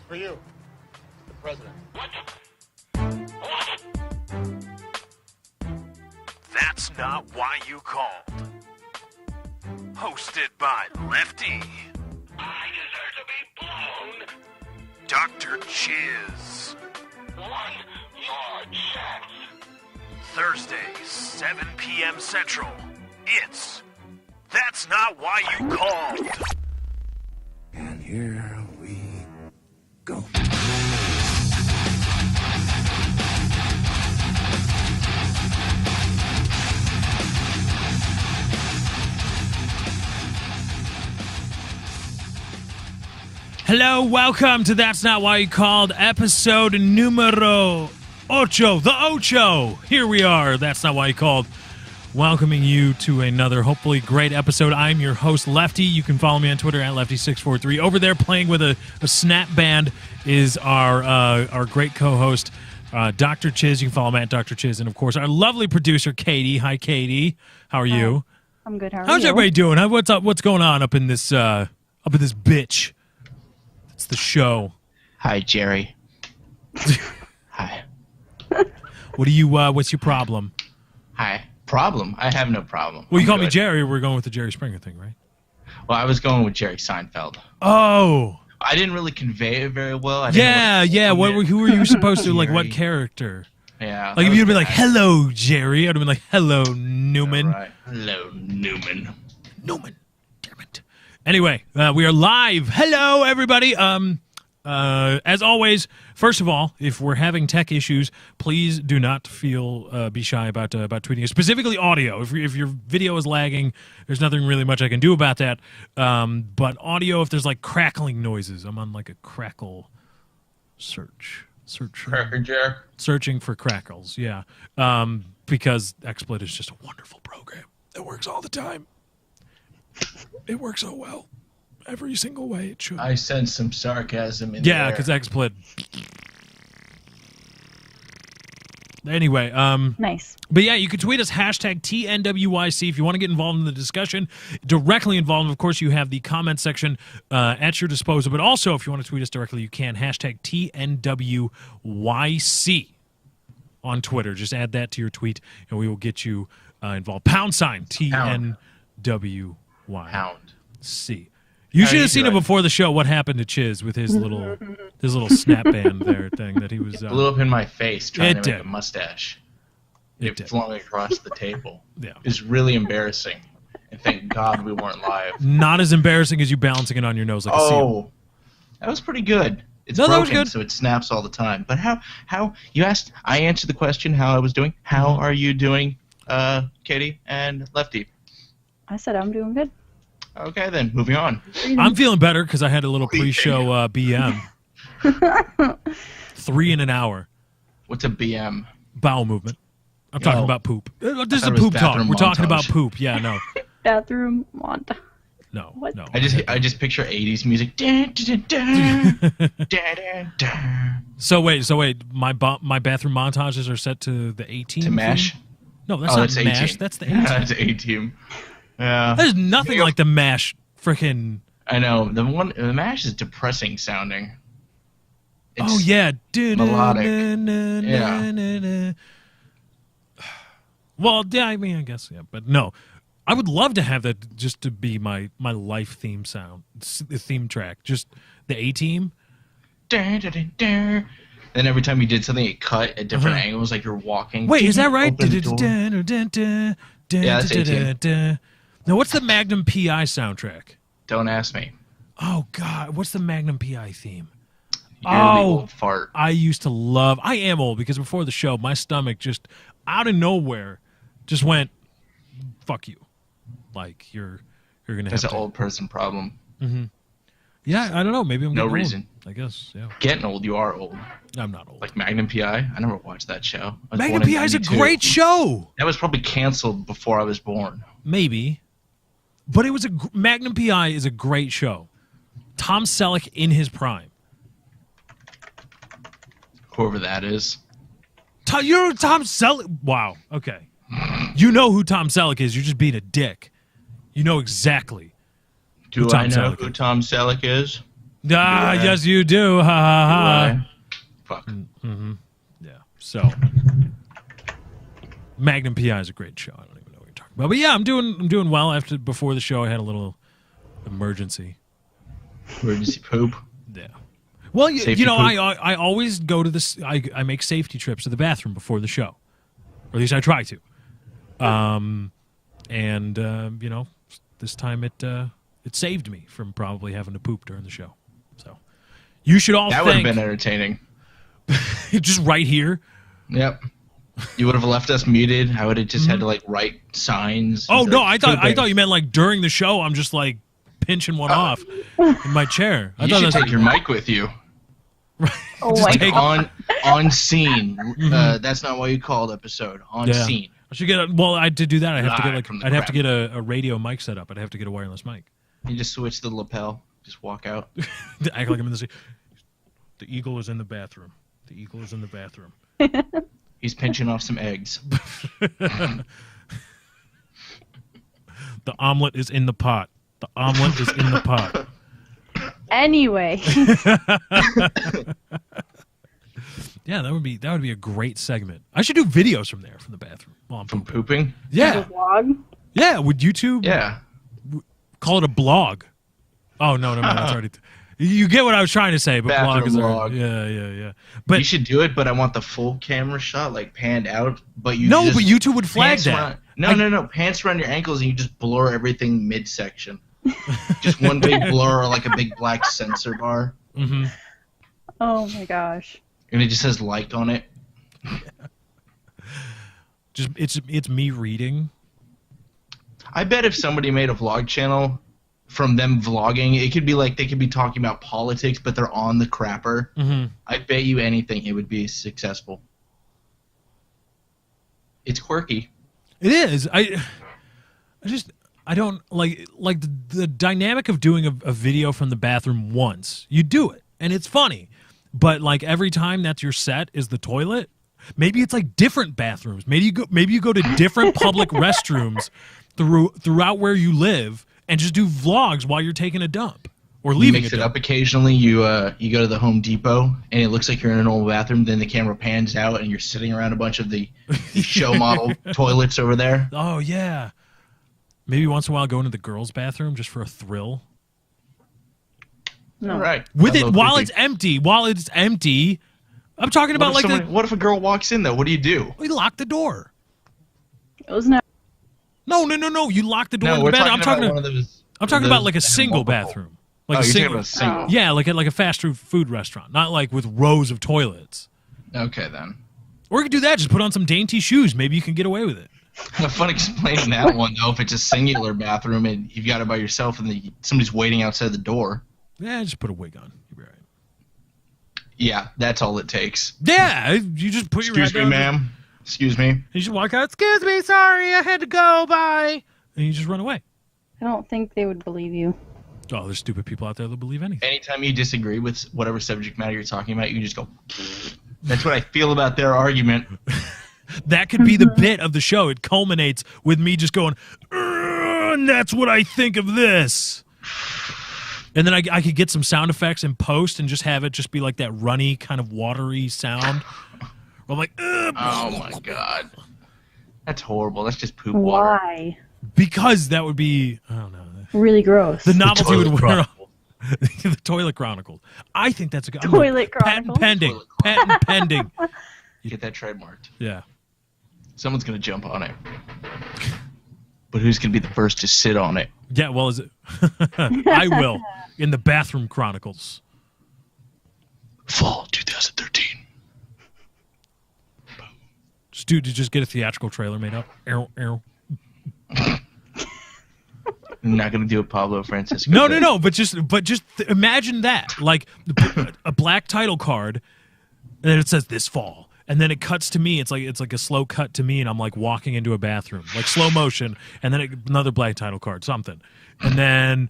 For you, the president. What? That's Not Why You Called. Hosted by Lefty. I deserve to be blown. Dr. Chiz. One more chance. Thursday, 7 p.m. Central. It's That's Not Why You Called. And here we go. Hello, welcome to That's Not Why You Called, episode numero ocho, the Ocho. Here we are, That's Not Why You Called, welcoming you to another hopefully great episode. I'm your host, Lefty. You can follow me on Twitter at Lefty643. Over there playing with a snap band is our great co-host, Dr. Chiz. You can follow him at Dr. Chiz. And, of course, our lovely producer, Katie. Hi, Katie. How are you? I'm good. How are you? How's everybody doing? What's up? What's going on up in this bitch? It's the show. Hi, Jerry. Hi. What do you? What's your problem? Hi. Problem? I have no problem. Well, you I'm call me good. Jerry. We're going with the Jerry Springer thing, right? Well, I was going with Jerry Seinfeld. Oh. I didn't really convey it very well. Yeah. Who were you supposed to like? What Jerry. character? Yeah. Like if you'd been like, "Hello, Jerry," I'd have been like, "Hello, Newman." Right. Hello, Newman. Newman. Damn it. Anyway, we are live. Hello, everybody. As always, first of all, if we're having tech issues, please do not be shy about tweeting us, specifically audio. If your video is lagging, there's nothing really much I can do about that. But audio, if there's like crackling noises, I'm on like a crackle searching for crackles. Yeah, because XSplit is just a wonderful program that works all the time. It works so well. Every single way it should. I sense some sarcasm in there. Yeah, because XSplit. Anyway, Nice. but yeah, you can tweet us hashtag TNWYC if you want to get involved in the discussion, directly involved. Of course, you have the comment section at your disposal, but also if you want to tweet us directly, you can hashtag TNWYC on Twitter. Just add that to your tweet, and we will get you involved. # TNWYC. Pound. You How should you have seen it doing? before the show. What happened to Chiz with his little snap band there thing that he was? Blew up in my face trying It to make did. a mustache. It It did. flung across the table. Yeah. It was really embarrassing. And thank God we weren't live. Not as embarrassing as you balancing it on your nose like a seal. Oh, that was pretty good. It's No, that broken, was good. so it snaps all the time. But how you asked? I answered the question how I was doing. How are you doing, Katie and Lefty? I said I'm doing good. Okay, then moving on. I'm feeling better because I had a little pre-show BM. 3 in an hour. What's a BM? Bowel movement. I'm talking Oh. about poop. This is thought a it was poop talk. bathroom We're talking about montage. poop. Yeah, no. Bathroom montage. No. What? No. I just picture 80s music. Dun, dun, dun, dun, dun, dun. So wait. My bathroom montages are set to the A-Team? To MASH? theme? No, that's Oh, not that's MASH. A-Team. That's the A-Team. That's A-Team. Yeah. There's nothing like the MASH frickin'... I know. The MASH is depressing sounding. It's, Oh, yeah. melodic. Yeah. Well, yeah, I mean, I guess, yeah. But no, I would love to have that just to be my life theme sound, the theme track. Just the A-Team. Dun, dun, dun, dun. Then every time you did something, it cut at different angles, like you're walking. Wait, is that right? Open the door. Yeah, that's A-Team. Now, what's the Magnum PI soundtrack? Don't ask me. Oh, God. What's the Magnum PI theme? You're the Oh. old fart. I used to love... I am old because before the show, my stomach just, out of nowhere, just went, fuck you. Like, you're going to have That's an to... old person problem. Yeah, I don't know. Maybe I'm No getting old, reason. I guess, yeah. Getting old, you are old. I'm not old. Like Magnum PI. I never watched that show. I was Magnum born in PI is a 92. great show. That was probably canceled before I was born. Maybe. But it was Magnum PI is a great show. Tom Selleck in his prime. Whoever that is. You're Tom Selleck. Wow. Okay. You know who Tom Selleck is. You're just being a dick. You know exactly. Do Tom I know Selleck who is. Tom Selleck is? Ah, Yeah. yes, you do. Ha ha ha. Right. Fuck. Yeah. So, Magnum PI is a great show. I don't even know what you're talking about, but yeah, I'm doing well. Before the show, I had a little emergency. Emergency poop. Yeah. Well, you Safety know, poop. I always go to this. I make safety trips to the bathroom before the show, or at least I try to. You know, this time it saved me from probably having to poop during the show. So, you should all That would have thank been entertaining. just right here. Yep. You would have left us muted. I would have just had to like write signs. Oh instead no, of I thought pooping. you meant like during the show. I'm just like pinching one off in my chair. I You thought should that's take your mic with you Oh Just my take- god. on scene. That's not why you called episode on Yeah. scene. I should get to do that. I have to get Live like from the I'd have to crap. get a radio mic set up. I'd have to get a wireless mic. You just switch the lapel. Just walk out. Act like I'm in the. The eagle is in the bathroom. The eagle is in the bathroom. He's pinching off some eggs. The omelet is in the pot. The omelet is in the pot. Anyway. Yeah, that would be a great segment. I should do videos from there, from the bathroom. While I'm From pooping. pooping? Yeah, Vlog. yeah. Would YouTube Yeah. call it a blog? Oh no, that's already. You get what I was trying to say, but blog Bathroom is vlog. yeah. But You should do it, but I want the full camera shot, like panned out. But you no, just but YouTube would flag pants that. around- No. Pants around your ankles, and you just blur everything midsection. Just one big blur, or like a big black sensor bar, Hmm. Oh my gosh. and it just says "like" on it. Just it's me reading. I bet if somebody made a vlog channel from them vlogging, it could be like they could be talking about politics, but they're on the crapper. Mm-hmm. I bet you anything it would be successful. It's quirky. It is. I don't like the dynamic of doing a video from the bathroom once. You do it and it's funny. But like every time that's your set is the toilet, maybe it's like different bathrooms. Maybe you go to different public restrooms throughout where you live and just do vlogs while you're taking a dump or You leaving mix a it dump. up occasionally. You go to the Home Depot and it looks like you're in an old bathroom. Then the camera pans out and you're sitting around a bunch of the show model toilets over there. Oh yeah. Maybe once in a while go into the girls' bathroom just for a thrill. No. All right. With That's it a while little it's empty. While it's empty. I'm talking about like what if a girl walks in though? What do you do? we lock the door. It was not. No. You lock the door No, in the we're bed. talking about one of those. I'm talking those about like a that have single multiple. bathroom. Like Oh, a you're single. talking about a single. Oh. Yeah, like a fast food restaurant, not like with rows of toilets. Okay then. Or you could do that. Just put on some dainty shoes. Maybe you can get away with it. Have fun explaining that one though. If it's a singular bathroom and you've got it by yourself and somebody's waiting outside the door. Yeah, just put a wig on. You'll be all right. Yeah, that's all it takes. Yeah, you just put your Excuse head me, down. ma'am. Excuse me. You just walk out. Excuse me, sorry, I had to go. Bye. And you just run away. I don't think they would believe you. Oh, there's stupid people out there that believe anything. Anytime you disagree with whatever subject matter you're talking about, you just go. That's what I feel about their argument. That could be the bit of the show. It culminates with me just going, and that's what I think of this. And then I could get some sound effects in post and just have it just be like that runny kind of watery sound. I'm like, Oh my god. That's horrible. That's just poop water. Why? because that would be, I don't know. Really gross. The novelty would Toilet wear off. The Toilet Chronicles. I think that's a good Toilet patent Chronicles? pending. Toilet Patent pending. Get that trademarked. Yeah. Someone's gonna jump on it. But who's gonna be the first to sit on it? Yeah, well, is it? I will. In the Bathroom Chronicles. Fall 2013. Just get a theatrical trailer made up. Arrow, arrow. I'm not gonna do a Pablo Francisco. No, thing. no. But just imagine that, like a black title card, and then it says this fall, and then it cuts to me. It's like a slow cut to me, and I'm like walking into a bathroom, like slow motion, and then another black title card, something, and then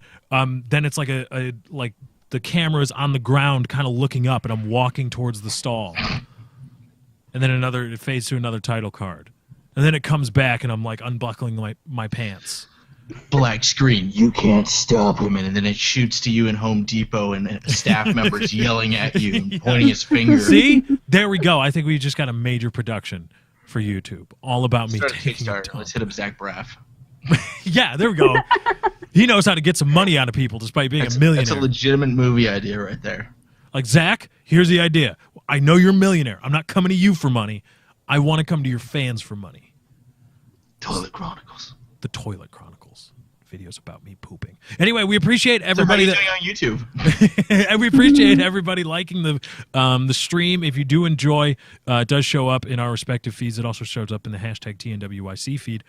it's like a like the camera is on the ground, kind of looking up, and I'm walking towards the stall, and then it fades to another title card, and then it comes back, and I'm like unbuckling my pants. black screen. You can't stop him, and then it shoots to you in Home Depot, and a staff member's yelling at you and pointing his finger. See? There we go. I think we just got a major production for YouTube. All about me Start a taking a Kickstarter. dump. Let's hit up Zach Braff. Yeah, there we go. He knows how to get some money out of people despite being a millionaire. That's a legitimate movie idea right there. Like, Zach, here's the idea. I know you're a millionaire. I'm not coming to you for money. I want to come to your fans for money. Toilet Chronicles. The Toilet Chronicles. Videos about me pooping. Anyway, we appreciate So how are everybody you that... doing on YouTube? And we appreciate everybody liking the stream. If you do enjoy, it does show up in our respective feeds. It also shows up in the hashtag TNWYC feed.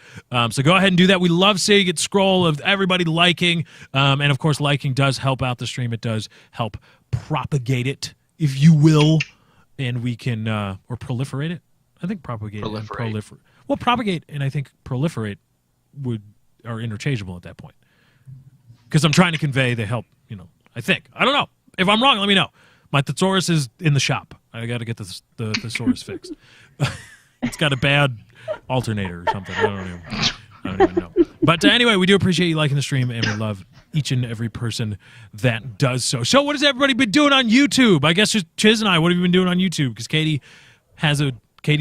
So go ahead and do that. We love seeing it scroll of everybody liking. And, of course, liking does help out the stream. It does help propagate it, if you will. And we can, or proliferate it. I think propagate and proliferate. Well, propagate and I think proliferate are interchangeable at that point. Because I'm trying to convey they help, I think. I don't know. If I'm wrong, let me know. My thesaurus is in the shop. I got to get the thesaurus fixed. It's got a bad alternator or something. I don't even know. But anyway, we do appreciate you liking the stream, and we love each and every person that does so. So what has everybody been doing on YouTube? I guess just Chiz and I, what have you been doing on YouTube? Because Katie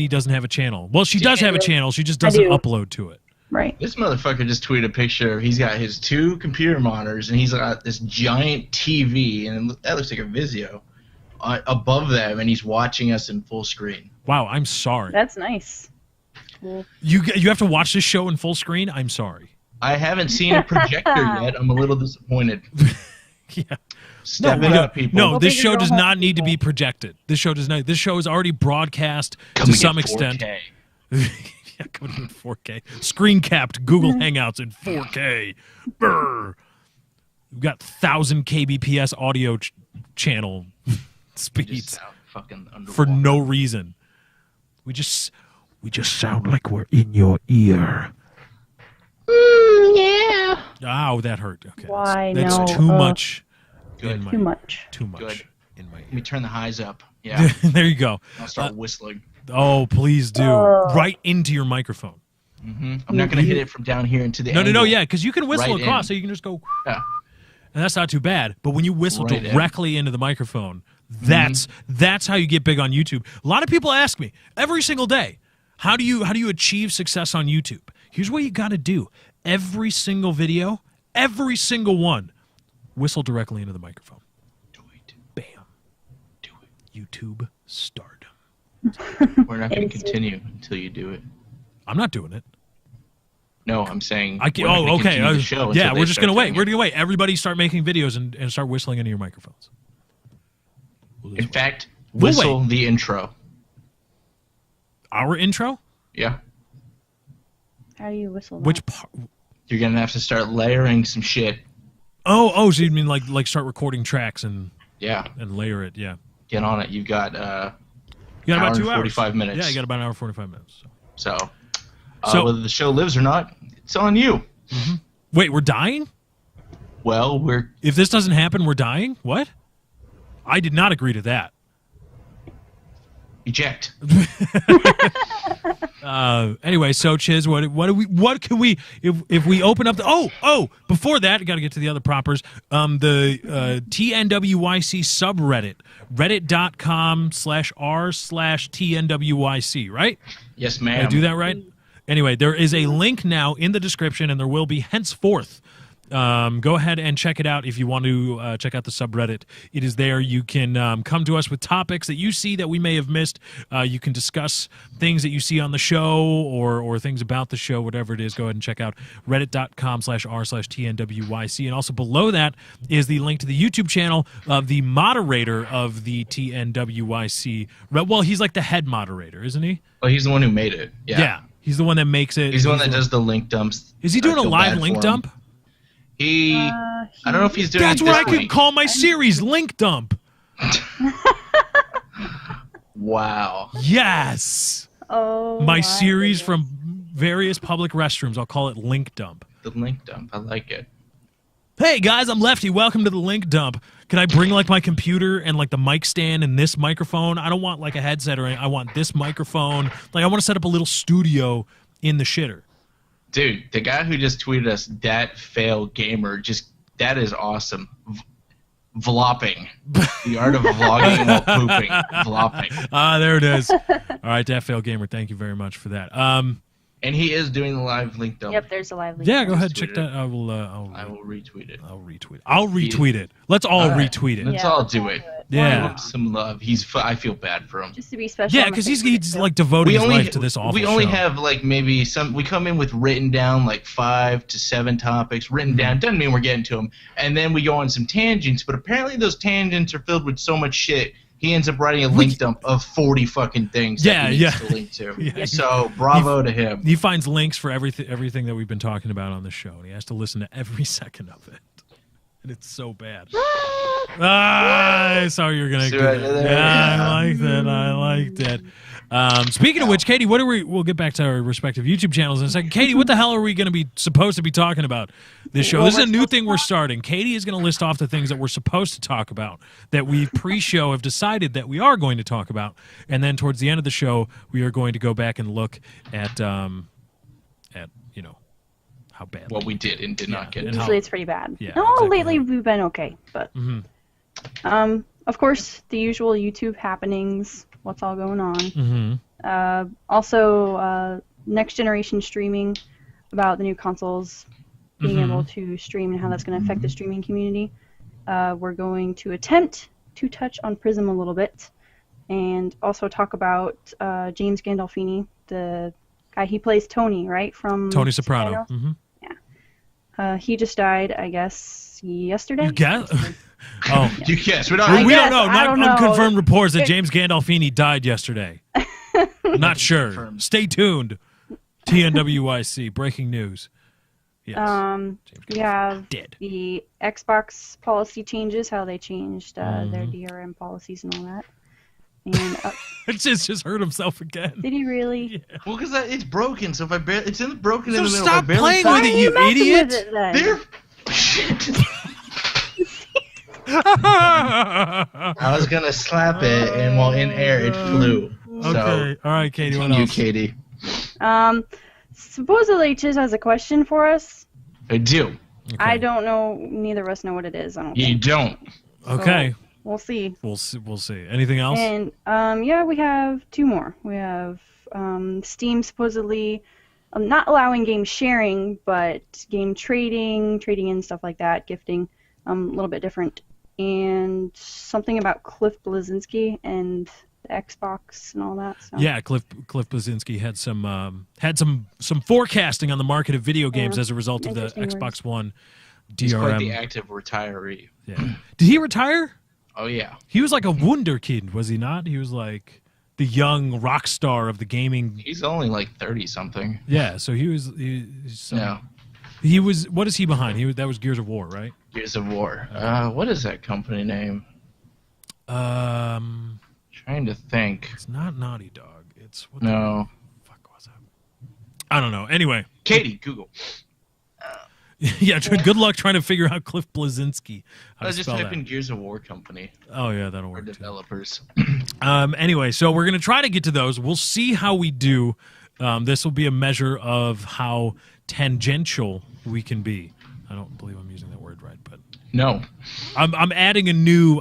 doesn't have a channel. Well, she does have a channel. She just doesn't upload to it. Right. This motherfucker just tweeted a picture. He's got his 2 computer monitors, and he's got this giant TV, and that looks like a Vizio, above them, and he's watching us in full screen. Wow, I'm sorry. That's nice. Cool. You have to watch this show in full screen? I'm sorry. I haven't seen a projector yet. I'm a little disappointed. Yeah. Step it up, people. No, Well, this they show can does go not home need to be people. projected. This show does not. This show is already broadcast Coming to some in extent. 4K. Yeah, coming in 4K. Screen capped Google Hangouts in 4K. Brr. We've got 1,000 kbps audio channel Just speeds sound fucking underwater. for no reason. We just sound like we're in your ear. Yeah. Ow, that hurt. Okay, Why? that's No. too much. Good. In my, Too much. Too much Good. in my Let me ear. turn the highs up. Yeah. There you go. I'll start whistling. Oh, please do. Oh. Right into your microphone. I'm not going to hit it from down here into the No, angle. yeah, because you can whistle Right across, in. so you can just go, Yeah. and that's not too bad. But when you whistle Right in. directly into the microphone, that's how you get big on YouTube. A lot of people ask me every single day, how do you achieve success on YouTube? Here's what you got to do: every single video, every single one, whistle directly into the microphone. Do it. Bam. Do it. YouTube stardom. We're not going to continue until you do it. I'm not doing it. No, I'm saying. I can, we're not gonna okay. continue the show Yeah, until we're they just start gonna wait. doing We're it. gonna wait. Everybody start making videos and start whistling into your microphones. In fact, We'll whistle the intro. Our intro. Yeah. How do you whistle? Which that? part? You're going to have to start layering some shit. Oh, so you mean like start recording tracks and Yeah. layer it? Yeah. Get on it. You've got You got hour about and 2 hours. 45 minutes. Yeah, you got about an hour 45 minutes. So. so whether the show lives or not, it's on you. Wait, we're dying? Well, we're If this doesn't happen, we're dying? What? I did not agree to that. eject. Anyway, so Chiz, what can we if we open up the before that, I got to get to the other propers. The TNWYC subreddit, reddit.com/r/TNWYC, right? Yes, Did ma'am. I do that right? Anyway, there is a link now in the description, and there will be henceforth. Go ahead and check it out if you want to check out the subreddit. It is there. You can come to us with topics that you see that we may have missed. You can discuss things that you see on the show or things about the show, whatever it is. Go ahead and check out reddit.com/r/TNWYC. And also below that is the link to the YouTube channel of the moderator of the TNWYC. Well, he's like the head moderator, isn't he? Well, he's the one who made it. Yeah. He's the one that makes it. He's the one that does the link dumps. Is he doing I a feel live bad link for him. dump? I don't know if he's doing That's it what this I could week. call my series, Link Dump. Wow. Yes. Oh, My series goodness. from various public restrooms. I'll call it Link Dump. The link dump. I like it. Hey guys, I'm Lefty. Welcome to the Link Dump. Can I bring like my computer and like the mic stand and this microphone? I don't want like a headset or anything. I want this microphone. Like I want to set up a little studio in the shitter. Dude, the guy who just tweeted us, that fail gamer, that is awesome. Vlopping. The art of vlogging while pooping. Vlopping. There it is. All right, that fail gamer. Thank you very much for that. And he is doing the live link dump. Yep, there's a live link. Yeah, go ahead, Tweeted check it. that. I will retweet it. I'll retweet. I'll retweet it. Let's all All right. retweet it. Let's Yeah, all let's do all it. do it. Yeah. Give him some love. I feel bad for him. Just to be special. Yeah, I'm because gonna he's take like devoting his We only life to this awful we only show. have like maybe we come in with written down like 5 to 7 topics written down. Doesn't mean we're getting to them, and then we go on some tangents. But apparently those tangents are filled with so much shit. He ends up writing a link dump of 40 fucking things that he needs to link to. Yeah. So bravo to him. He finds links for everything that we've been talking about on the show, and he has to listen to every second of it. And it's so bad. I saw you were gonna See do what I that. did there? Yeah, Yeah. I like that. I like that. Speaking of which, Katie, what are we'll get back to our respective YouTube channels in a second. Katie, what the hell are we going to be supposed to be talking about this show? Well, This is a we're new supposed thing to we're talk- starting. Katie is going to list off the things that we're supposed to talk about that we pre-show have decided that we are going to talk about, and then towards the end of the show, we are going to go back and look at you know how bad What we did and did not get. and to. how- Usually it's pretty bad. Yeah, No, exactly. lately we've been okay, but of course the usual YouTube happenings. What's all going on? Mm-hmm. Also, next generation streaming about the new consoles being able to stream and how that's going to affect the streaming community. We're going to attempt to touch on Prism a little bit, and also talk about James Gandolfini, the guy he plays Tony, right, from Tony Soprano. Sopranos. Mm-hmm. He just died, I guess, yesterday. You guess? Oh. You guess. We're not. I We guess, don't know. I Not don't know. unconfirmed reports that James Gandolfini died yesterday. Not sure. Confirmed. Stay tuned. TNWYC. Breaking news. Yes. James We Gandolfini have dead. the Xbox policy changes, how they changed their Mm-hmm. DRM policies and all that. And It's just hurt himself again. did he really? Well, because it's broken. So if I it's broken So in the middle. stop if I barely playing touch with it, Why are you messing idiot. with it then? They're shit. Okay. I was gonna slap it, and while in air, it flew. So, All right, Katie. What continue, else? Katie. Supposedly Chiz has a question for us. I do. Okay. I don't know. Neither of us know what it is. I don't. You think. don't. Okay. We'll see. We'll see. Anything else? And yeah, we have two more. We have Steam supposedly not allowing game sharing, but game trading and stuff like that, gifting, a little bit different. And something about Cliff Bleszinski and the Xbox and all that. So. Yeah, Cliff Bleszinski had some forecasting on the market of video games as a result of the Interesting Xbox One He's quite the DRM. active retiree. Yeah. Did he retire? Oh yeah. He was like a wunderkind, was he not? He was like the young rock star of the gaming. He's only like 30 something. Yeah, so he's Yeah. He was. What is he behind? That was Gears of War, right? Gears of War. What is that company name? Trying to think. It's not Naughty Dog. It's what No. the fuck was that? I don't know. Anyway, Katie, Google. yeah. Good luck trying to figure out Cliff Bleszinski. How to Just spell type that? in Gears of War company Oh yeah, that'll or work too. developers. Anyway, so we're going to try to get to those. We'll see how we do. This will be a measure of how tangential we can be. I don't believe I'm using that word right, but No. I'm adding a new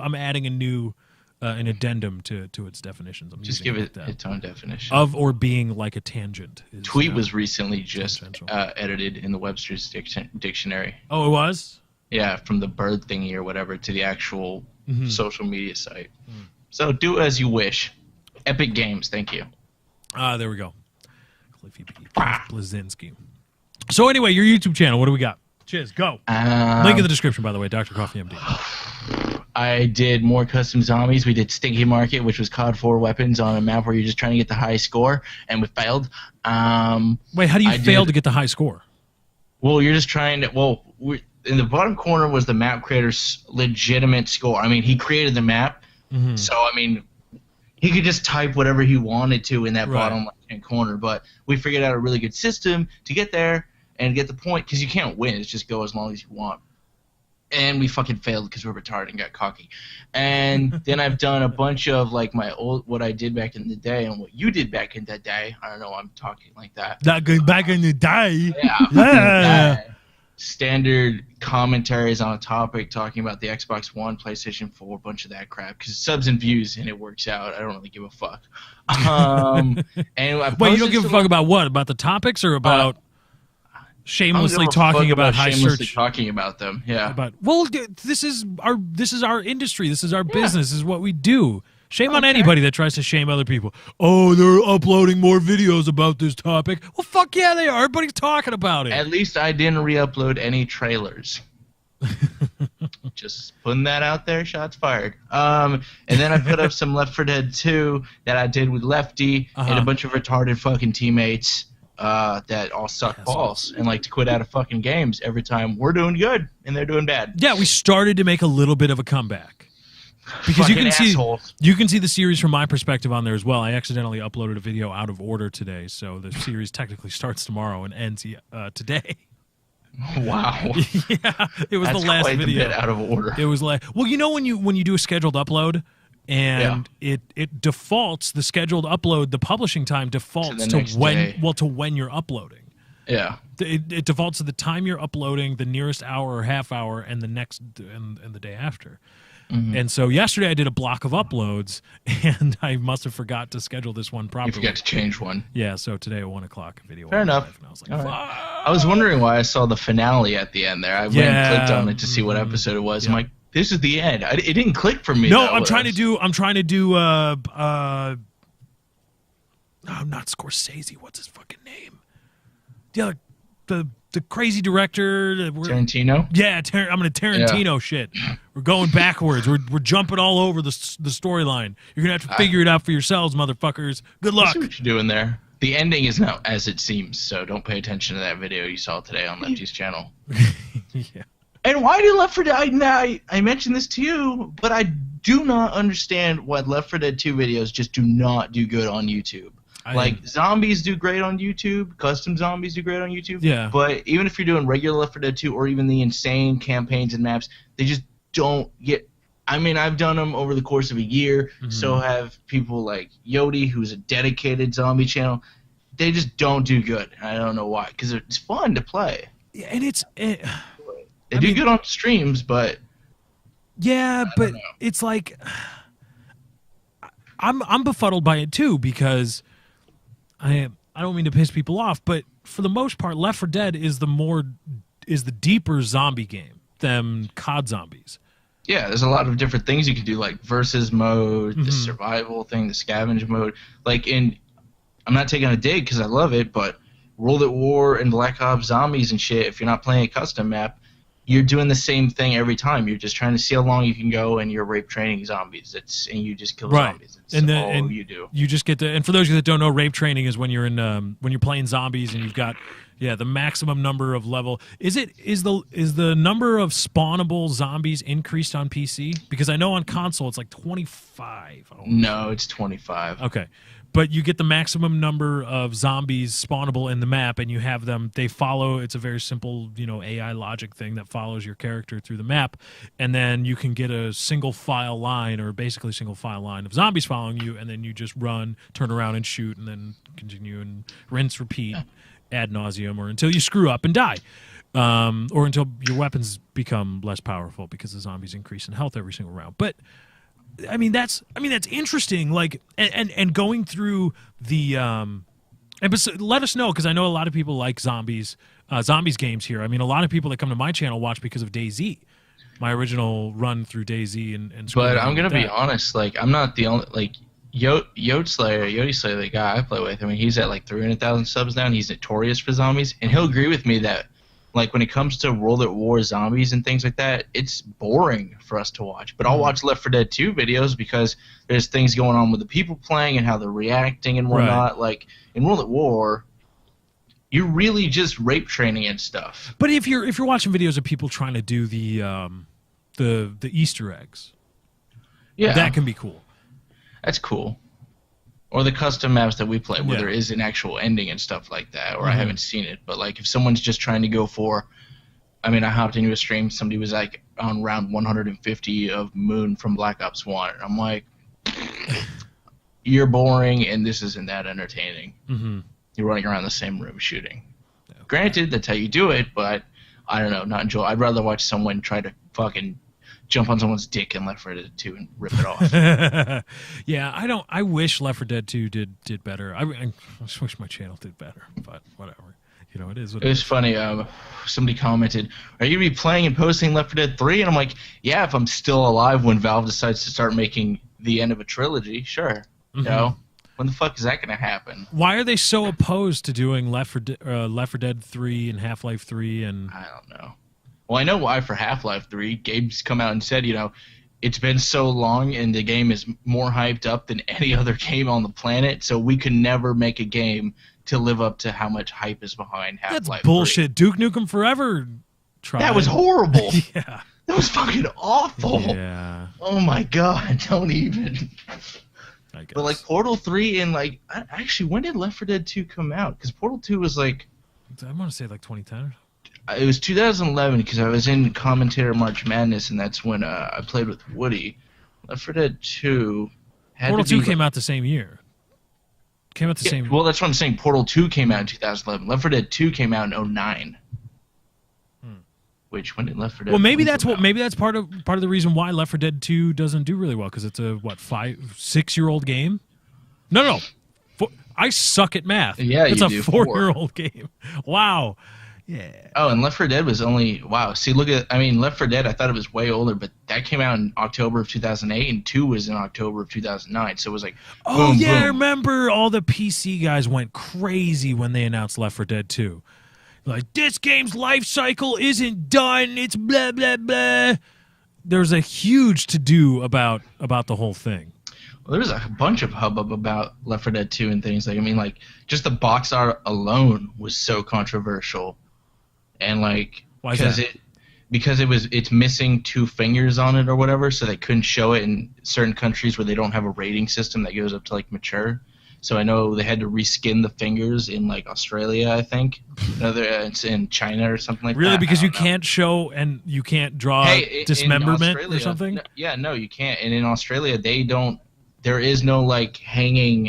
an addendum to its definitions. I'm Just using give like it that. its own definition. Of or being like a tangent. Is, Tweet was recently just tangential. edited in the Webster's dictionary. Oh, it was. Yeah, from the bird thingy or whatever to the actual Mm-hmm. social media site. So do as you wish. Epic Games, thank you. There we go. Cliffy B. Bleszinski. So anyway, your YouTube channel. What do we got? Cheers. Go. Link in the description, by the way. Dr. Coffee MD. I did more custom zombies. We did Stinky Market, which was COD 4 weapons on a map where you're just trying to get the high score, and we failed. Wait, how do you I fail did- to get the high score? Well, you're just trying to. Well, in the bottom corner was the map creator's legitimate score. I mean, he created the map, so I mean, he could just type whatever he wanted to in that Right. bottom left-hand corner. But we figured out a really good system to get there and get the point, because you can't win. It's just go as long as you want. and we fucking failed because we're retarded and got cocky. And then I've done a bunch of like what I did back in the day and what you did back in the day. I don't know why I'm talking like that. That good back in the day. Yeah. Standard commentaries on a topic talking about the Xbox One, PlayStation 4, a bunch of that crap. Because subs and views and it works out. I don't really give a fuck. And Wait, you don't give a fuck about what? About the topics or about shamelessly talking about high search? Talking about them, yeah. This is our industry. This is our business. This is what we do. Shame on anybody that tries to shame other people. Oh, they're uploading more videos about this topic. Well, fuck yeah, they are. Everybody's talking about it. At least I didn't re-upload any trailers. Just putting that out there. Shots fired. And then I put up some Left 4 Dead 2 that I did with Lefty and a bunch of retarded fucking teammates that all suck balls and like to quit out of fucking games every time we're doing good and they're doing bad. Yeah, we started to make a little bit of a comeback. Because you can see the series from my perspective on there as well. I accidentally uploaded a video out of order today, so the series technically starts tomorrow and ends today. Wow. Yeah, it was That's the last quite video. A bit out of order. It was like, well, you know when you do a scheduled upload and it defaults the scheduled upload, the publishing time defaults to when you're uploading. Yeah. It defaults to the time you're uploading, the nearest hour or half hour, and the next and the day after. Mm-hmm. And so yesterday I did a block of uploads, and I must have forgot to schedule this one properly. You forgot to change one. Yeah, so today at 1 o'clock a video. Fair enough. And I was like, right. I was wondering why I saw the finale at the end there. I went and clicked on it to see what episode it was. I'm like, this is the end. It didn't click for me. No, I'm trying to do. No, not Scorsese. What's his fucking name? The crazy director. Tarantino? Yeah, I'm going to Tarantino shit. We're going backwards. We're jumping all over the storyline. You're going to have to figure it out for yourselves, motherfuckers. Good luck. I see what you're doing there. The ending is not as it seems, so don't pay attention to that video you saw today on Lefty's channel. Yeah. And why did Left 4 Dead... I mentioned this to you, but I do not understand why Left 4 Dead 2 videos just do not do good on YouTube. Like, zombies do great on YouTube. Custom zombies do great on YouTube. Yeah. But even if you're doing regular Left 4 Dead 2 or even the insane campaigns and maps, they just don't get... I mean, I've done them over the course of a year. Mm-hmm. So have people like Yodi, who's a dedicated zombie channel. They just don't do good. I don't know why. Because it's fun to play. Yeah, and they do good on streams, but... Yeah, but it's like... I'm befuddled by it, too, because... I don't mean to piss people off, but for the most part, Left 4 Dead is the deeper zombie game than COD Zombies. Yeah, there's a lot of different things you can do, like versus mode, the survival thing, the scavenge mode. I'm not taking a dig because I love it, but World at War and Black Ops Zombies and shit, if you're not playing a custom map, you're doing the same thing every time. You're just trying to see how long you can go, and you're rape training zombies. And you just kill zombies. That's all you do. You just get to. And for those of you that don't know, rape training is when you're in when you're playing zombies and you've got the maximum number of level. Is the number of spawnable zombies increased on PC? Because I know on console it's like 25. No, it's 25. Okay. But you get the maximum number of zombies spawnable in the map, and you have them. They follow. It's a very simple, AI logic thing that follows your character through the map, and then you can get a single file line, or basically single file line of zombies following you, and then you just run, turn around, and shoot, and then continue and rinse, repeat, ad nauseum, or until you screw up and die, or until your weapons become less powerful because the zombies increase in health every single round. But I mean that's interesting. Like and going through the let us know, because I know a lot of people like zombies games here. I mean, a lot of people that come to my channel watch because of DayZ, my original run through DayZ and. But I'm gonna be honest. like I'm not the only Yodi Slayer, the guy I play with. I mean, he's at like 300,000 subs now, and he's notorious for zombies. And he'll agree with me that, like, when it comes to World at War zombies and things like that, it's boring for us to watch. But I'll watch Left 4 Dead 2 videos because there's things going on with the people playing and how they're reacting and whatnot. Right. Like, in World at War, you're really just rape training and stuff. But if you're watching videos of people trying to do the Easter eggs, that can be cool. That's cool. Or the custom maps that we play where there is an actual ending and stuff like that, or I haven't seen it. But, like, if someone's just trying to go for... I mean, I hopped into a stream, somebody was like, on round 150 of Moon from Black Ops 1. And I'm like, you're boring, and this isn't that entertaining. Mm-hmm. You're running around the same room shooting. Okay. Granted, that's how you do it, but I don't know, not enjoy. I'd rather watch someone try to fucking jump on someone's dick in Left 4 Dead 2 and rip it off. Yeah, I wish Left 4 Dead 2 did better. I just wish my channel did better, but whatever. You know, it is what it was funny. Somebody commented, "Are you gonna be playing and posting Left 4 Dead 3?" And I'm like, "Yeah, if I'm still alive when Valve decides to start making the end of a trilogy, sure." Mm-hmm. You know, when the fuck is that gonna happen? Why are they so opposed to doing Left 4 Dead 3 and Half-Life 3 and? I don't know. Well, I know why for Half-Life 3. Gabe's come out and said, you know, it's been so long and the game is more hyped up than any other game on the planet, so we could never make a game to live up to how much hype is behind Half-Life 3. That's bullshit. Duke Nukem Forever tried. That was horrible. Yeah. That was fucking awful. Yeah. Oh my god, don't even. I guess. But like Portal 3 and like, actually, when did Left 4 Dead 2 come out? Because Portal 2 was like, I want to say like 2010. It was 2011 because I was in Commentator March Madness, and that's when I played with Woody. Left 4 Dead 2 had Portal to be 2 came out the same year. Came out the same. Well, that's what I'm saying. Portal 2 came out in 2011. Left 4 Dead 2 came out in 2009. Which when did Left 4 Dead? Well, maybe 3 that's come what. out? Maybe that's part of the reason why Left 4 Dead 2 doesn't do really well, because it's a 5-6-year-old game. No. I suck at math. Yeah, it's you a do. 4-year-old game. Wow. Yeah. Oh, and Left 4 Dead was only wow. See, look at Left 4 Dead. I thought it was way older, but that came out in October of 2008, and 2 was in October of 2009. So it was like, Oh boom, yeah, I boom. remember all the PC guys went crazy when they announced Left 4 Dead 2. Like, this game's life cycle isn't done. It's blah blah blah. There's a huge to do about the whole thing. Well, there was a bunch of hubbub about Left 4 Dead 2 and things like. I mean, like just the box art alone was so controversial, and like Why is that? because it's missing 2 fingers on it or whatever, so they couldn't show it in certain countries where they don't have a rating system that goes up to like mature. So I know they had to reskin the fingers in like Australia, I think. It's in China or something like that. Really, because I you don't know. can't show and you can't draw Hey, in dismemberment or Australia- something. No, you can't. And in Australia, they don't. There is no like hanging.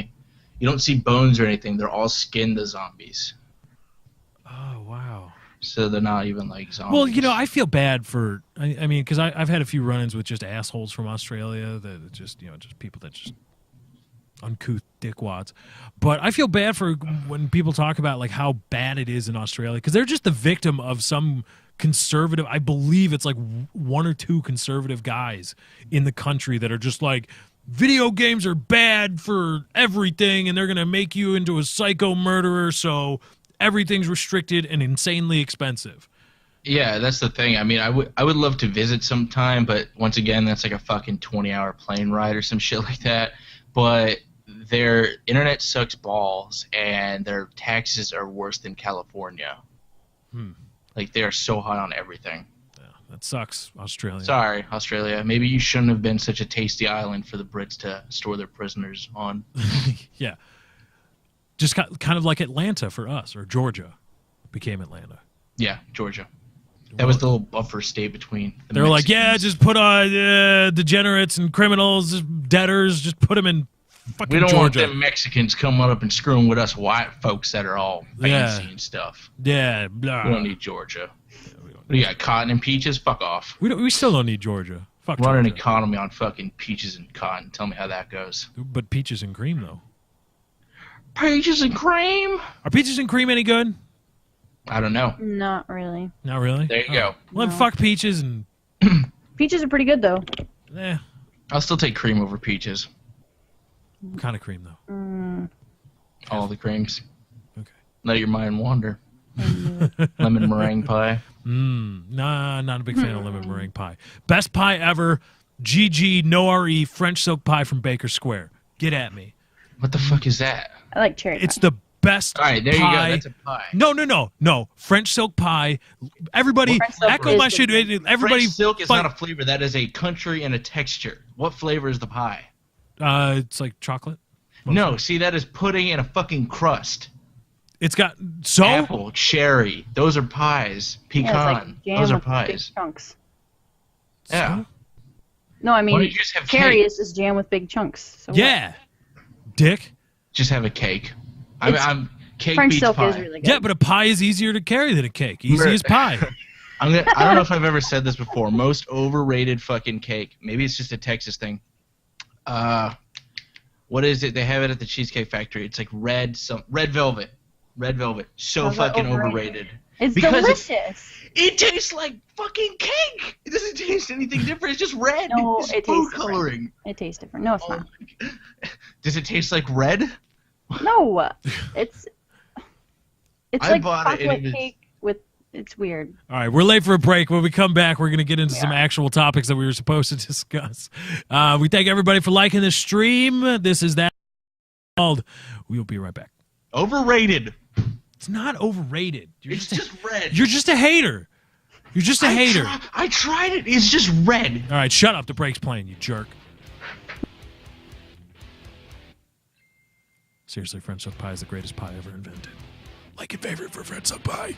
You don't see bones or anything. They're all skinned to zombies. Oh wow. So they're not even like zombies. Well, you know, I feel bad for. I mean, because I've had a few run-ins with just assholes from Australia that just just people that just uncouth dickwads. But I feel bad for when people talk about like how bad it is in Australia, because they're just the victim of some conservative. I believe it's like 1 or 2 conservative guys in the country that are just like, video games are bad for everything, and they're gonna make you into a psycho murderer, so everything's restricted and insanely expensive. Yeah, that's the thing. I mean, I would love to visit sometime, but once again, that's like a fucking 20-hour plane ride or some shit like that. But their internet sucks balls, and their taxes are worse than California. Like, they are so hot on everything. Yeah, that sucks, Australia. Sorry, Australia. Maybe you shouldn't have been such a tasty island for the Brits to store their prisoners on. Yeah. Just kind of like Atlanta for us, or Georgia became Atlanta. Yeah, Georgia. That was the little buffer state between the They were like, Mexicans. yeah, just put degenerates and criminals, just debtors, just put them in fucking We don't want Georgia. them Mexicans coming up and screwing with us white folks that are all fancy and stuff. Yeah, blah. We don't need Georgia. What do you got, cotton and peaches? Fuck off. We still don't need Georgia. Fuck Run an Georgia. economy on fucking peaches and cotton. Tell me how that goes. But peaches and cream, though. Peaches and cream? Are peaches and cream any good? I don't know. Not really. Not really. There you go. Well, then No. fuck peaches and Peaches are pretty good though. I'll still take cream over peaches. kind of cream though. All the creams. Okay. Let your mind wander. Lemon meringue pie. Nah, not a big fan of lemon meringue pie. Best pie ever. GG, no RE, French silk pie from Baker Square. Get at me. What the fuck is that? I like cherry It's pie. the best All right, there you pie. go. That's a pie. No. French silk pie. Everybody, French silk echo is my the- shit. Everybody, French silk is fight- not a flavor. That is a country and a texture. What flavor is the pie? It's like chocolate. No, see, that is pudding in a fucking crust. It's got Apple, cherry. Those are pies. Yeah, it's Pecan. like jam Those are with big pies. chunks. Yeah. No, I Why mean, don't you just have carry cake? is just jam with big chunks. So what? Yeah. Dick. Just have a cake. It's- I'm cake French beats silk pie. is really good. Yeah, but a pie is easier to carry than a cake. Easy as pie. I don't know if I've ever said this before. Most overrated fucking cake. Maybe it's just a Texas thing. What is it? They have it at the Cheesecake Factory. It's like red velvet. Red velvet. So How's that fucking overrated? overrated. It's Because delicious. It tastes like fucking cake. It doesn't taste anything different. It's just red. No, it's it food tastes different. coloring. It tastes different. No, it's Oh not. my God. Does it taste like red? No, it's I like bought it and chocolate it was- cake with. It's weird. All right, we're late for a break. When we come back, we're going to get into some Yeah. actual topics that we were supposed to discuss. We thank everybody for liking the stream. This is that called. We'll be right back. Overrated. It's not overrated. It's just red. You're just a hater. You're just a hater. I tried it. It's just red. All right, shut up. The break's playing, you jerk. Seriously, French stuffed pie is the greatest pie ever invented. Like and favorite for French stuffed pie.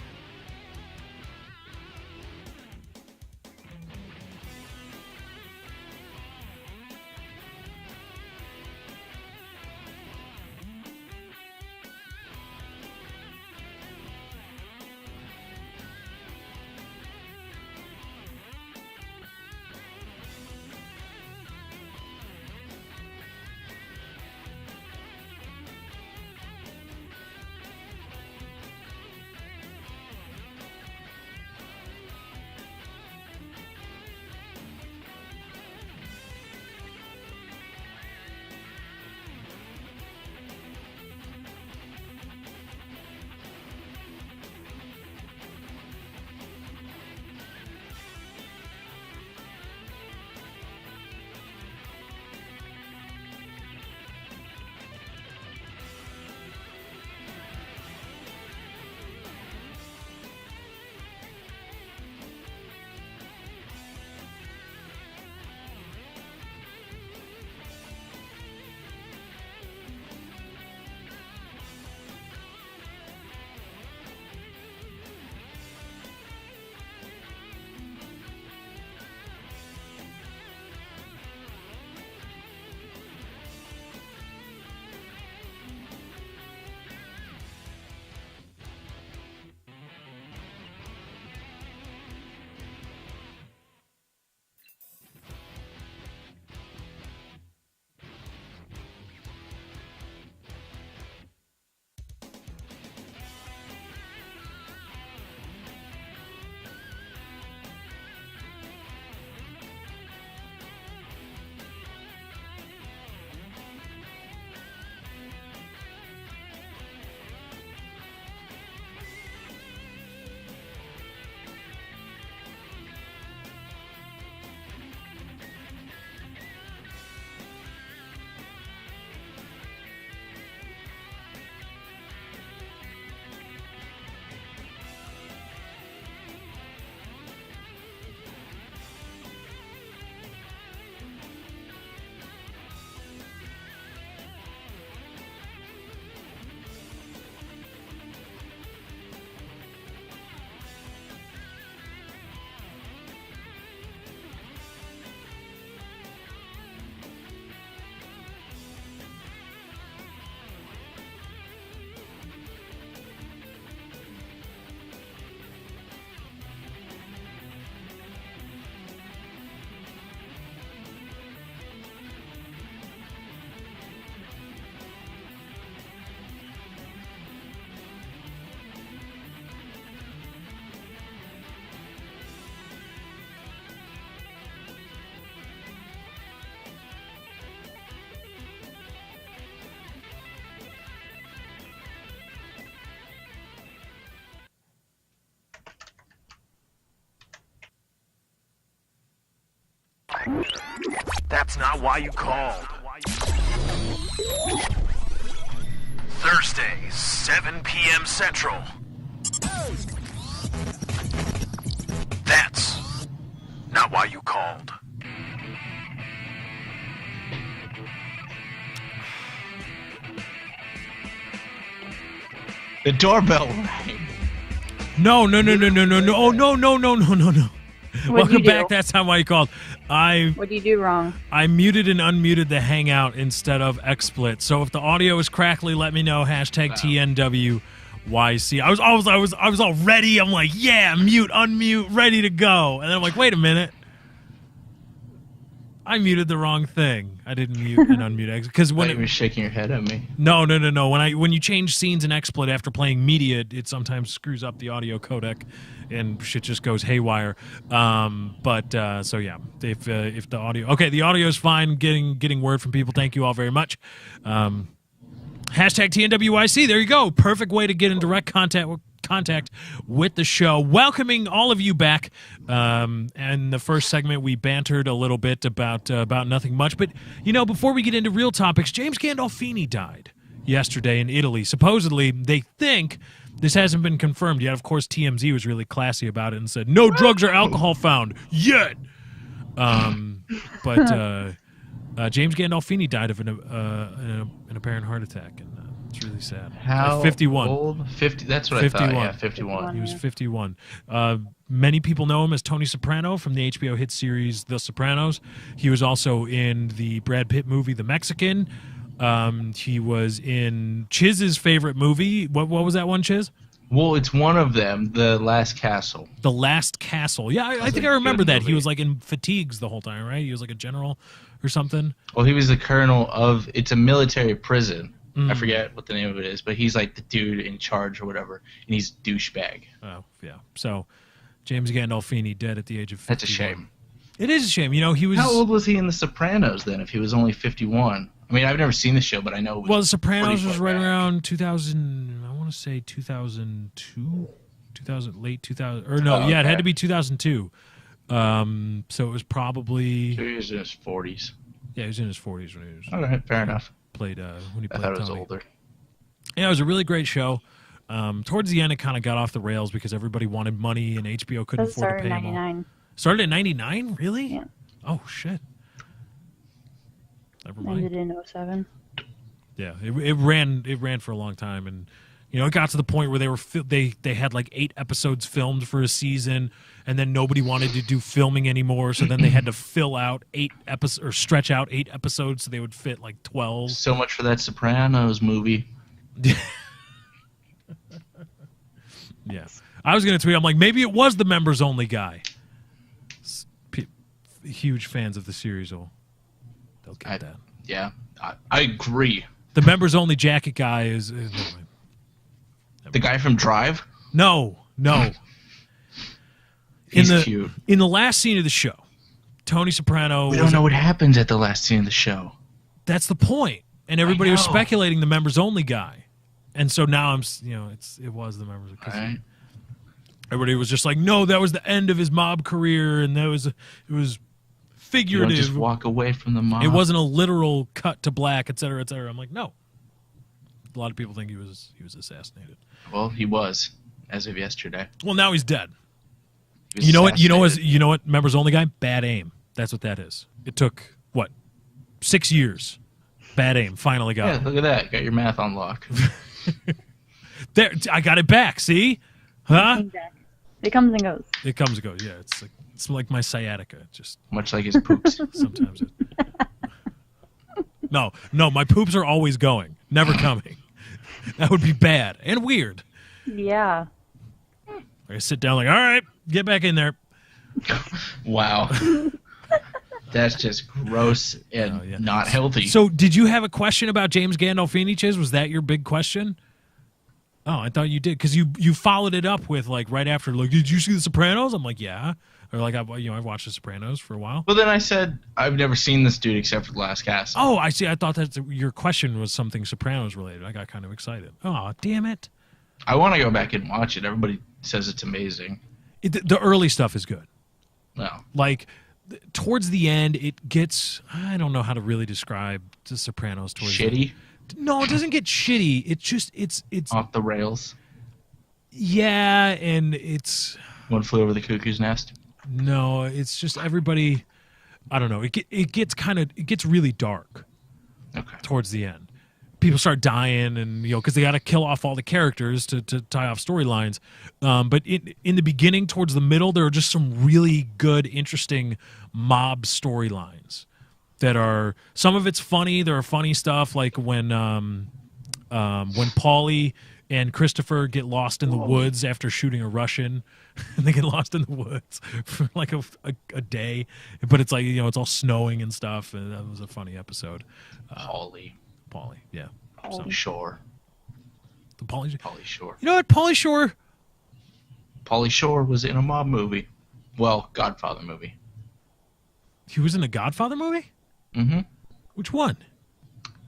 That's not why you called. Thursday, 7 p.m. Central. That's not why you called. The doorbell rang. No. Oh, no. What'd you Welcome back. do? That's not why you called. What do you do wrong? I muted and unmuted the Hangout instead of XSplit. So if the audio is crackly, let me know. Hashtag TNWYC. I was all ready. I'm like, yeah, mute, unmute, ready to go. And then I'm like, wait a minute. I muted the wrong thing. I didn't mute and unmute because When when you were shaking your head at me. No. When you change scenes in XSplit after playing media, it sometimes screws up the audio codec, and shit just goes haywire. So yeah, if the audio, the audio is fine. Getting word from people. Thank you all very much. Hashtag TNWYC. There you go. Perfect way to get in direct contact with the show. Welcoming all of you back. And the first segment we bantered a little bit about nothing much, but before we get into real topics, James Gandolfini died yesterday in Italy. Supposedly, they think this hasn't been confirmed yet. Of course, TMZ was really classy about it and said no drugs or alcohol found yet. James Gandolfini died of an apparent heart attack, and it's really sad. How 51. old? 50. That's what 51. I thought. Yeah, 51. He was 51. Many people know him as Tony Soprano from the HBO hit series The Sopranos. He was also in the Brad Pitt movie The Mexican. He was in Chiz's favorite movie. What was that one, Chiz? Well, it's one of them, The Last Castle. The Last Castle. Yeah, I think I remember that. He was like in fatigues the whole time, right? He was like a general or something. Well, he was the colonel of. It's a military prison. I forget what the name of it is, but he's like the dude in charge or whatever, and he's douchebag. Oh, yeah. So, James Gandolfini dead at the age of 51. That's a shame. It is a shame. He was... How old was he in The Sopranos then? If he was only 51. I mean, I've never seen the show, but I know. It was The Sopranos was right back. around 2000. I want to say 2002, late 2000. Or no, it had to be 2002. So it was probably. So he was in his 40s. Yeah, he was in his 40s when he was. All right, fair enough. When he played I thought it was Tony. older. Yeah, it was a really great show. Towards the end, it kind of got off the rails because everybody wanted money and HBO couldn't That afford to started pay in them all. 99. Started in 99? Really? Yeah. Oh, shit. Never mind. Ended in 07. Yeah, it ran for a long time, and it got to the point where they had like 8 episodes filmed for a season, and then nobody wanted to do filming anymore, so then they had to fill out 8 episodes or stretch out 8 episodes so they would fit like 12. So much for that Sopranos movie. Yeah, I was gonna tweet. I'm like, maybe it was the members only guy. Huge fans of the series they'll get that. Yeah, I agree. The members only jacket guy is The guy from Drive? no. He's cute. In the last scene of the show, Tony Soprano. We don't know what happens at the last scene of the show. That's the point, and everybody was know. speculating the members only guy, and so now it was the members. All right. Everybody was just like, no, that was the end of his mob career, and it was You figurative. don't just walk away from the mob. It wasn't a literal cut to black, et cetera, et cetera. I'm like, no. A lot of people think he was assassinated. Well, he was, as of yesterday. Well, now he's dead. He was You know what? assassinated. You know what? Members only guy. Bad aim. That's what that is. It took 6 years. Bad aim. Finally got Yeah, it. look at that. Got your math on lock. There. I got it back. See? Huh? Exactly. It comes and goes. It comes and goes. Yeah. It's like my sciatica. Just Much like his poops. sometimes. No. My poops are always going. Never coming. That would be bad and weird. Yeah. I sit down like, all right, get back in there. Wow. That's just gross and Oh, yeah. not healthy. So, did you have a question about James Gandolfini, Chiz? Was that your big question? Oh, I thought you did, because you followed it up with right after, did you see The Sopranos? I'm like, yeah. Or I've watched The Sopranos for a while. Well, then I said, I've never seen this dude except for The Last Castle. Oh, I see. I thought that your question was something Sopranos related. I got kind of excited. Oh, damn it. I want to go back and watch it. Everybody says it's amazing. The early stuff is good. Well, Towards the end, it gets, I don't know how to really describe The Sopranos. Towards shitty, No, it doesn't get shitty. It's just, it's off the rails. yeah, and it's, One Flew Over the Cuckoo's Nest. no, it's just everybody, I don't know. It gets really dark Okay. towards the end. people start dying, and because they got to kill off all the characters to tie off storylines. But in the beginning, towards the middle, there are just some really good, interesting mob storylines that are. Some of it's funny. There are funny stuff like when Paulie and Christopher get lost in the woods after shooting a Russian. And they get lost in the woods for like a day, but it's like it's all snowing and stuff, and that was a funny episode. Paulie yeah. Shore. The Paulie Shore. You know what, Paulie Shore? Paulie Shore was in a mob movie. Well, Godfather movie. He was in a Godfather movie? Mm-hmm. Which one?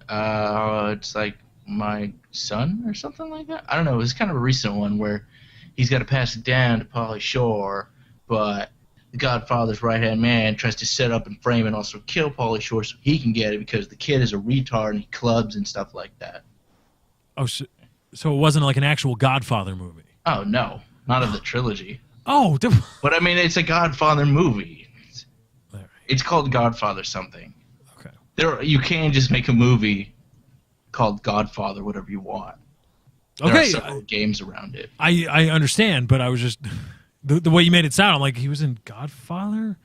It's like My Son or something like that. I don't know. It was kind of a recent one where he's got to pass it down to Pauly Shore, but the Godfather's right-hand man tries to set up and frame and also kill Pauly Shore so he can get it because the kid is a retard and he clubs and stuff like that. Oh, so it wasn't like an actual Godfather movie? Oh, no. Not of the trilogy. Oh. But, I mean, it's a Godfather movie. Right. It's called Godfather something. Okay. You can't just make a movie called Godfather, whatever you want. There Okay. are several games around it. I understand, but I was just the way you made it sound. I'm like, he was in Godfather.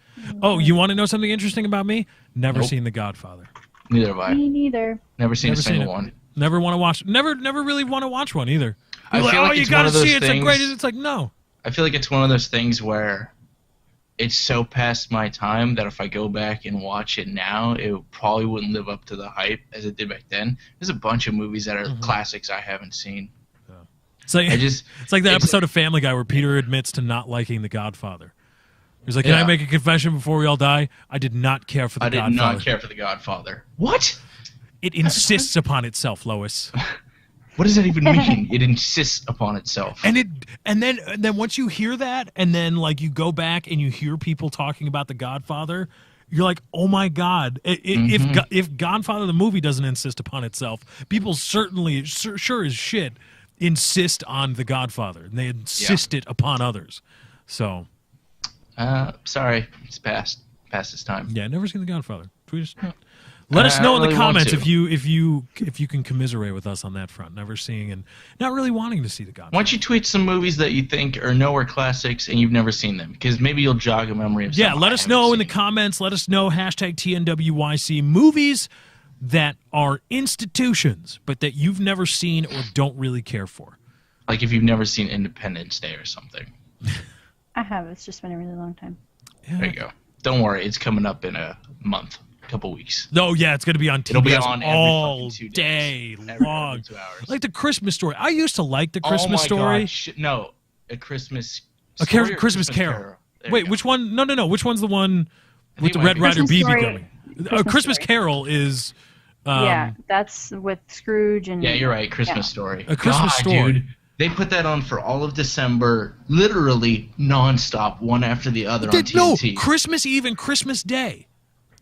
Oh, you want to know something interesting about me? Never Nope. seen the Godfather. Neither have I. Me neither. Never seen Never a single seen it. one. Never want to watch. Never really want to watch one either. I People are feel like, like you it's gotta one of those see it. It's the things- greatest. It's like, no. I feel like it's one of those things where it's so past my time that if I go back and watch it now, it probably wouldn't live up to the hype as it did back then. There's a bunch of movies that are classics I haven't seen. It's like it's like that it's- episode of Family Guy where Peter admits to not liking The Godfather. He's like, "Can I Yeah. make a confession before we all die? I did not care for The I did Godfather. not care for The Godfather. What? It insists upon itself, Lois." What does that even mean? It insists upon itself. And then once you hear that, and then like you go back and you hear people talking about The Godfather, you're like, oh my God! If Godfather the movie doesn't insist upon itself, people certainly sure as shit insist on The Godfather, and they insist it upon others. So, Sorry, it's past its time. yeah, never seen The Godfather. Tweet us. Let us know in the really want comments to. if you can commiserate with us on that front. Never seeing and not really wanting to see The Godfather. Why don't you tweet some movies that you think are nowhere classics and you've never seen them? Because maybe you'll jog a memory of Yeah, some let I us haven't know in the seen. comments. Let us know #TNWYC movies that are institutions, but that you've never seen or don't really care for. Like if you've never seen Independence Day or something. I have. It's just been a really long time. There you go. Don't worry, it's coming up in a month, a couple weeks. No, yeah, it's going to be on TBS It'll be on every all fucking 2 day days. Every long. fucking 2 hours. Like the Christmas Story. I used to like the Oh Christmas my Story. God. No, a Christmas. A Story or Christmas Carol. There Wait, you go. which one? No. Which one's the one I with think the it might Red be Rider Christmas BB Story. going? Christmas Christmas Story. Carol is. Yeah, that's with Scrooge and. Yeah, you're right. Christmas Yeah. Story. A Christmas God, Story. Dude, they put that on for all of December, literally nonstop, one after the other on No, TNT. Christmas Eve and Christmas Day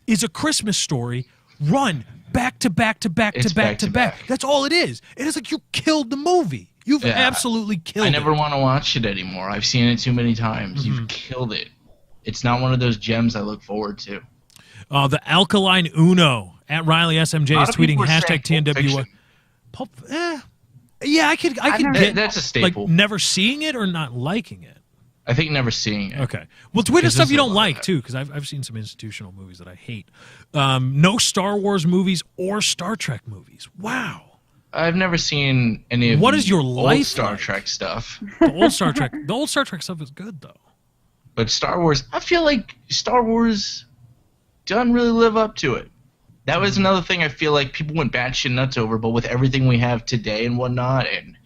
is a Christmas Story run back to back to back It's to back to back. back. That's all it is. It is like you killed the movie. You've Yeah. absolutely killed I never it. want to watch it anymore. I've seen it too many times. Mm-hmm. You've killed it. It's not one of those gems I look forward to. The Alkaline Uno at Riley SMJ A lot is of people tweeting are saying Pulp #TNWY. Fiction. Pulp, yeah, I could never- get That's a staple. like never seeing it or not liking it. I think never seeing it. Okay. Well, tweet us Because stuff there's you a don't lot of like that. too, because I've seen some institutional movies that I hate. No Star Wars movies or Star Trek movies. Wow. I've never seen any of What the is your old life Star like? Trek stuff. The old Star Trek stuff is good though. But Star Wars, I feel like Star Wars doesn't really live up to it. That was another thing I feel like people went batshit nuts over, but with everything we have today and whatnot, and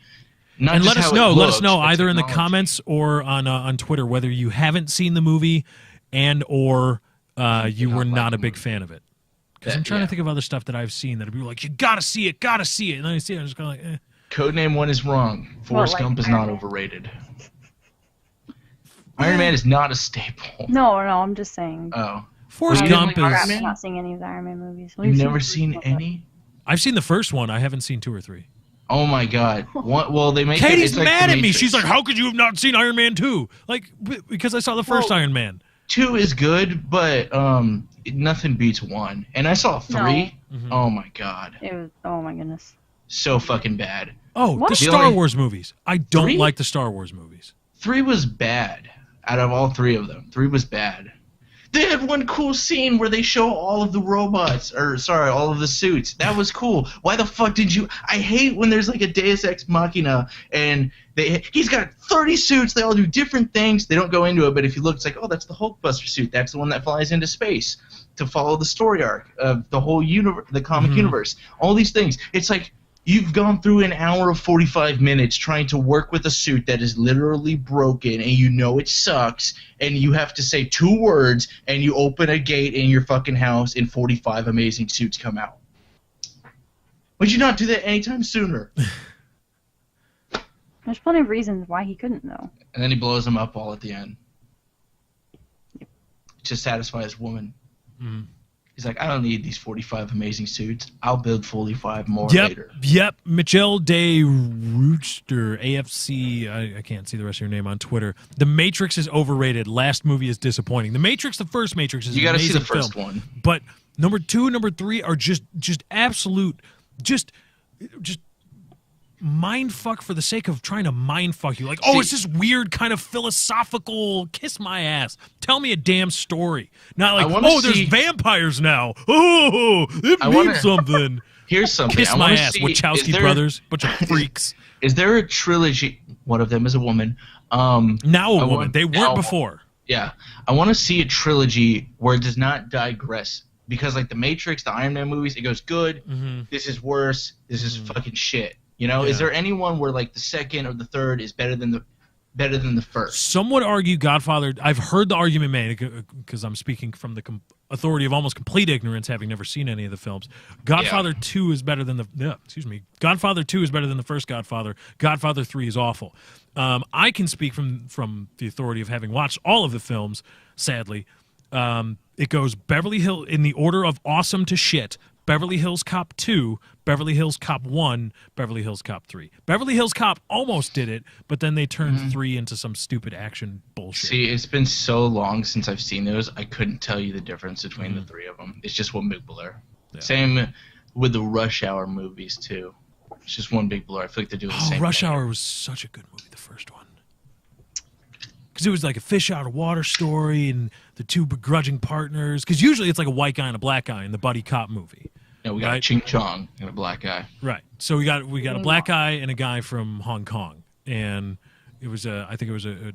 not And just let us how it know. Let us looks, know but either in the technology. comments or on Twitter whether you haven't seen the movie and or you not were like not the a big movie. fan of it. Because I'm trying Yeah. to think of other stuff that I've seen that people are like, you gotta see it, and then I see it, I'm just kind of like, eh. Codename 1 is wrong. Forrest like Gump is Iron not Man. overrated. Iron Man is not a staple. No, I'm just saying. Oh. Forrest you Gump didn't like Crap, Iron is. I'm not seeing any of the Iron Man movies. You've never seen any? I've seen the first one. I haven't seen 2 or 3. Oh my god. Well, they make Katie's it, it's like mad The at me. Matrix. She's like, "How could you have not seen Iron Man 2?" Like because I saw the first Well- Iron Man. 2 is good, but nothing beats 1. And I saw 3. Mhm. Oh my god. It was. Oh my goodness. so fucking bad. Oh, What? the The Star only- Wars movies. I don't 3? like the Star Wars movies. 3 was bad. Out of all 3 of them, 3 was bad. They had one cool scene where they show all of the robots, all of the suits. That was cool. Why the fuck did you? I hate when there's like a Deus Ex Machina and he's got 30 suits. They all do different things. They don't go into it, but if you look, it's like, oh, that's the Hulkbuster suit. That's the one that flies into space to follow the story arc of the whole universe, the comic universe. All these things. It's like you've gone through an hour of 45 minutes trying to work with a suit that is literally broken, and you know it sucks, and you have to say 2 words, and you open a gate in your fucking house, and 45 amazing suits come out. Would you not do that anytime sooner? There's plenty of reasons why he couldn't, though. And then he blows them up all at the end. To satisfy his woman. Mm. He's like, I don't need these 45 amazing suits. I'll build 45 more Yep, later. yep. Michelle Day Rooster, AFC. I can't see the rest of your name on Twitter. The Matrix is overrated. Last movie is disappointing. The Matrix, the first Matrix, is You an got to see amazing the first film. one. But number 2, number 3 are just absolute, just mind fuck for the sake of trying to mind fuck you. Like, oh, it's this weird kind of philosophical kiss my ass. Tell me a damn story. Not like, oh, there's vampires now. Oh, it means something. Here's something. Kiss I my wanna ass, see, Wachowski brothers, bunch of freaks. Is there a trilogy? One of them is a woman. Now a woman. They weren't before. Yeah. I want to see a trilogy where it does not digress. Because like the Matrix, the Iron Man movies, it goes good. This is worse. This is fucking shit. You know, is there anyone where like the second or the third is better than the first? Some would argue Godfather. I've heard the argument made because I'm speaking from the authority of almost complete ignorance, having never seen any of the films. Godfather 2 is better than Godfather 2 is better than the first Godfather. Godfather 3 is awful. I can speak from the authority of having watched all of the films. Sadly, it goes Beverly Hills in the order of awesome to shit. Beverly Hills Cop 2, Beverly Hills Cop 1, Beverly Hills Cop 3. Beverly Hills Cop almost did it, but then they turned 3 into some stupid action bullshit. See, it's been so long since I've seen those, I couldn't tell you the difference between the 3 of them. It's just one big blur. Yeah. Same with the Rush Hour movies, too. It's just one big blur. I feel like they're doing the same Rush thing. Hour was such a good movie, the first one. Because it was like a fish out of water story and the 2 begrudging partners. Because usually it's like a white guy and a black guy in the buddy cop movie. No, we got a Ching Chong and a black guy. Right. So we got a black guy and a guy from Hong Kong, and it was I think it was an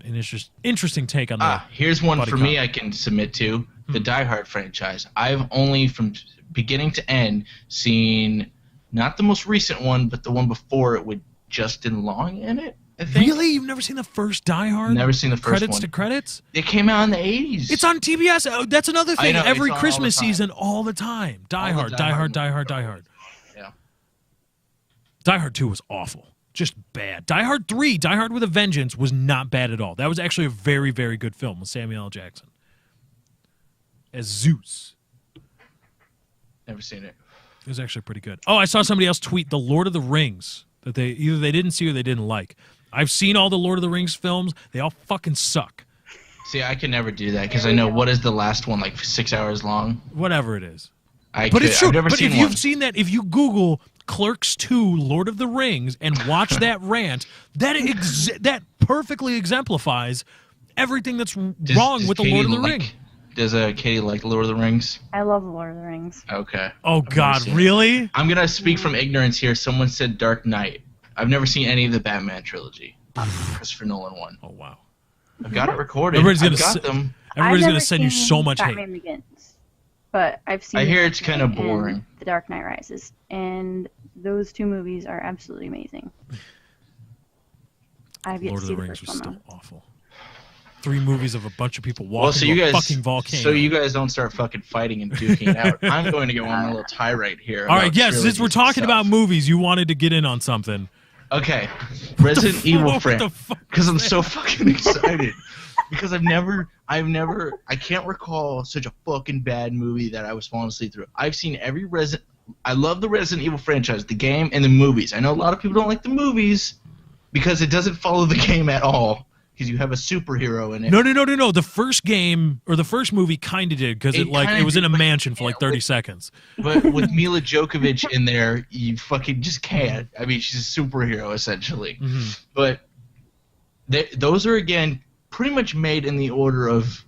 interesting take on that. Here's one buddy for cop. me I can submit to the Die Hard franchise. I've only from beginning to end seen not the most recent one, but the one before it with Justin Long in it. I think. Really? You've never seen the first Die Hard? Never seen the first credits one. to credits? It came out in the 80s. It's on TBS. Oh, that's another I thing. know, Every it's on all Christmas the time. season, all the time. Die All the Hard, Die Die Hard Hard, Die Hard, movies. Die Hard. Yeah. Die Hard 2 was awful. Just bad. Die Hard 3, Die Hard with a Vengeance, was not bad at all. That was actually a very, very good film with Samuel L. Jackson as Zeus. Never seen it. It was actually pretty good. Oh, I saw somebody else tweet The Lord of the Rings that they either they didn't see or they didn't like. I've seen all the Lord of the Rings films. They all fucking suck. See, I can never do that because I know what is the last one, like 6 hours long? Whatever it is. But It's true. I've never But seen if one. you've seen that, if you Google Clerks 2 Lord of the Rings and watch that rant, that perfectly exemplifies everything that's wrong with the Lord of the Rings. Does Katie like Lord of the Rings? I love the Lord of the Rings. Okay. Oh, I've never God, seen it. really? I'm going to speak from ignorance here. Someone said Dark Knight. I've never seen any of the Batman trilogy. Christopher Nolan one. Oh, wow. I've got it recorded. Everybody's I've gonna got them. Everybody's I've going never to send you seen so much Batman hate. Begins, but I've seen. I hear The it's Dark kinda Knight and boring. The Dark Knight Rises, and those 2 movies are absolutely amazing. I've yet Lord to of see the the Rings first was one, still though. awful. 3 movies of a bunch of people walking Well, so you to a guys, fucking volcano. so you guys don't start fucking fighting and duking it out. I'm going to go on a little tirade here. All right, about yes, since we're trilogies talking and about stuff. movies, you wanted to get in on something. Okay, Resident Evil What friend. the fuck Because I'm so fucking excited. Because I can't recall such a fucking bad movie that I was falling asleep through. I've seen every I love the Resident Evil franchise, the game and the movies. I know a lot of people don't like the movies because it doesn't follow the game at all. because you have a superhero in it. No. The first game or the first movie kind of did because it was in a mansion for like 30 seconds. But with Mila Djokovic in there, you fucking just can't. I mean, she's a superhero essentially. But those are again pretty much made in the order of,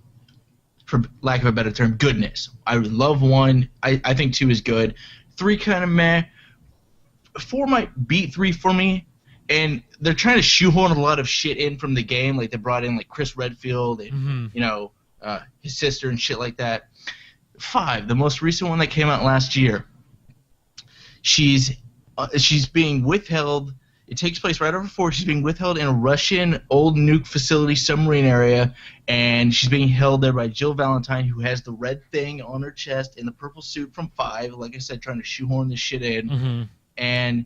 for lack of a better term, goodness. I love 1. I think 2 is good. 3 kind of meh. 4 might beat 3 for me. And they're trying to shoehorn a lot of shit in from the game. Like, they brought in, like, Chris Redfield and, his sister and shit like that. 5, the most recent one that came out last year. She's being withheld. It takes place right over 4. She's being withheld in a Russian old nuke facility submarine area. And she's being held there by Jill Valentine, who has the red thing on her chest in the purple suit from 5. Like I said, trying to shoehorn this shit in. And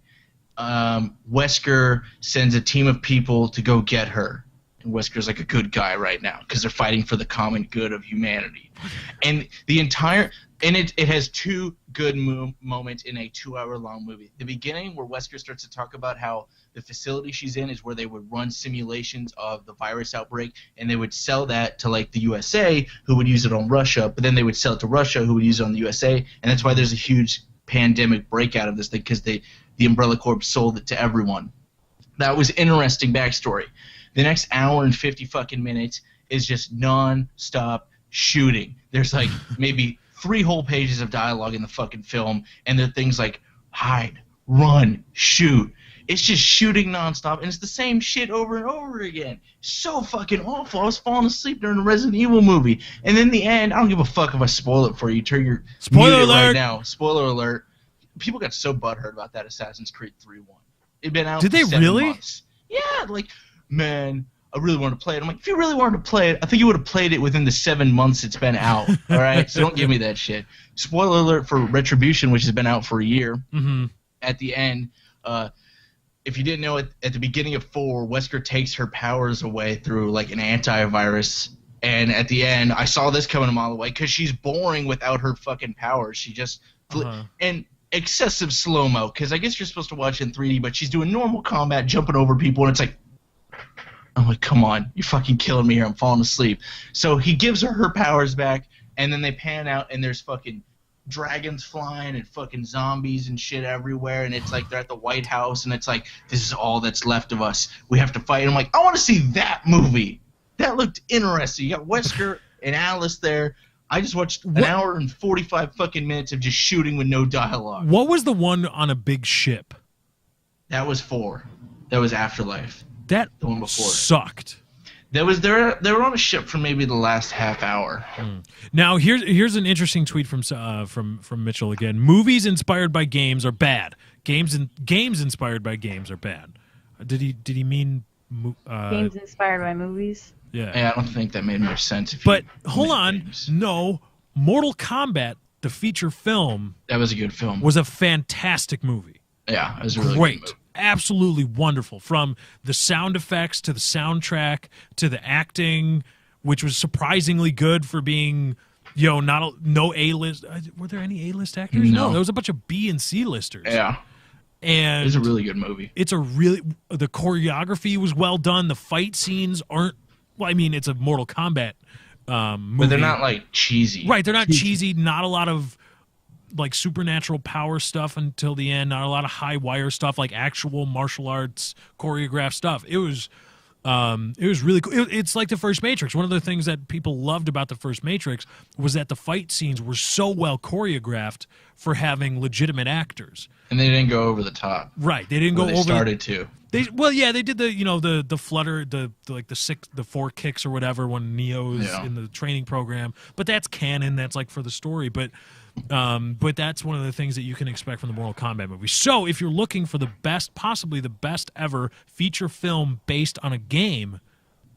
Wesker sends a team of people to go get her. And Wesker's like a good guy right now because they're fighting for the common good of humanity. And the entire it has 2 good moments in a 2-hour-long movie. The beginning where Wesker starts to talk about how the facility she's in is where they would run simulations of the virus outbreak, and they would sell that to like the USA, who would use it on Russia, but then they would sell it to Russia, who would use it on the USA, and that's why there's a huge pandemic breakout of this thing because the Umbrella Corp sold it to everyone. That was interesting backstory. The next hour and 50 fucking minutes is just non-stop shooting. There's like maybe 3 whole pages of dialogue in the fucking film, and they're things like hide, run, shoot. It's just shooting nonstop, and it's the same shit over and over again. So fucking awful. I was falling asleep during a Resident Evil movie. And in the end, I don't give a fuck if I spoil it for you. Turn your spoiler mute it alert right now. Spoiler alert. People got so butthurt about that Assassin's Creed 3 one. It'd been out Did for they 7 really? months. Yeah, like, man, I really wanted to play it. I'm like, if you really wanted to play it, I think you would have played it within the 7 months it's been out. All right? So don't give me that shit. Spoiler alert for Retribution, which has been out for a year. At the end, if you didn't know it, at the beginning of 4, Wesker takes her powers away through like an antivirus. And at the end, I saw this coming a mile away because she's boring without her fucking powers. She just and excessive slow-mo, because I guess you're supposed to watch in 3D, but she's doing normal combat, jumping over people, and it's like, I'm like, come on, you're fucking killing me here. I'm falling asleep. So he gives her powers back, and then they pan out, and there's fucking dragons flying and fucking zombies and shit everywhere, and it's like they're at the White House, and it's like, this is all that's left of us. We have to fight. And I'm like, I want to see that movie. That looked interesting. You got Wesker and Alice there. I just watched an hour and 45 fucking minutes of just shooting with no dialogue. What was the one on a big ship? That was 4. That was Afterlife. That the one before sucked. That was they were on a ship for maybe the last half hour. Now here's an interesting tweet from Mitchell again. Movies inspired by games are bad. Games inspired by games are bad. Did he mean games inspired by movies? Yeah, I don't think that made much sense. But hold on, games. No, Mortal Kombat, the feature film, that was a good film. Was a fantastic movie. Yeah, it was a really great. Good movie. Absolutely wonderful, from the sound effects to the soundtrack to the acting, which was surprisingly good for being, no A-list. Were there any A-list actors? No, there was a bunch of B and C listers. Yeah, and it's a really good movie. The choreography was well done. The fight scenes aren't. Well, I mean, it's a Mortal Kombat movie, but they're not like cheesy. Right, they're not cheesy. Not a lot of like supernatural power stuff until the end. Not a lot of high wire stuff, like actual martial arts choreographed stuff. It was really cool. It's like the first Matrix. One of the things that people loved about the first Matrix was that the fight scenes were so well choreographed for having legitimate actors. And they didn't go over the top. Right, they didn't go over. They started to. They did the flutter, the 4 kicks or whatever when Neo's in the training program. But that's canon. That's like for the story. But that's one of the things that you can expect from the Mortal Kombat movie. So if you're looking for the best, possibly the best ever feature film based on a game,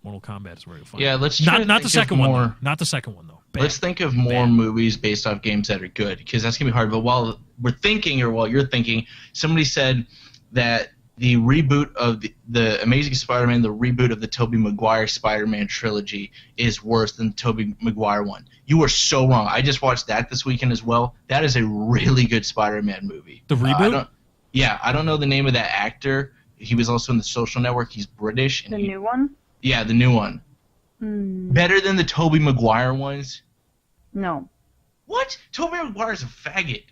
Mortal Kombat is where you'll find. Yeah, let's not the second one. Though. Not the second one though. Let's think of more movies based off games that are good, because that's gonna be hard. But while you're thinking, somebody said that the reboot of the Amazing Spider-Man, the reboot of the Tobey Maguire Spider-Man trilogy, is worse than the Tobey Maguire one. You are so wrong. I just watched that this weekend as well. That is a really good Spider-Man movie. The reboot? I don't know the name of that actor. He was also in The Social Network. He's British. And new one? Yeah, the new one. Better than the Tobey Maguire ones? No. What? Tobey Maguire's a faggot.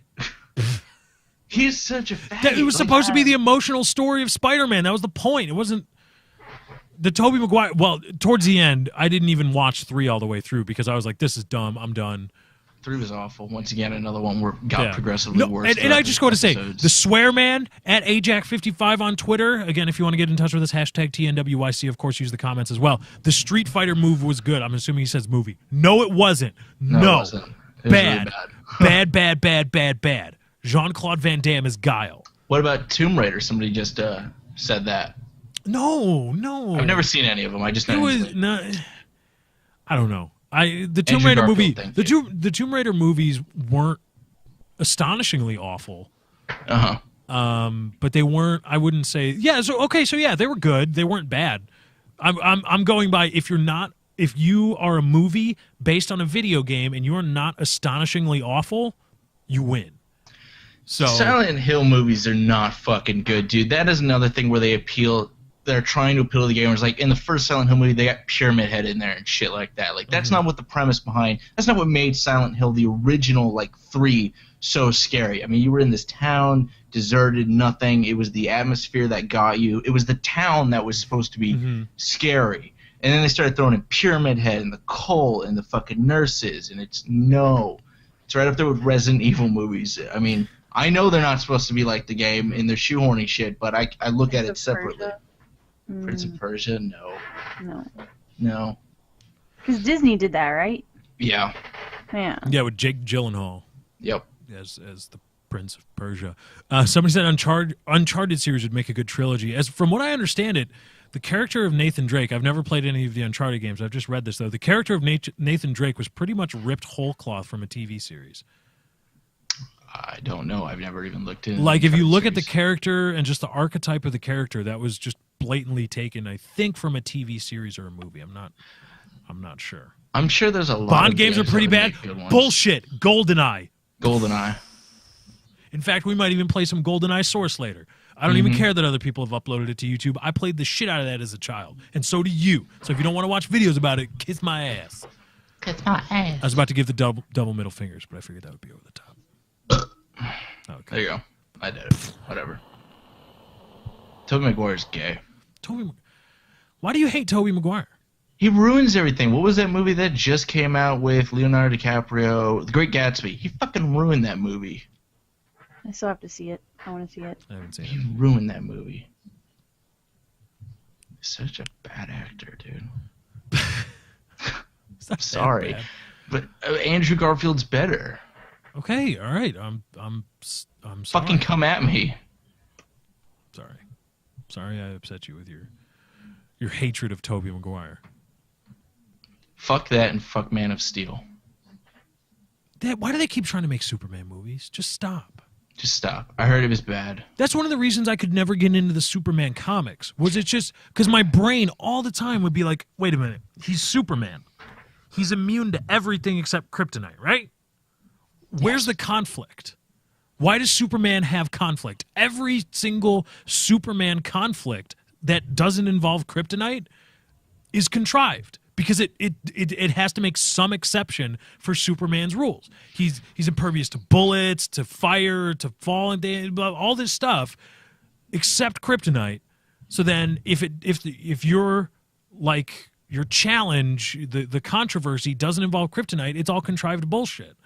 He's such a faggot. It was supposed to be the emotional story of Spider-Man. That was the point. It wasn't the Tobey Maguire. Well, towards the end, I didn't even watch 3 all the way through because I was like, this is dumb. I'm done. 3 was awful. Once again, another one where it got progressively worse. And I just want to say, episodes. the swear man at Ajax55 on Twitter. Again, if you want to get in touch with us, hashtag TNWYC. Of course, use the comments as well. The Street Fighter move was good. I'm assuming he says movie. No, it wasn't. No. It wasn't. It was Bad. really bad. bad. Jean-Claude Van Damme is Guile. What about Tomb Raider? Somebody just said that. No. I've never seen any of them. I just know. It was not. I don't know. The Tomb Andrew Raider Garfield, movie. thank The Tomb Raider movies weren't astonishingly awful. But they weren't. I wouldn't say. Yeah. So yeah, they were good. They weren't bad. I'm going by if you are a movie based on a video game and you're not astonishingly awful, you win. So Silent Hill movies are not fucking good, dude. That is another thing where they're trying to appeal to the gamers. Like in the first Silent Hill movie, they got Pyramid Head in there and shit like that. Like that's not what the premise behind. That's not what made Silent Hill the original 3 so scary. I mean, you were in this town, deserted, nothing. It was the atmosphere that got you. It was the town that was supposed to be scary. And then they started throwing in Pyramid Head and the cult and the fucking nurses, and it's right up there with Resident Evil movies. I mean, I know they're not supposed to be like the game and they're shoehorning shit, but I look at it separately. Prince of Persia? No. Because Disney did that, right? Yeah. yeah, with Jake Gyllenhaal. Yep. As the Prince of Persia. Somebody said Uncharted series would make a good trilogy. As from what I understand it, the character of Nathan Drake, I've never played any of the Uncharted games. I've just read this, though. The character of Nathan Drake was pretty much ripped whole cloth from a TV series. I don't know. I've never even looked into Like, if you look at the character and just the archetype of the character, that was just blatantly taken, I think, from a TV series or a movie. I'm not sure. I'm sure there's a lot Bond of games are pretty bad. Bullshit. GoldenEye. In fact, we might even play some GoldenEye Source later. I don't even care that other people have uploaded it to YouTube. I played the shit out of that as a child, and so do you. So if you don't want to watch videos about it, kiss my ass. Kiss my ass. I was about to give the double middle fingers, but I figured that would be over the top. Okay. There you go. I did it. Whatever. Tobey Maguire's gay. Why do you hate Tobey Maguire? He ruins everything. What was that movie that just came out with Leonardo DiCaprio? The Great Gatsby. He fucking ruined that movie. I still have to see it. I want to see it. I haven't seen He it. ruined that movie. He's such a bad actor, dude. It's not that Sorry. bad. But Andrew Garfield's better. Okay, all right. I'm sorry. Fucking come at me. Sorry I upset you with your hatred of Tobey Maguire. Fuck that and fuck Man of Steel. Why do they keep trying to make Superman movies? Just stop. Just stop. I heard it was bad. That's one of the reasons I could never get into the Superman comics. Was it just because my brain all the time would be like, wait a minute, he's Superman. He's immune to everything except kryptonite, right? Where's the conflict? Why does Superman have conflict? Every single Superman conflict that doesn't involve kryptonite is contrived because it has to make some exception for Superman's rules. He's impervious to bullets, to fire, to fall, and all this stuff, except kryptonite. So then, if your challenge, the controversy doesn't involve kryptonite, it's all contrived bullshit.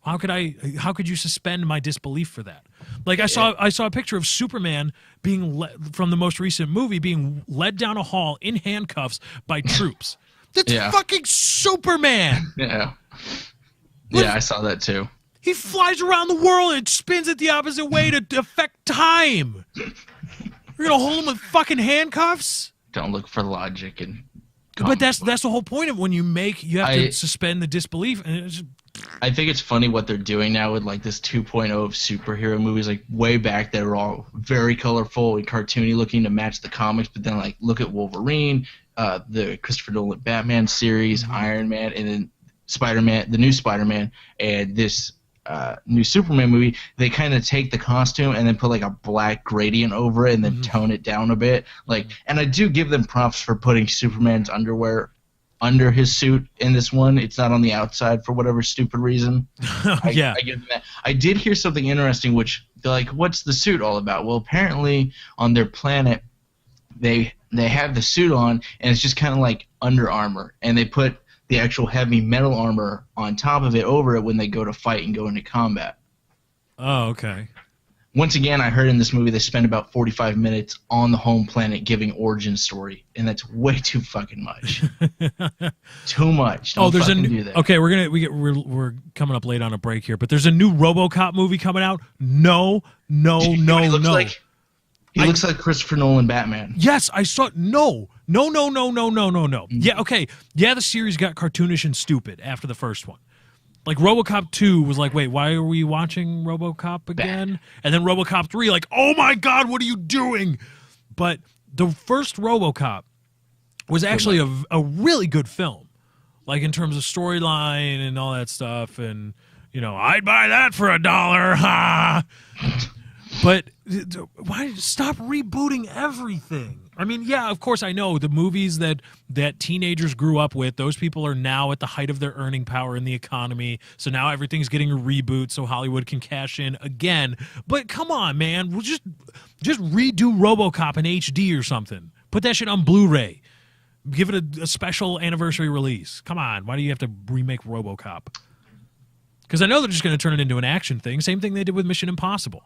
How could you suspend my disbelief for that? Like I saw a picture of Superman being from the most recent movie being led down a hall in handcuffs by troops. That's fucking Superman. Yeah. Yeah, I saw that too. He flies around the world and spins it the opposite way to affect time. You're gonna hold him with fucking handcuffs? Don't look for logic and. But that's the whole point of when you have to suspend the disbelief, and it's just, I think it's funny what they're doing now with like this 2.0 of superhero movies. Like way back, they were all very colorful and cartoony looking to match the comics. But then like look at Wolverine, the Christopher Nolan Batman series, Iron Man, and then Spider-Man, the new Spider-Man, and this new Superman movie, they kind of take the costume and then put like a black gradient over it and then tone it down a bit. Like, and I do give them props for putting Superman's underwear under his suit in this one. It's not on the outside for whatever stupid reason. Yeah. I give them that. I did hear something interesting, which they're like, what's the suit all about? Well, apparently on their planet, they have the suit on, and it's just kind of like Under Armour, and they put the actual heavy metal armor on top of it over it when they go to fight and go into combat. Oh, okay. Once again, I heard in this movie they spend about 45 minutes on the home planet giving origin story, and that's way too fucking much. Too much. Don't There's a fucking new. do that. Okay, we're coming up late on a break here, but there's a new RoboCop movie coming out. No. Do you know what he looks like? He looks like Christopher Nolan Batman. Yes, I saw. No. Yeah, okay. Yeah, the series got cartoonish and stupid after the first one. Like RoboCop 2 was like, wait, why are we watching RoboCop again? And then RoboCop 3, like, oh my God, what are you doing? But the first RoboCop was actually a really good film, like in terms of storyline and all that stuff. And I'd buy that for $1. Ha! But why stop rebooting everything? I mean, yeah, of course I know the movies that teenagers grew up with, those people are now at the height of their earning power in the economy. So now everything's getting a reboot so Hollywood can cash in again. But come on, man, we'll just redo RoboCop in HD or something. Put that shit on Blu-ray. Give it a special anniversary release. Come on, why do you have to remake RoboCop? Because I know they're just going to turn it into an action thing. Same thing they did with Mission Impossible.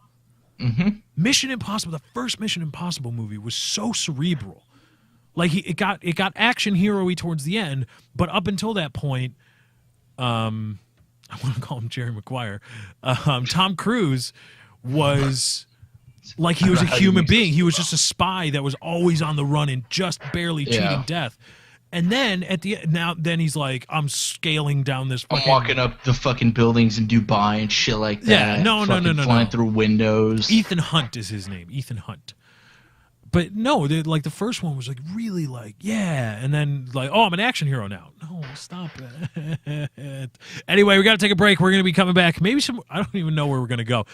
Mm-hmm. Mission Impossible, the first Mission Impossible movie was so cerebral. Like it got action hero-y towards the end, but up until that point, I want to call him Jerry Maguire. Tom Cruise was like he was a human being. He was just a spy that was always on the run and just barely cheating death. And then then he's like, I'm scaling down this. I'm walking up the fucking buildings in Dubai and shit like that. Yeah, no, flying through windows. Ethan Hunt is his name. Ethan Hunt. But no, like the first one was like really like and then like, oh, I'm an action hero now. No, stop it. Anyway, we got to take a break. We're going to be coming back. Maybe I don't even know where we're going to go.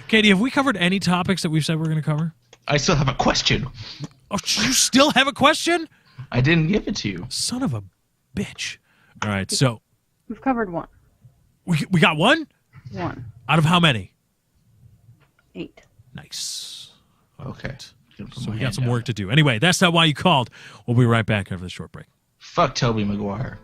Katie, have we covered any topics that we've said we're going to cover? I still have a question. Oh, you still have a question? I didn't give it to you. Son of a bitch. All right, so We've covered one. we got one? One. Out of how many? 8. Nice. Okay. So we got some work to do. Anyway, that's not why you called. We'll be right back after the short break. Fuck Tobey Maguire.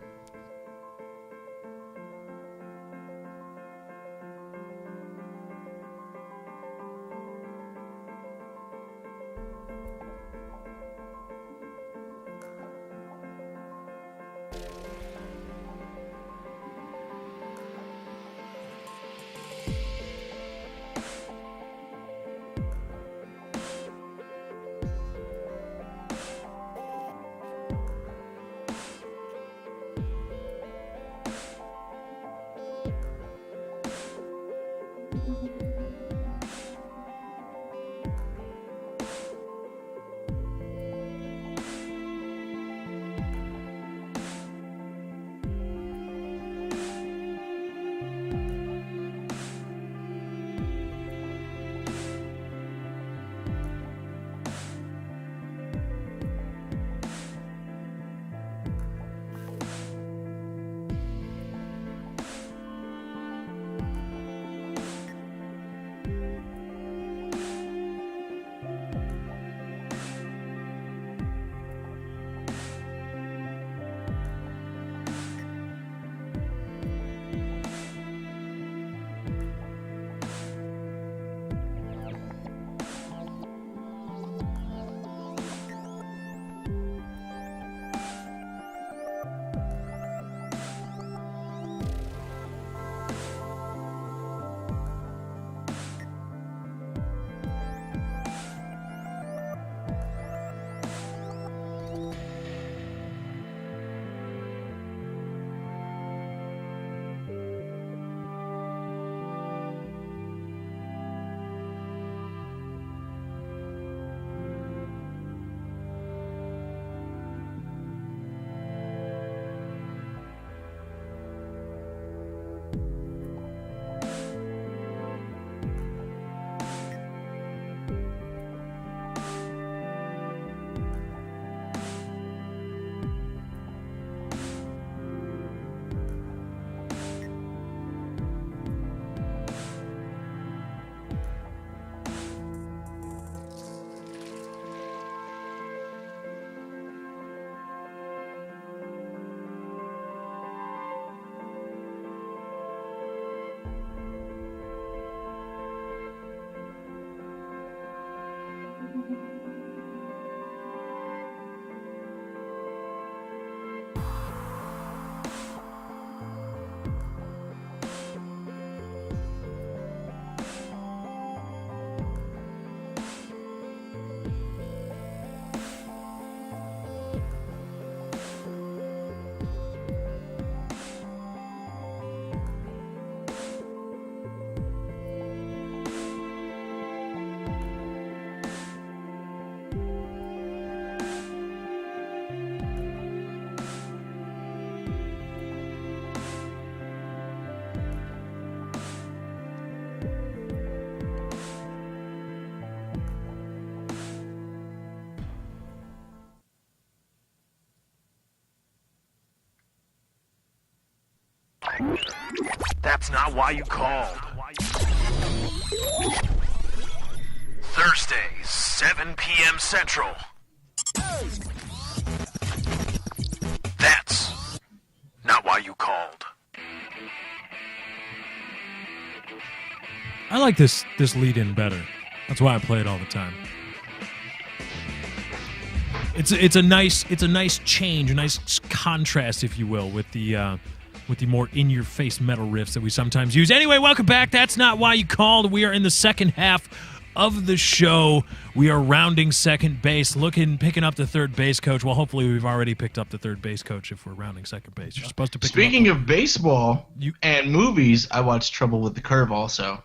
That's not why you called. Thursdays, 7 p.m. Central. That's not why you called. I like this lead-in better. That's why I play it all the time. It's a nice change, a nice contrast, if you will, with the more in-your-face metal riffs that we sometimes use. Anyway, welcome back. That's not why you called. We are in the second half of the show. We are rounding second base, picking up the third base coach. Well, hopefully we've already picked up the third base coach if we're rounding second base. You're supposed to pick Speaking him up. of baseball and movies, I watched Trouble with the Curve also.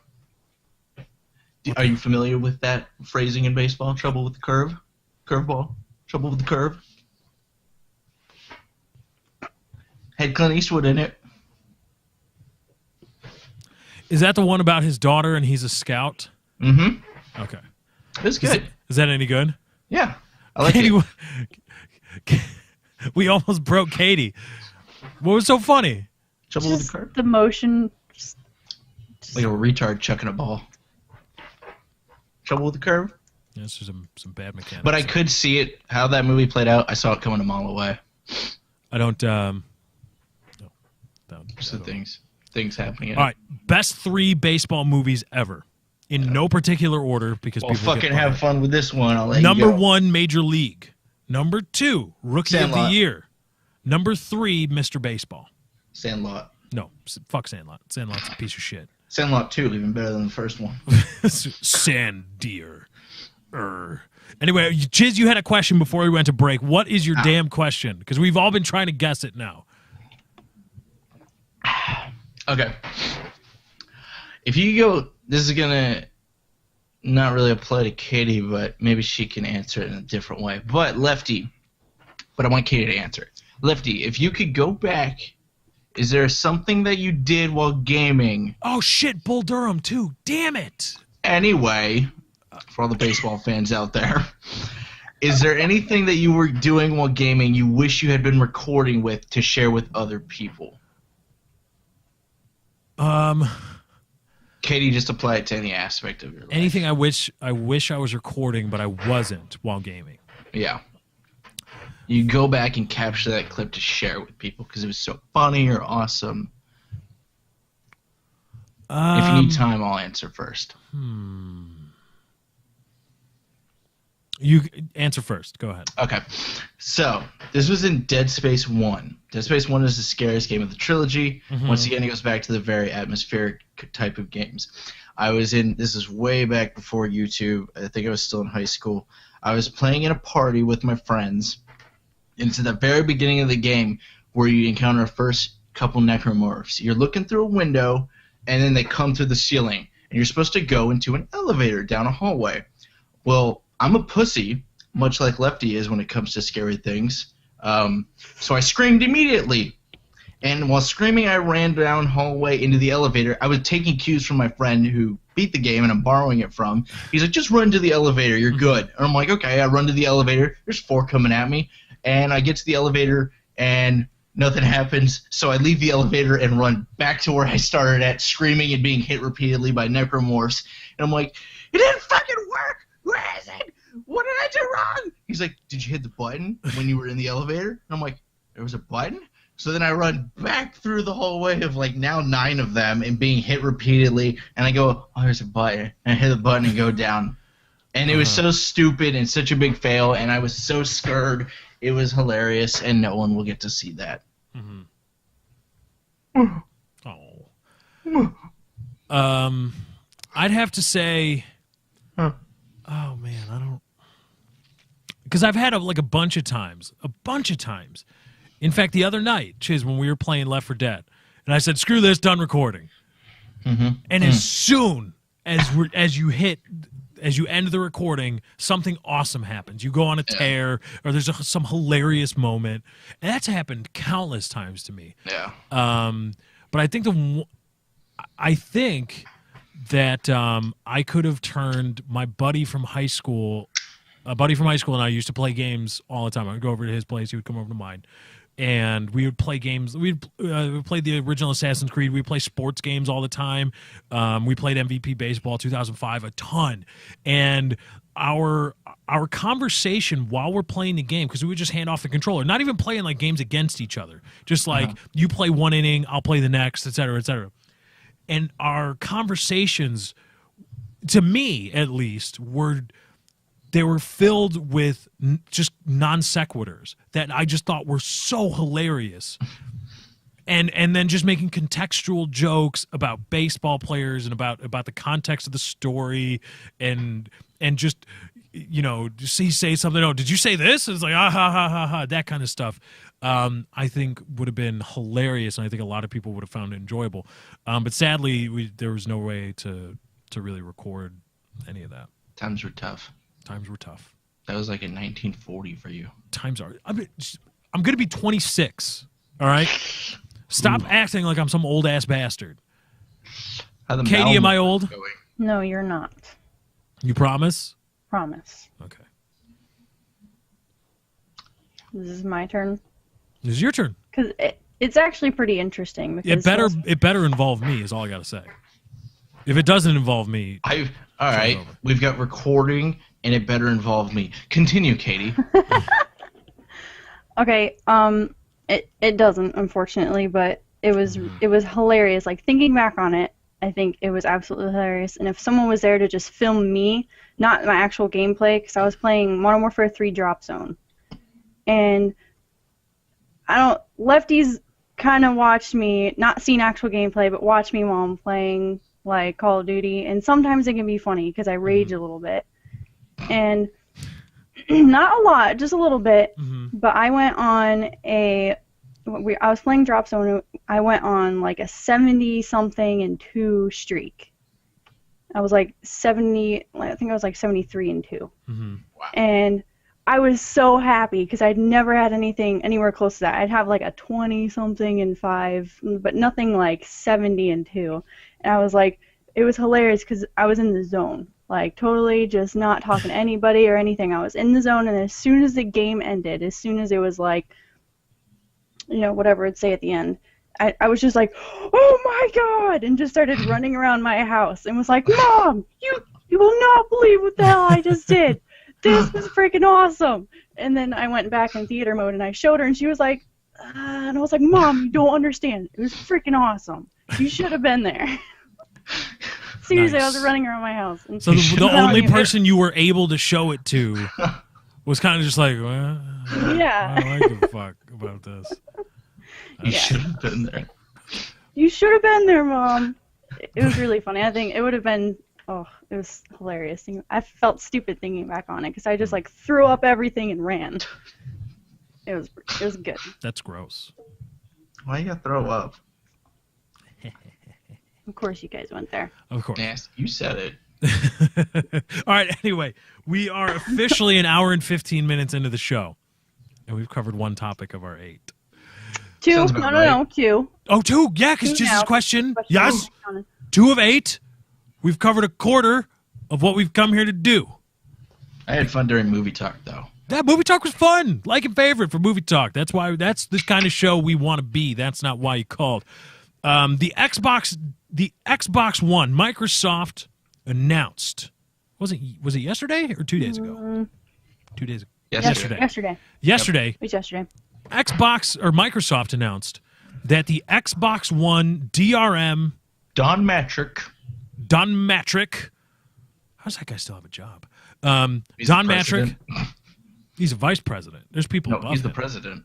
Are you familiar with that phrasing in baseball? Trouble with the curve? Curveball? Trouble with the curve? Had Clint Eastwood in it. Is that the one about his daughter and he's a scout? Mm-hmm. Okay. It's good. Is that any good? Yeah. I like Katie, it. we almost broke Katie. What was so funny? Trouble with the Just curve? the motion. Like a retard chucking a ball. Trouble with the curve? Yeah, this is some bad mechanics. But I could see it, how that movie played out. I saw it coming a mile away. I don't. Just the things happening. All right, best 3 baseball movies ever, in no particular order because Well, people fucking get have fun with this one. I'll let Number you go. 1, Major League. Number 2, Rookie of Sandlot. the Year. Number 3, Mr. Baseball. Sandlot. No, fuck Sandlot. Sandlot's a piece of shit. Sandlot 2, even better than the first one. Sand deer. Anyway, Chiz, you had a question before we went to break. What is your damn question? Because we've all been trying to guess it now. Okay. If you go, this is going to not really apply to Katie, but maybe she can answer it in a different way. But Lefty, but I want Katie to answer it. Lefty, if you could go back, is there something that you did while gaming? Oh, shit, Bull Durham, too. Damn it. Anyway, for all the baseball fans out there, is there anything that you were doing while gaming you wish you had been recording with to share with other people? Katie, just apply it to any aspect of your life. Anything I wish I was recording, but I wasn't while gaming. Yeah. You go back and capture that clip to share with people because it was so funny or awesome. If you need time, I'll answer first. You answer first. Go ahead. Okay. So, this was in Dead Space 1. Dead Space 1 is the scariest game of the trilogy. Once again, it goes back to the very atmospheric type of games. I was in, this is way back before YouTube. I think I was still in high school. I was playing in a party with my friends. And it's at the very beginning of the game where you encounter the first couple necromorphs. You're looking through a window, and then they come through the ceiling. And you're supposed to go into an elevator down a hallway. Well, I'm a pussy, much like Lefty is when it comes to scary things. So I screamed immediately. And while screaming, I ran down hallway into the elevator. I was taking cues from my friend who beat the game and I'm borrowing it from. He's like, just run to the elevator. You're good. And I'm like, okay. I run to the elevator. There's 4 coming at me. And I get to the elevator and nothing happens. So I leave the elevator and run back to where I started at, screaming and being hit repeatedly by necromorphs. And I'm like, it didn't fucking work. Where is it? What did I do wrong? He's like, did you hit the button when you were in the elevator? And I'm like, there was a button? So then I run back through the hallway of like now 9 of them and being hit repeatedly. And I go, oh, there's a button. And I hit the button and go down. And it was so stupid and such a big fail. And I was so scared. It was hilarious. And no one will get to see that. I'd have to say, oh man, I don't, because I've had a bunch of times. In fact, the other night, Chiz, when we were playing Left 4 Dead, and I said, "Screw this, done recording." And as soon as you end the recording, something awesome happens. You go on a tear, or there's some hilarious moment, and that's happened countless times to me. Yeah. But I think that I could have turned my buddy from high school. A buddy from high school and I used to play games all the time. I would go over to his place. He would come over to mine. and we would play games. We played the original Assassin's Creed. We play sports games all the time. We played MVP Baseball 2005 a ton, and our conversation while we're playing the game, because we would just hand off the controller, not even playing like games against each other, just like you play one inning, I'll play the next, et cetera, et cetera. And our conversations, to me at least, were filled with just non sequiturs that I just thought were so hilarious. And then just making contextual jokes about baseball players and about the context of the story and just, you know, he say something, oh, did you say this? It's like, ah, ha, ha, ha, ha, that kind of stuff. I think would have been hilarious, and I think a lot of people would have found it enjoyable. But sadly, there was no way to really record any of that. Times were tough. Times were tough. That was like in 1940 for you. Times are. I'm going to be 26, all right? Stop acting like I'm some old-ass bastard. Katie, am I old? No, you're not. You promise? Promise. Okay. This is my turn. This is your turn. Because it's actually pretty interesting. Because It better involve me is all I got to say. If it doesn't involve me... All right, we've got recording, and it better involve me. Continue, Katie. Okay, it doesn't, unfortunately, but it was hilarious. Like, thinking back on it, I think it was absolutely hilarious. And if someone was there to just film me, not my actual gameplay, because I was playing Modern Warfare 3 Drop Zone, and lefties kind of watched me, not seen actual gameplay, but watch me while I'm playing like Call of Duty, and sometimes it can be funny because I rage a little bit, and not a lot, just a little bit. But I went on I was playing Drop Zone. I went on like a 70-something-2 streak. I was like 70. I think I was like 73-2. Wow. And I was so happy because I'd never had anything anywhere close to that. I'd have like a 20-something-5, but nothing like 70-2. And I was like, it was hilarious because I was in the zone, like totally just not talking to anybody or anything. I was in the zone, and as soon as the game ended, as soon as it was like, you know, whatever it'd say at the end, I was just like, oh my god, and just started running around my house and was like, Mom, you will not believe what the hell I just did. This was freaking awesome. And then I went back in theater mode and I showed her, and she was like, and I was like, Mom, you don't understand. It was freaking awesome. You should have been there. Seriously, Nice. I was running around my house. And So the only person you were able to show it to was kind of just like, well, yeah. I don't give a fuck about this. You should have been there. You should have been there, Mom. It was really funny. I think it would have been, it was hilarious. I felt stupid thinking back on it because I just like threw up everything and ran. It was good. That's gross. Why you gotta throw up? Of course you guys went there. Of course. Nasty. You said it. All right, anyway, we are officially an hour and 15 minutes into the show, and we've covered one topic of our 8. 2? Sounds about No, 2. Oh, 2? Yeah, because 2 Jesus' now. question. Yes. 2 of 8. We've covered a quarter of what we've come here to do. I had fun during movie talk, though. That movie talk was fun. Like and favorite for movie talk. That's this kind of show we want to be. That's not why you called. The Xbox One, Microsoft announced. Was it yesterday or 2 days ago? 2 days ago. Yesterday. Yesterday. It was yesterday. Microsoft announced that the Xbox One DRM Don Matrick. How's that guy still have a job? He's Don the Matrick. president. He's a vice president. There's people No, above he's the him. president.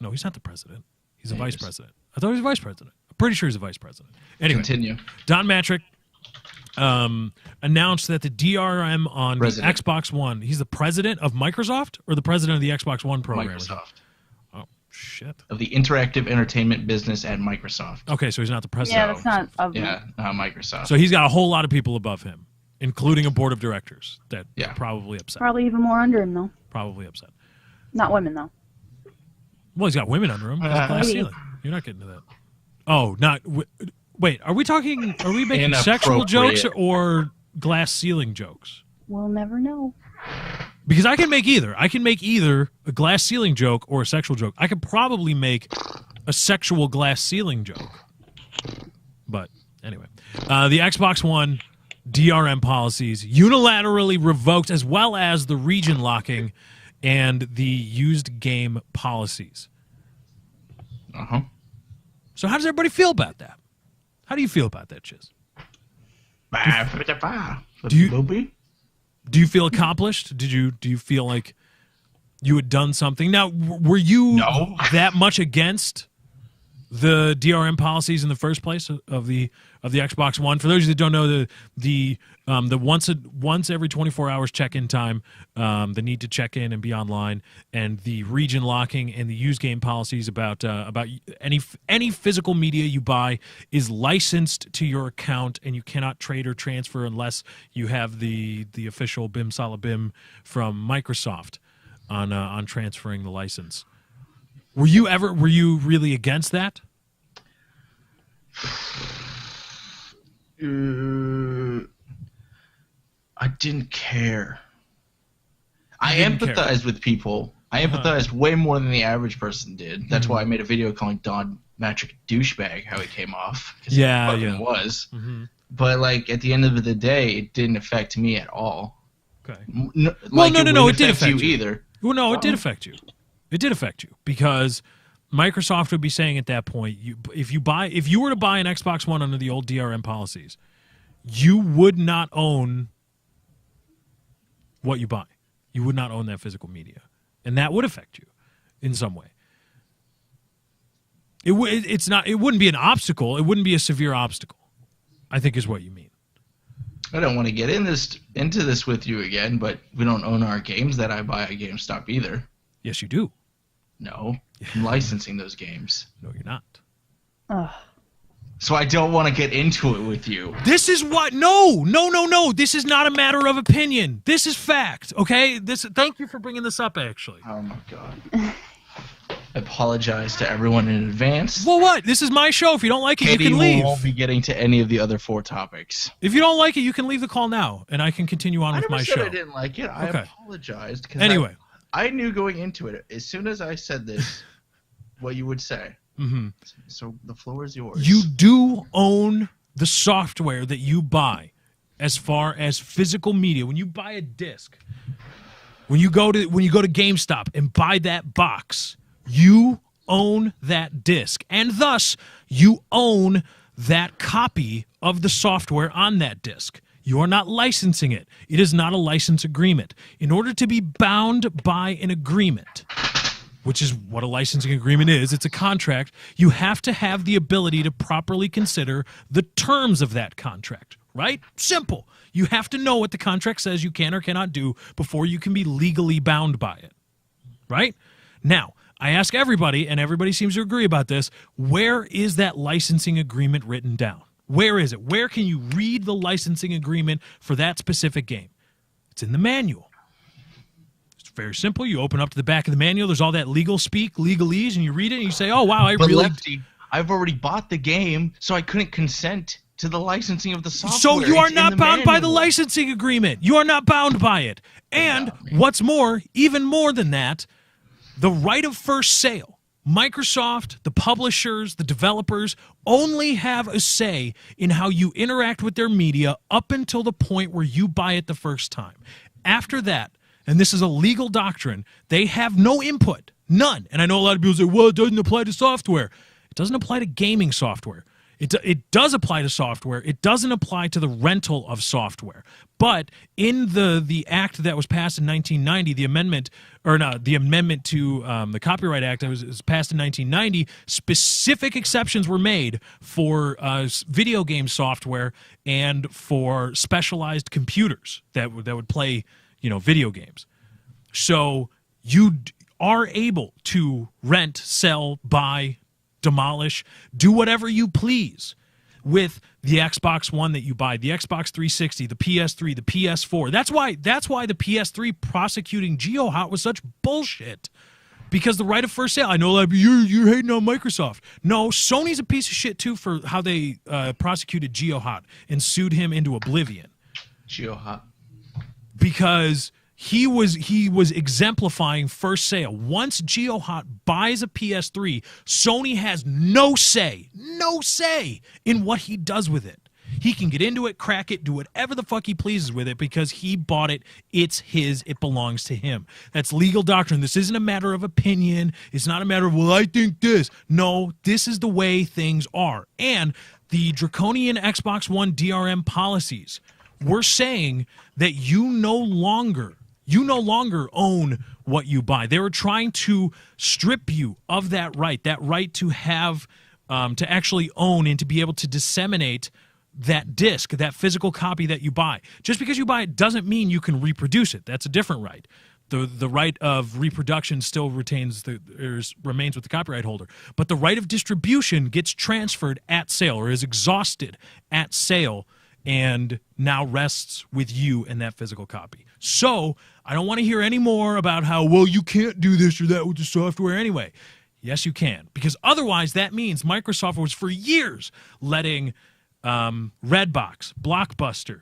No, he's not the president. He's a Yeah, he vice is. president. I thought he was a vice president. I'm pretty sure he's a vice president. Anyway, Continue. Don Matrick announced that the DRM on President. the Xbox One, he's the president of Microsoft or the president of the Xbox One program? Microsoft. Oh, shit. Of the interactive entertainment business at Microsoft. Okay, so he's not the president. Yeah, that's not of me. Yeah, Microsoft. So he's got a whole lot of people above him, including a board of directors that Yeah. are probably upset. Probably even more under him, though. Probably upset. Not women, though. Well, he's got women under him. It's glass Maybe. ceiling. You're not getting to that. Oh, wait. Are we making sexual Inappropriate. jokes or glass ceiling jokes? We'll never know. Because I can make either. I can make either a glass ceiling joke or a sexual joke. I could probably make a sexual glass ceiling joke. But anyway, the Xbox One DRM policies unilaterally revoked, as well as the region locking and the used game policies. Uh-huh. So how does everybody feel about that? How do you feel about that, Chiz? Do you feel accomplished? Do you feel like you had done something? Now, were you that much against the DRM policies in the first place of the Xbox One? For those of you that don't know, the once every 24 hours check-in time, the need to check in and be online, and the region locking and the used game policies about any physical media you buy is licensed to your account, and you cannot trade or transfer unless you have the official BIM Salabim from Microsoft on transferring the license. Were you really against that? I didn't care. I empathized with people. I empathized way more than the average person did. That's why I made a video calling Don Matrick a douchebag, how he came off. Yeah, he was. Mm-hmm. But like at the end of the day, it didn't affect me at all. Okay. No, it did affect you either. Well, no, it did affect you. It did affect you because Microsoft would be saying at that point, if you were to buy an Xbox One under the old DRM policies, you would not own what you buy. You would not own that physical media, and that would affect you in some way. It wouldn't be an obstacle. It wouldn't be a severe obstacle, I think is what you mean. I don't want to get into this with you again, but we don't own our games that I buy at GameStop either. Yes, you do. No, I'm licensing those games. No, you're not. So I don't want to get into it with you. This is what? No. This is not a matter of opinion. This is fact. Okay. Thank you for bringing this up. Actually. Oh my god. I apologize to everyone in advance. Well, what? This is my show. If you don't like it, you can leave. Katie won't be getting to any of the other 4 topics. If you don't like it, you can leave the call now, and I can continue on with my show. I didn't like it. I apologized. Anyway. I knew going into it, as soon as I said this, what you would say. Mm-hmm. So the floor is yours. You do own the software that you buy as far as physical media. When you buy a disc, when you go to GameStop and buy that box, you own that disc, and thus you own that copy of the software on that disc. You are not licensing it. It is not a license agreement. In order to be bound by an agreement, which is what a licensing agreement is, it's a contract, you have to have the ability to properly consider the terms of that contract, right? Simple. You have to know what the contract says you can or cannot do before you can be legally bound by it, right? Now, I ask everybody, and everybody seems to agree about this, where is that licensing agreement written down? Where is it? Where can you read the licensing agreement for that specific game? It's in the manual. It's very simple. You open up to the back of the manual. There's all that legal speak, legalese, and you read it, and you say, oh, wow, But Lefty, I've already bought the game, so I couldn't consent to the licensing of the software. So you are not bound by the licensing agreement. You are not bound by it. And what's more, even more than that, the right of first sale. Microsoft, the publishers, the developers only have a say in how you interact with their media up until the point where you buy it the first time. After that, and this is a legal doctrine, they have no input, none. And I know a lot of people say, well, it doesn't apply to software. It doesn't apply to gaming software. It does apply to software. It doesn't apply to the rental of software. But in the act that was passed in 1990, the amendment to the Copyright Act that was passed in 1990, specific exceptions were made for video game software and for specialized computers that would play, video games. So you are able to rent, sell, buy, demolish, do whatever you please with the Xbox One that you buy, the Xbox 360, the PS3, the PS4. That's why the PS3 prosecuting GeoHot was such bullshit. Because the right of first sale, I know like you're hating on Microsoft. No, Sony's a piece of shit too for how they prosecuted GeoHot and sued him into oblivion. GeoHot. Because he was exemplifying first sale. Once GeoHot buys a PS3, Sony has no say in what he does with it. He can get into it, crack it, do whatever the fuck he pleases with it because he bought it. It's his. It belongs to him. That's legal doctrine. This isn't a matter of opinion. It's not a matter of, well, I think this. No, this is the way things are. And the draconian Xbox One DRM policies were saying that you no longer own what you buy. They were trying to strip you of that right to have, to actually own and to be able to disseminate that disc, that physical copy that you buy. Just because you buy it doesn't mean you can reproduce it. That's a different right. The right of reproduction still remains with the copyright holder. But the right of distribution gets transferred at sale or is exhausted at sale and now rests with you and that physical copy. So I don't want to hear any more about how, well, you can't do this or that with the software anyway. Yes, you can. Because otherwise that means Microsoft was for years letting Redbox, Blockbuster,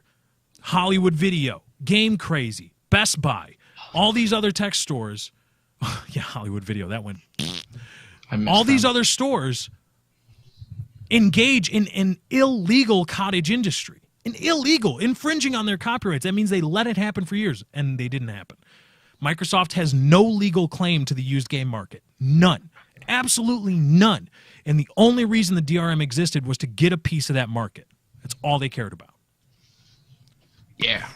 Hollywood Video, Game Crazy, Best Buy, all these other tech stores. Yeah, Hollywood Video, that went. All these other stores engage in an illegal cottage industry. An illegal, infringing on their copyrights. That means they let it happen for years, and they didn't happen. Microsoft has no legal claim to the used game market. None. Absolutely none. And the only reason the DRM existed was to get a piece of that market. That's all they cared about. Yeah.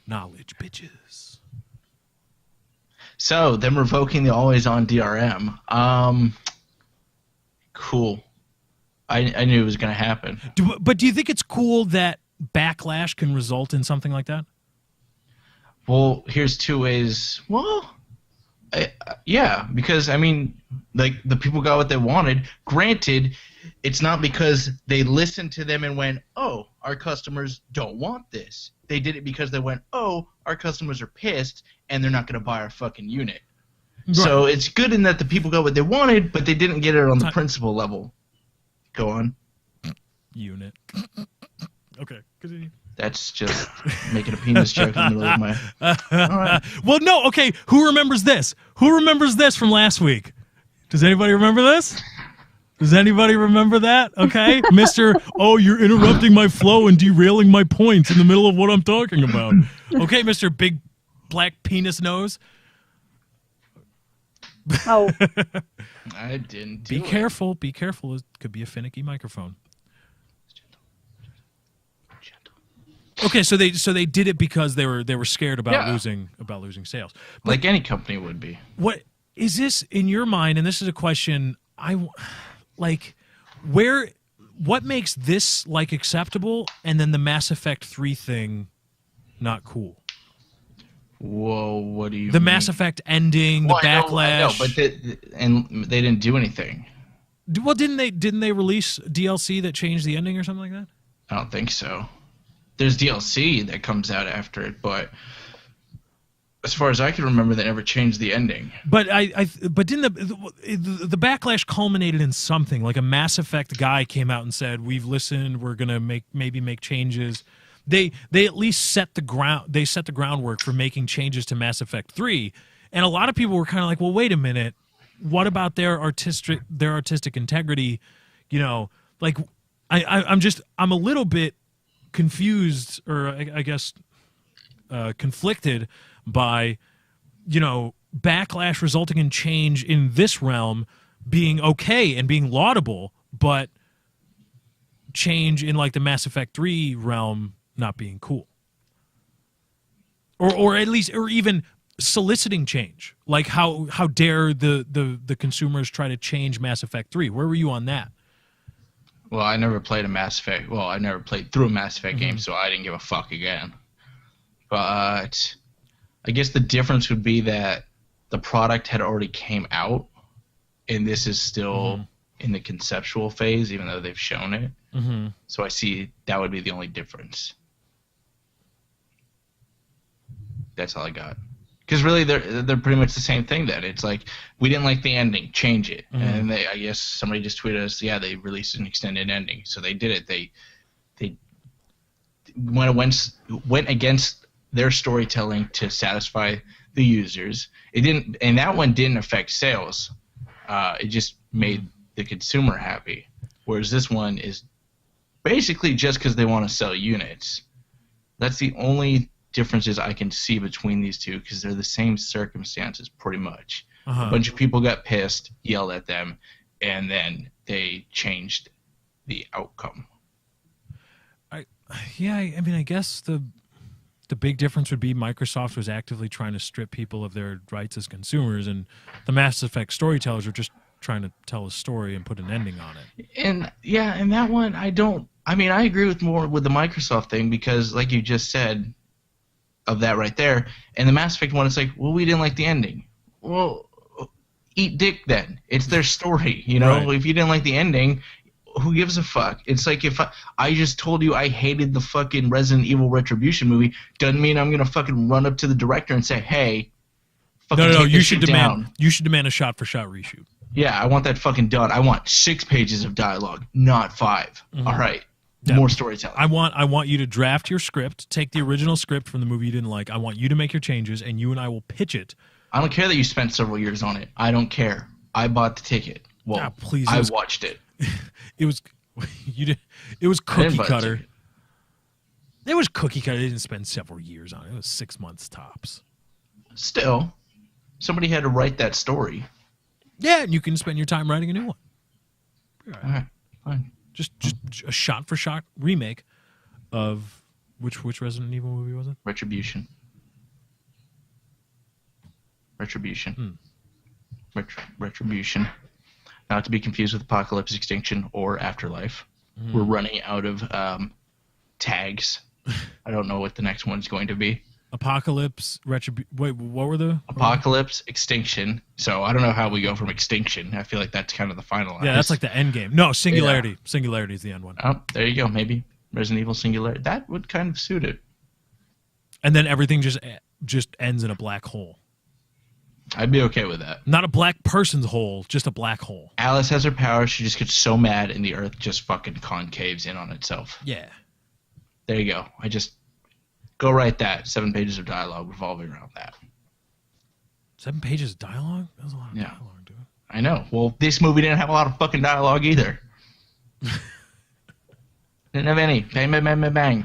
Knowledge, bitches. So, them revoking the always-on DRM. Cool. I knew it was going to happen. But do you think it's cool that backlash can result in something like that? Well, here's two ways. Well, yeah, because, I mean, like, the people got what they wanted. Granted, it's not because they listened to them and went, oh, our customers don't want this. They did it because they went, oh, our customers are pissed, and they're not going to buy our fucking unit. Right. So it's good in that the people got what they wanted, but they didn't get it on the principal level. Go on. Unit. Okay, continue. That's just making a penis joke in the middle of my... All right. Well, no, okay, who remembers this? Who remembers this from last week? Does anybody remember this? Does anybody remember that? Okay, Mr. Oh, you're interrupting my flow and derailing my points in the middle of what I'm talking about. Okay, Mr. Big Black Penis Nose. Oh. I didn't Be careful. Be careful. It could be a finicky microphone. Okay, so they did it because they were scared about losing sales. But like any company would be. What is this in your mind? And this is a question what makes this like acceptable and then the Mass Effect 3 thing not cool? Whoa, what do you The mean? Mass Effect ending, the backlash. I know, but they didn't do anything. Well, didn't they release DLC that changed the ending or something like that? I don't think so. There's DLC that comes out after it, but as far as I can remember, they never changed the ending. But but didn't the backlash culminated in something like a Mass Effect guy came out and said, "We've listened. We're gonna maybe make changes." They at least set the groundwork for making changes to Mass Effect 3, and a lot of people were kind of like, "Well, wait a minute. What about their artistic integrity?" You know, like I'm a little bit confused, or I guess conflicted by, you know, backlash resulting in change in this realm being okay and being laudable, but change in like the Mass Effect 3 realm not being cool, or at least, or even soliciting change. Like how dare the consumers try to change Mass Effect 3? Where were you on that? Well, I never played a Mass Effect. Well, I never played through a Mass Effect game, so I didn't give a fuck again. But I guess the difference would be that the product had already came out, and this is still in the conceptual phase, even though they've shown it. Mm-hmm. So I see that would be the only difference. That's all I got. Because really, they're pretty much the same thing. Then it's like, we didn't like the ending, change it, and I guess somebody just tweeted us, yeah, they released an extended ending, so they did it. They went against their storytelling to satisfy the users. It didn't, and that one didn't affect sales. It just made the consumer happy. Whereas this one is basically just because they want to sell units. That's the only differences I can see between these two, because they're the same circumstances pretty much. A bunch of people got pissed, yelled at them, and then they changed the outcome. I mean, I guess the big difference would be Microsoft was actively trying to strip people of their rights as consumers, and the Mass Effect storytellers were just trying to tell a story and put an ending on it. And that one, I agree with the Microsoft thing, because like you just said, of that right there, and the Mass Effect one, it's like, well, we didn't like the ending. Well, eat dick then. It's their story, you know? Right. If you didn't like the ending, who gives a fuck? It's like if I just told you I hated the fucking Resident Evil Retribution movie, doesn't mean I'm gonna fucking run up to the director and say, hey, fucking No, take you this should shit down. demand a shot-for-shot reshoot. Yeah, I want that fucking done. I want 6 pages of dialogue, not 5. All right. Yeah. More storytelling. I want you to draft your script, take the original script from the movie you didn't like. I want you to make your changes, and you and I will pitch it. I don't care that you spent several years on it. I don't care. I bought the ticket. Well, Please, I watched it. It was it was I cookie didn't buy the cutter. ticket. It was cookie cutter. They didn't spend several years on it. It was 6 months tops. Still, somebody had to write that story. Yeah, and you can spend your time writing a new one. All right, fine. Just a shot-for-shot remake of which Resident Evil movie was it? Retribution. Retribution. Not to be confused with Apocalypse, Extinction, or Afterlife. We're running out of tags. I don't know what the next one's going to be. Apocalypse, Wait, what were the? Apocalypse, Extinction. So I don't know how we go from Extinction. I feel like that's kind of the final. Yeah, that's like the end game. No, Singularity. Yeah. Singularity is the end one. Oh, there you go. Maybe Resident Evil Singularity. That would kind of suit it. And then everything just ends in a black hole. I'd be okay with that. Not a black person's hole, just a black hole. Alice has her power. She just gets so mad, and the Earth just fucking concaves in on itself. Yeah. There you go. Go write that. 7 pages of dialogue revolving around that. 7 pages of dialogue? That was a lot of dialogue, dude. I know. Well, this movie didn't have a lot of fucking dialogue either. Didn't have any. Bang, bang, bang, bang, bang.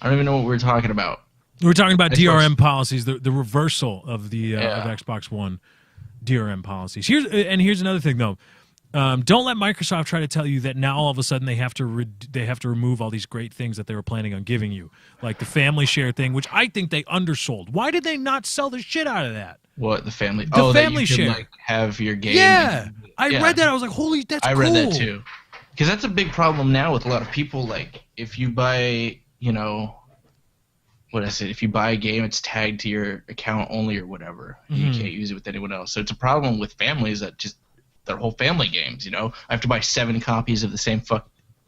I don't even know what we were talking about. We were talking about DRM policies, the reversal of the of Xbox One DRM policies. Here's another thing though. Don't let Microsoft try to tell you that now all of a sudden they have to remove all these great things that they were planning on giving you, like the family share thing, which I think they undersold. Why did they not sell the shit out of that? What, the family? The family that you share. Can, like, have your game. Yeah, I read that. I was like, holy, that's cool. I read that too, because that's a big problem now with a lot of people. Like, if you buy, if you buy a game, it's tagged to your account only or whatever. You can't use it with anyone else. So it's a problem with families that just their whole family games. I have to buy 7 copies of the same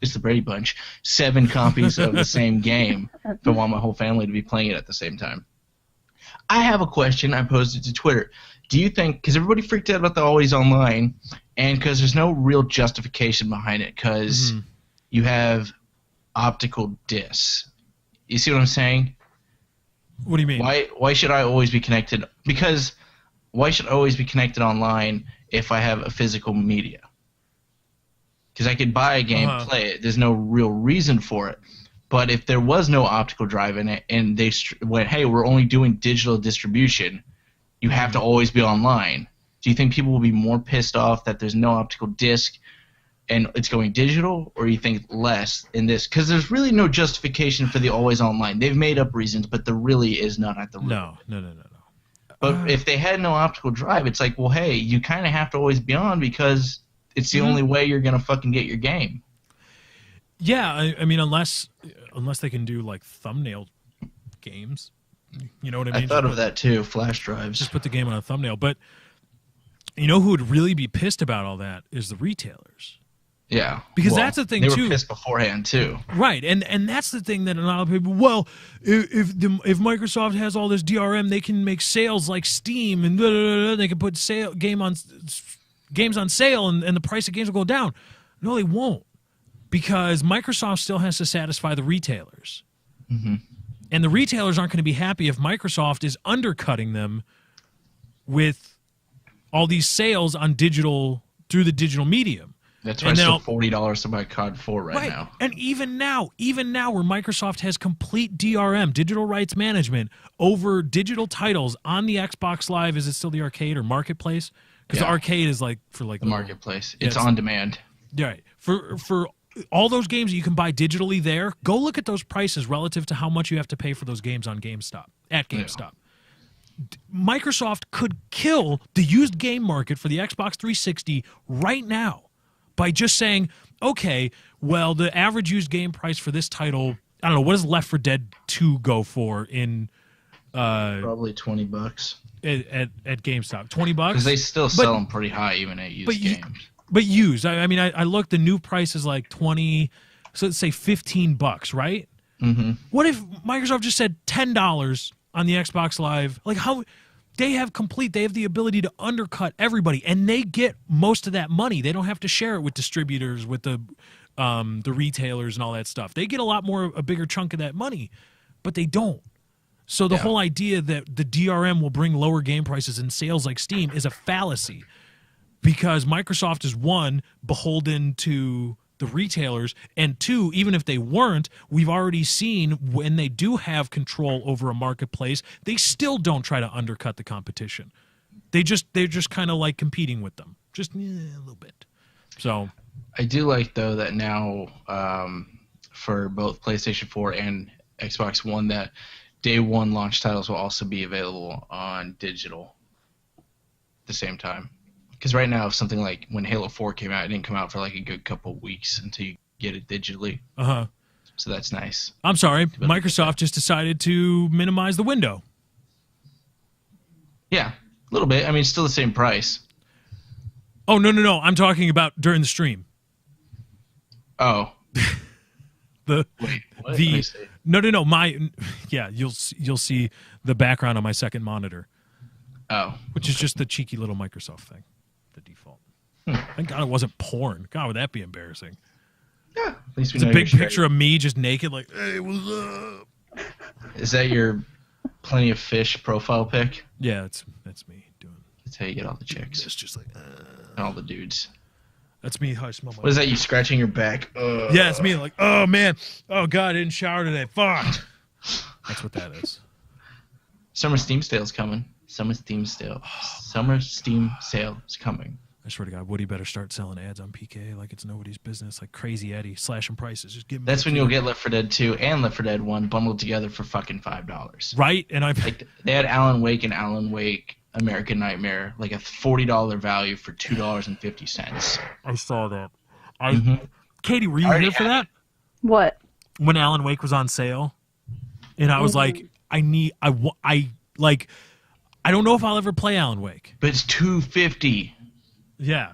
it's the Brady Bunch. 7 copies of the same game if I want my whole family to be playing it at the same time. I have a question. I posed it to Twitter. Do you think, because everybody freaked out about the Always Online, and because there's no real justification behind it, because you have optical discs. You see what I'm saying? What do you mean? Why should I always be connected? Because why should I always be connected online if I have a physical media? Because I could buy a game, play it. There's no real reason for it. But if there was no optical drive in it, and they went, hey, we're only doing digital distribution, you have to always be online. Do you think people will be more pissed off that there's no optical disc and it's going digital, or you think less in this? Because there's really no justification for the always online. They've made up reasons, but there really is none at the root. No. But if they had no optical drive, it's like, well, hey, you kind of have to always be on because it's the only way you're going to fucking get your game. Yeah, I mean, unless they can do, like, thumbnail games. You know what I mean? I thought of that, too, flash drives. Just put the game on a thumbnail. But you know who would really be pissed about all that is the retailers. Yeah. Because that's the thing, too. They were pissed beforehand, too. Right, and that's the thing that a lot of people, well, if Microsoft has all this DRM, they can make sales like Steam, and blah, blah, blah, they can put games on sale, and the price of games will go down. No, they won't, because Microsoft still has to satisfy the retailers. And the retailers aren't going to be happy if Microsoft is undercutting them with all these sales on digital through the digital medium. That's why it's still $40 to buy COD 4 right now. And even now where Microsoft has complete DRM, digital rights management, over digital titles on the Xbox Live, is it still the arcade or marketplace? Because the arcade is like for like the marketplace. It's on demand. Right. For all those games that you can buy digitally there, go look at those prices relative to how much you have to pay for those games on GameStop, at GameStop. Yeah. Microsoft could kill the used game market for the Xbox 360 right now by just saying, okay, well, the average used game price for this title, I don't know, what does Left 4 Dead 2 go for in probably $20 at GameStop? $20? Because they still sell them pretty high even at used games. But used, I mean, I looked. The new price is like 20, so let's say $15, right? Mm-hmm. What if Microsoft just said $10 on the Xbox Live? Like how they have the ability to undercut everybody, and they get most of that money. They don't have to share it with distributors, with the retailers and all that stuff. They get a bigger chunk of that money, but they don't. So the whole idea that the DRM will bring lower game prices and sales like Steam is a fallacy. Because Microsoft is, one, beholden to the retailers, and two, even if they weren't, we've already seen when they do have control over a marketplace, they still don't try to undercut the competition. They're just kind of like competing with them, just a little bit. So I do like though that now for both PlayStation 4 and Xbox One, that day one launch titles will also be available on digital at the same time. Because right now, something like when Halo 4 came out, it didn't come out for like a good couple of weeks until you get it digitally. Uh-huh. So that's nice. I'm sorry, Microsoft just decided to minimize the window. Yeah, a little bit. I mean, it's still the same price. Oh, no. I'm talking about during the stream. Oh. Wait, what? No. You'll see the background on my second monitor. Oh. Which is just the cheeky little Microsoft thing. The default. Thank God it wasn't porn. God, would that be embarrassing? Yeah. At least we it's know a big picture of me just naked, like, hey, what's up? Is that your Plenty of Fish profile pic? Yeah, that's me doing. That's how you get all the chicks. It's just like, and all the dudes. That's me. How I smell my. What is that? You scratching your back? Yeah, it's me. Like, oh man, oh God, I didn't shower today. Fuck. That's what that is. Summer Steam sale's coming. Summer Steam sale is coming. I swear to God, Woody better start selling ads on PK like it's nobody's business, like Crazy Eddie slashing prices. Just give me. That's when you'll get Left 4 Dead 2 and Left 4 Dead 1 bundled together for fucking $5. Right, and they had Alan Wake and Alan Wake American Nightmare, like a $40 value for $2.50. I saw that. Katie, were you here for that? What? When Alan Wake was on sale, and I was like, I don't know if I'll ever play Alan Wake. But it's $2.50. Yeah.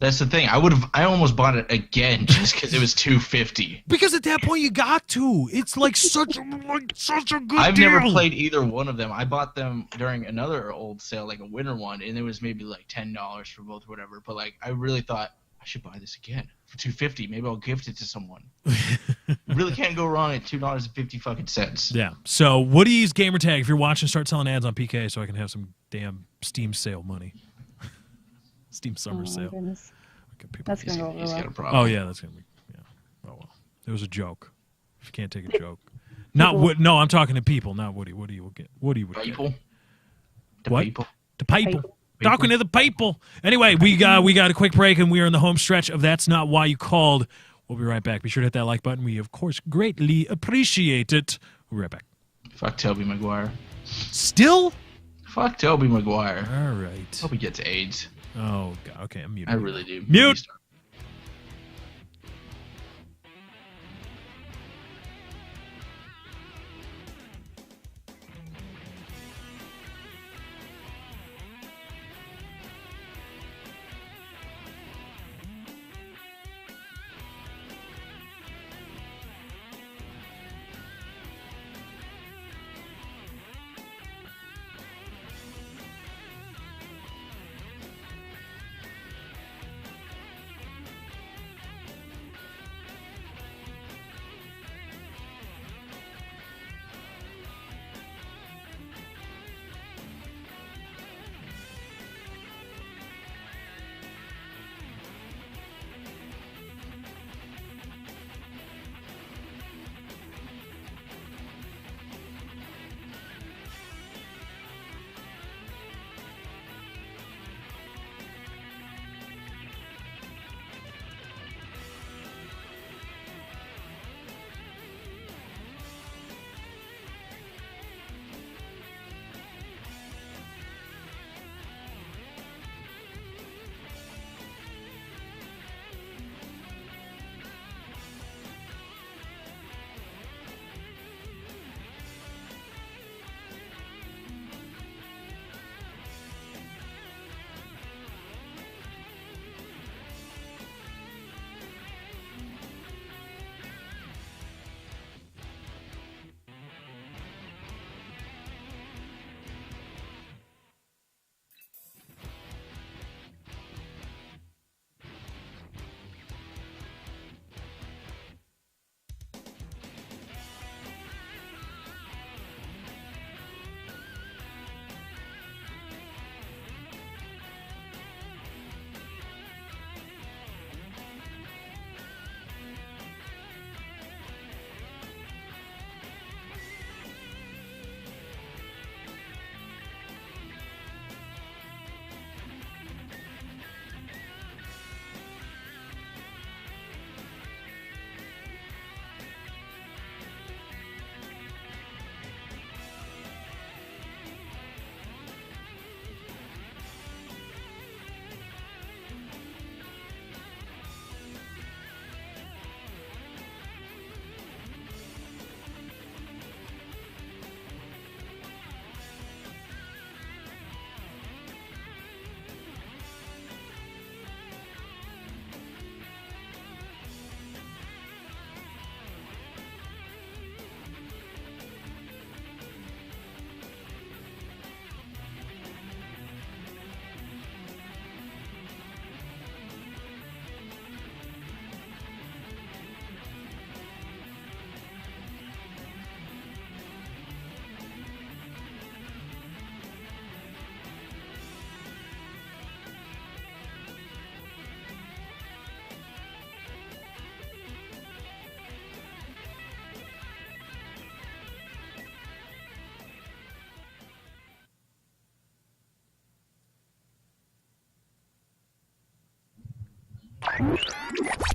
That's the thing. I almost bought it again just because it was $2.50. Because at that point you got to. It's like such a good I've deal. never played either one of them. I bought them during another old sale, like a winter one, and it was maybe like $10 for both or whatever. But like I really thought I should buy this again for $2.50. Maybe I'll gift it to someone. Really can't go wrong at $2.50 fucking cents. Yeah. So Woody's gamertag, if you're watching, start selling ads on PK so I can have some damn Steam sale money. Steam summer sale. Goodness. Okay, That's gonna go over He's got a well. problem. Oh yeah, that's gonna be. Yeah. Oh well, it was a joke. If you can't take a joke, not Wood. No, I'm talking to people, not Woody. Woody will get. Woody would People? get. The What? people? To people. Talking to the people. Anyway, we got a quick break and we are in the home stretch of That's Not Why You Called. We'll be right back. Be sure to hit that like button. We of course greatly appreciate it. We'll be right back. Fuck Tobey Maguire. Still? Fuck Tobey Maguire. All right. Hope he gets AIDS. Oh God. Okay, I'm muted. I really do. Mute.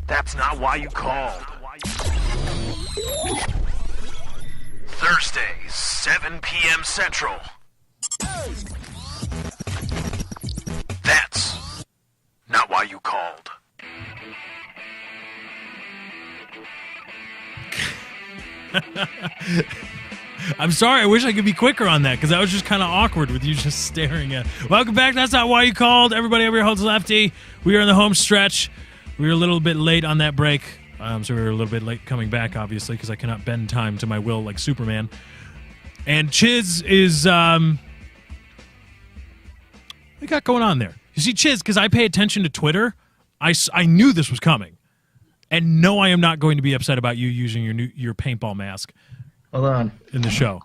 That's not why you called. Thursday, 7 p.m. Central. That's not why you called. I'm sorry. I wish I could be quicker on that because that was just kind of awkward with you just staring at. Welcome back. That's not why you called. Everybody over here holds Lefty. We are in the home stretch. We were a little bit late on that break. So we were a little bit late coming back, obviously, because I cannot bend time to my will like Superman. And Chiz is, what you got going on there? You see, Chiz, because I pay attention to Twitter, I knew this was coming. And no, I am not going to be upset about you using your paintball mask. Hold on. In the show.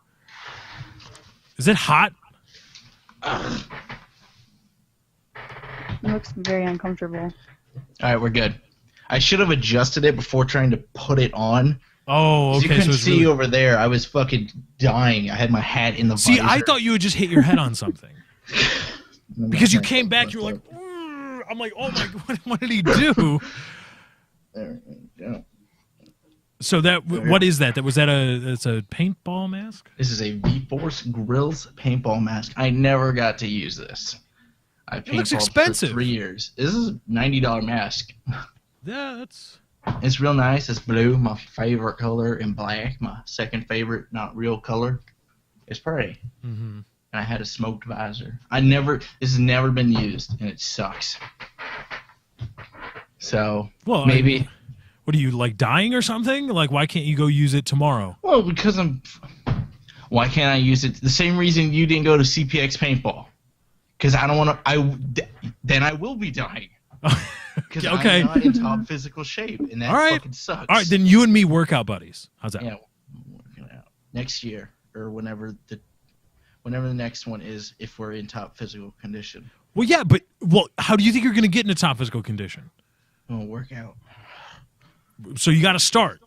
Is it hot? It looks very uncomfortable. All right, we're good. I should have adjusted it before trying to put it on. Oh, okay. You couldn't it's see really... over there. I was fucking dying. I had my hat in the visor. See, I thought you would just hit your head on something. Because you came back, you were like, I'm like, oh my God, what did he do? There we go. So what is that? It's a paintball mask? This is a V-Force Grills paintball mask. I never got to use this. I It looks paintballed expensive. for 3 years. This is a $90 mask. Yeah, that's... It's real nice. It's blue, my favorite color, and black, my second favorite, not real color. It's pretty. Mm-hmm. And I had a smoked visor. This has never been used, and it sucks. So, Well, maybe... What are you, like, dying or something? Like, why can't you go use it tomorrow? Well, because Why can't I use it? The same reason you didn't go to CPX paintball. Because I don't want to... Then I will be dying. Because Okay. I'm not in top physical shape, and that All right. fucking sucks. All right, then you and me workout buddies. How's that? Yeah, we're working it out. Next year, or whenever the next one is, if we're in top physical condition. Well, yeah, but how do you think you're going to get into top physical condition? We'll work out. So you got to start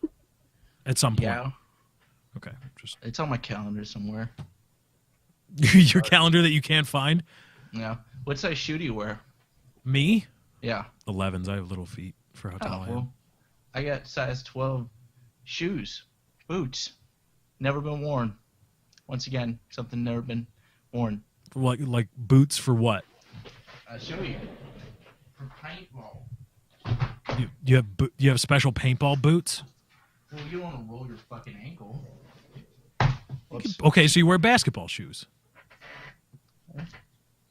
at some point. Yeah. Okay. Just It's on my calendar somewhere. your calendar that you can't find. Yeah. What size shoe do you wear? Me? Yeah. 11s. I have little feet for how tall I am. Well, I got size 12 shoes, boots, never been worn. Once again, something never been worn. Like boots for what? I'll show you. For paintball. You have special paintball boots? Well, you don't want to roll your fucking ankle. Whoops. Okay, so you wear basketball shoes.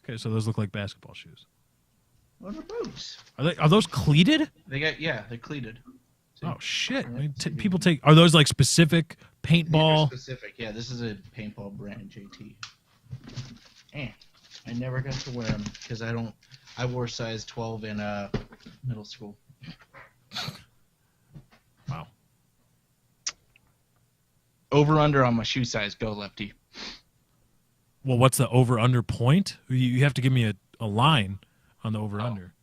Okay, so those look like basketball shoes. What are boots? Are those cleated? They're cleated. See? Oh shit! I mean, Yeah. people take. Are those like specific They're paintball? specific. Yeah, this is a paintball brand, JT. And I never got to wear them because I wore size 12 in middle school. Wow. Over under on my shoe size. Go lefty. Well, what's the over under point? You have to give me a line on the over under.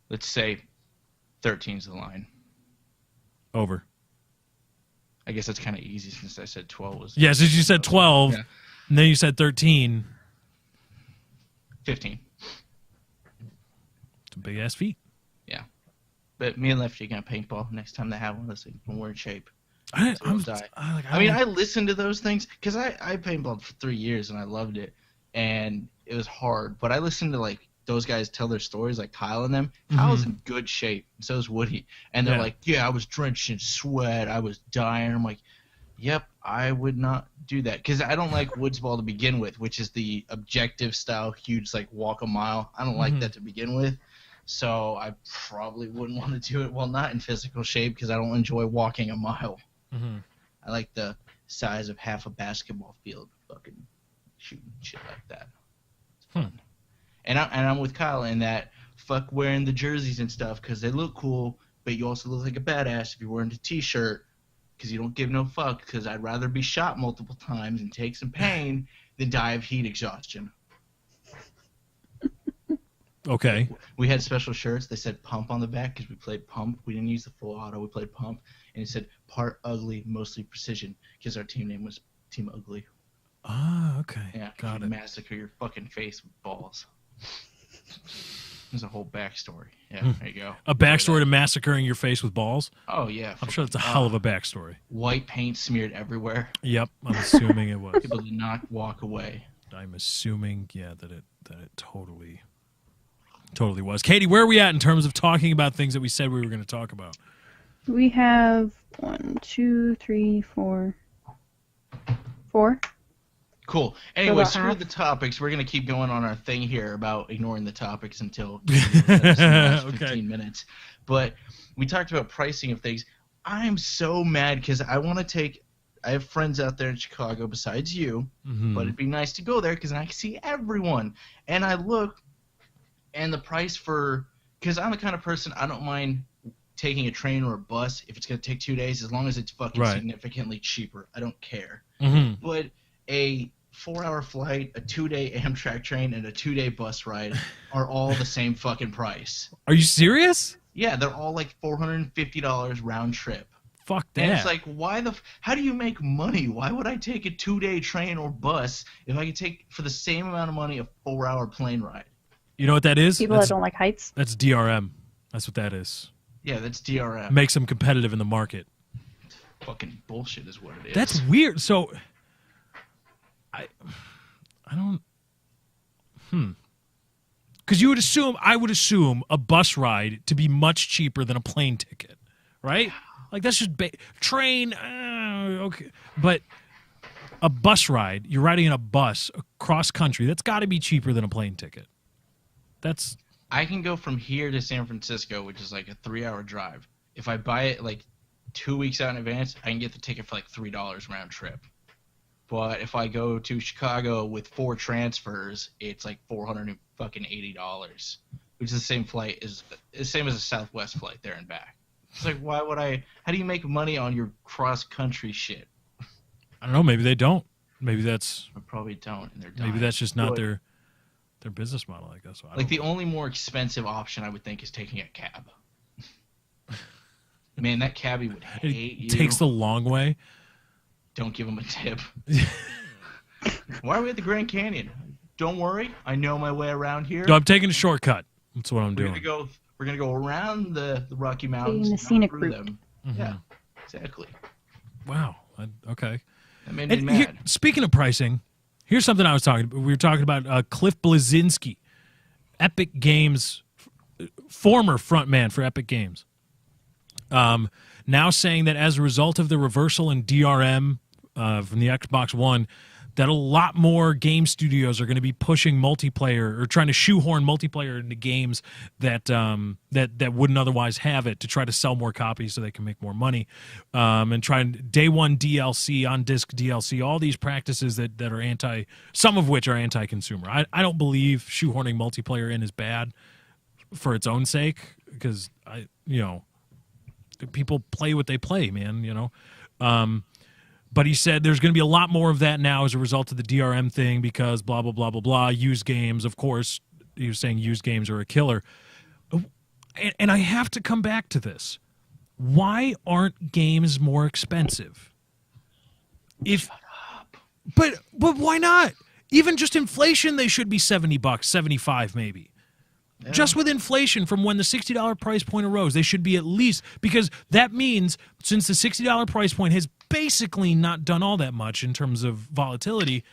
Let's say 13's the line. Over. I guess that's kind of easy since I said 12 was. Yeah, since you said 12, Yeah. and then you said 13. 15. It's a big ass feet. Yeah. But me and Lefty are going to paintball next time they have one of those things when we're in shape. I listen to those things because I paintballed for 3 years and I loved it. And it was hard. But I listened to, like, those guys tell their stories, like Kyle and them. Kyle's in good shape. So is Woody. And they're like, yeah, I was drenched in sweat. I was dying. I'm like, yep, I would not do that. Because I don't like woods ball to begin with, which is the objective style, huge, like, walk a mile. I don't like that to begin with. So I probably wouldn't want to do it while not in physical shape because I don't enjoy walking a mile. I like the size of half a basketball field, fucking shooting shit like that. It's fun. And I'm with Kyle in that fuck wearing the jerseys and stuff because they look cool, but you also look like a badass if you're wearing a t-shirt because you don't give no fuck because I'd rather be shot multiple times and take some pain than die of heat exhaustion. Okay. We had special shirts. They said pump on the back because we played pump. We didn't use the full auto. We played pump. And it said part ugly, mostly precision because our team name was Team Ugly. Ah, okay. Yeah, Got it. massacre your fucking face with balls. There's a whole backstory. Yeah, there you go. A backstory to massacring your face with balls? Oh yeah. I'm sure that's a hell of a backstory. White paint smeared everywhere. Yep, I'm assuming it was. People did not walk away. I'm assuming, yeah, that it totally was. Katie, where are we at in terms of talking about things that we said we were going to talk about? We have 1, 2, 3, 4. 4. Cool. Anyway, about screw half. the topics. We're going to keep going on our thing here about ignoring the topics until the last 15 minutes. But we talked about pricing of things. I'm so mad because I have friends out there in Chicago besides you, but it'd be nice to go there because I can see everyone. And I look, and the price because I'm the kind of person, I don't mind taking a train or a bus if it's going to take 2 days, as long as it's fucking significantly cheaper. I don't care. But a 4-hour flight, a 2-day Amtrak train, and a 2-day bus ride are all the same fucking price. Are you serious? Yeah, they're all like $450 round trip. Fuck that. And it's like, how do you make money? Why would I take a 2-day train or bus if I could take, for the same amount of money, a 4-hour plane ride? You know what that is? People that don't like heights. That's DRM. That's what that is. Yeah, that's DRM. Makes them competitive in the market. Fucking bullshit is what it is. That's weird. So, I don't. Because I would assume a bus ride to be much cheaper than a plane ticket, right? Like that's just train. Okay, but a bus ride, you're riding in a bus across country. That's got to be cheaper than a plane ticket. I can go from here to San Francisco, which is like a 3-hour drive. If I buy it like 2 weeks out in advance, I can get the ticket for like $3 round trip. But if I go to Chicago with 4 transfers, it's like $480, which is the same flight the same as a Southwest flight there and back. It's like, why would I? How do you make money on your cross country shit? I don't know. Maybe they don't. Maybe that's. I probably don't, and they're dying. Maybe that's just not their business model. I guess. Like the only more expensive option I would think is taking a cab. Man, that cabbie would hate you. Takes the long way. Don't give him a tip. Why are we at the Grand Canyon? Don't worry, I know my way around here. No, I'm taking a shortcut. That's what I'm doing. We're gonna go around the Rocky Mountains. Taking the scenic through route. them. Mm-hmm. Yeah, exactly. Wow. Okay. That made me mad. Speaking of pricing, here's something I was talking about. We were talking about Cliff Bleszinski, Epic Games, former frontman for Epic Games. Now saying that as a result of the reversal in DRM from the Xbox One, that a lot more game studios are going to be pushing multiplayer or trying to shoehorn multiplayer into games that that wouldn't otherwise have it to try to sell more copies so they can make more money, and trying day one DLC, on disc DLC, all these practices that are some of which are anti-consumer. I don't believe shoehorning multiplayer in is bad for its own sake, because people play what they play, man. But he said there's going to be a lot more of that now as a result of the DRM thing, because blah, blah, blah, blah, blah. Used games, of course, he was saying used games are a killer. And I have to come back to this. Why aren't games more expensive? Shut up. But why not? Even just inflation, they should be $70, $75 maybe. Yeah. Just with inflation from when the $60 price point arose, they should be at least, because that means since the $60 price point has basically not done all that much in terms of volatility,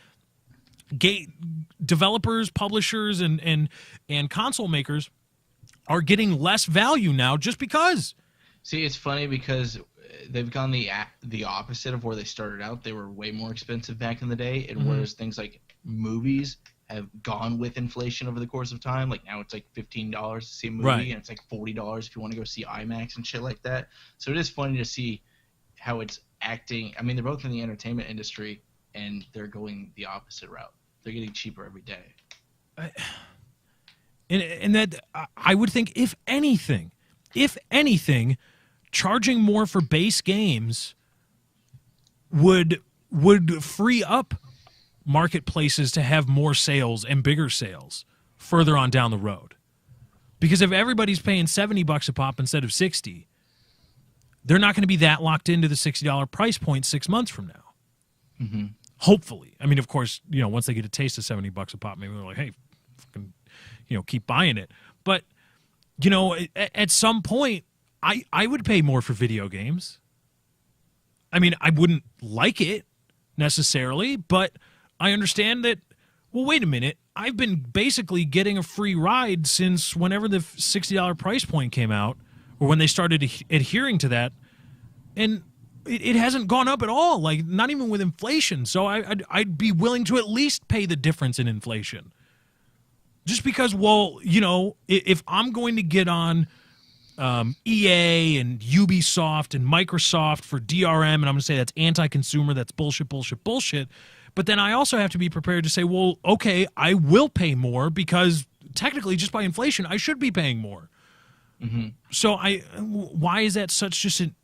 developers, publishers, and console makers are getting less value now just because. See, it's funny because they've gone the opposite of where they started out. They were way more expensive back in the day, and whereas things like movies have gone with inflation over the course of time. Like now it's like $15 to see a movie, right, and it's like $40 if you want to go see IMAX and shit like that. So it is funny to see how it's acting. I mean, they're both in the entertainment industry, and they're going the opposite route. They're getting cheaper every day. And that I would think, if anything, charging more for base games would free up marketplaces to have more sales and bigger sales further on down the road. Because if everybody's paying $70 a pop instead of $60, they're not going to be that locked into the $60 price point 6 months from now. Mm-hmm. Hopefully. I mean, of course, once they get a taste of $70 a pop, maybe they're like, hey, fucking, keep buying it. But you know, at some point, I would pay more for video games. I mean, I wouldn't like it necessarily, but I understand that, well, wait a minute. I've been basically getting a free ride since whenever the $60 price point came out, or when they started adhering to that, and it hasn't gone up at all, like not even with inflation. So I'd be willing to at least pay the difference in inflation. Just because, well, you know, if I'm going to get on EA and Ubisoft and Microsoft for DRM, and I'm going to say that's anti-consumer, that's bullshit, but then I also have to be prepared to say, well, okay, I will pay more because technically just by inflation, I should be paying more. Mm-hmm. So why is that such just an...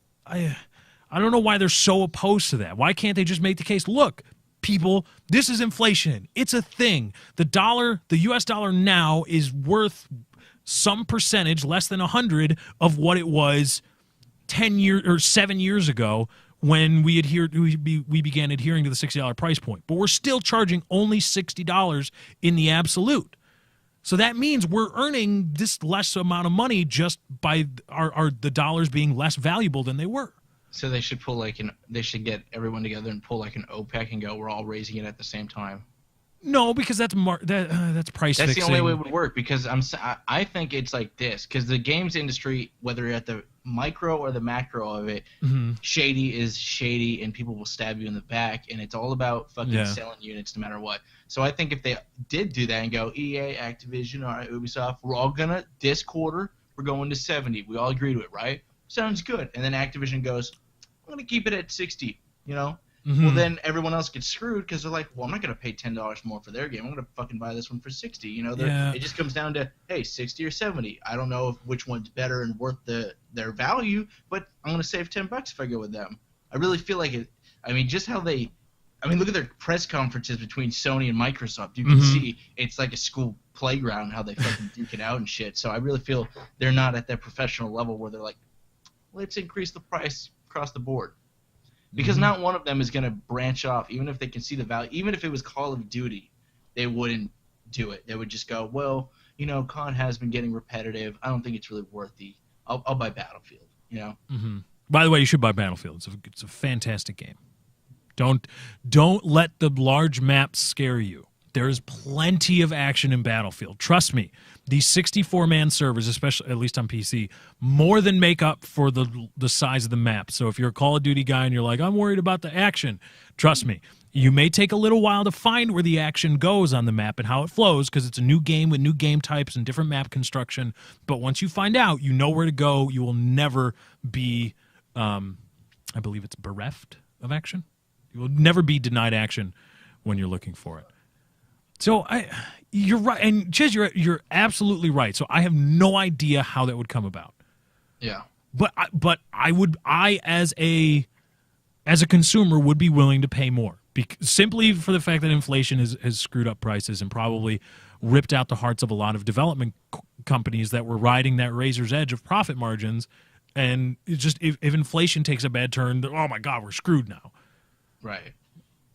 I don't know why they're so opposed to that. Why can't they just make the case, look, people, this is inflation. It's a thing. The U.S. dollar now is worth some percentage, less than 100, of what it was 10 years or 7 years ago when we began adhering to the $60 price point. But we're still charging only $60 in the absolute. So that means we're earning this less amount of money just by the dollars being less valuable than they were. So they should they should get everyone together and pull like an OPEC and go, we're all raising it at the same time. No, because that's price fixing. That's the only way it would work, because I think it's like this, because the games industry, whether you're at the micro or the macro of it, shady is shady, and people will stab you in the back, and it's all about fucking selling units no matter what. So I think if they did do that and go, EA, Activision, or Ubisoft, we're all gonna, this quarter, we're going to 70. We all agree to it, right? Sounds good. And then Activision goes, I'm gonna keep it at 60, you know? Well, then everyone else gets screwed because they're like, well, I'm not going to pay $10 more for their game. I'm going to fucking buy this one for 60. You know, it just comes down to, hey, 60 or 70. I don't know which one's better and worth their value, but I'm going to save $10 if I go with them. I really feel like it. I mean, just how they – I mean, look at their press conferences between Sony and Microsoft. You can see it's like a school playground how they fucking duke it out and shit. So I really feel they're not at that professional level where they're like, let's increase the price across the board. Because not one of them is going to branch off, even if they can see the value. Even if it was Call of Duty, they wouldn't do it. They would just go, well, you know, COD has been getting repetitive. I don't think it's really worth I'll buy Battlefield, you know? Mm-hmm. By the way, you should buy Battlefield. It's a fantastic game. Don't let the large maps scare you. There's plenty of action in Battlefield. Trust me, these 64-man servers, especially at least on PC, more than make up for the size of the map. So if you're a Call of Duty guy and you're like, I'm worried about the action, trust me, you may take a little while to find where the action goes on the map and how it flows, because it's a new game with new game types and different map construction. But once you find out, you know where to go. You will never be, I believe it's bereft of action. You will never be denied action when you're looking for it. So you're right, and Chiz, you're absolutely right. So I have no idea how that would come about. Yeah. But I as a consumer would be willing to pay more, simply for the fact that inflation has screwed up prices and probably ripped out the hearts of a lot of development companies that were riding that razor's edge of profit margins. And it's just if inflation takes a bad turn, oh my God, we're screwed now. Right.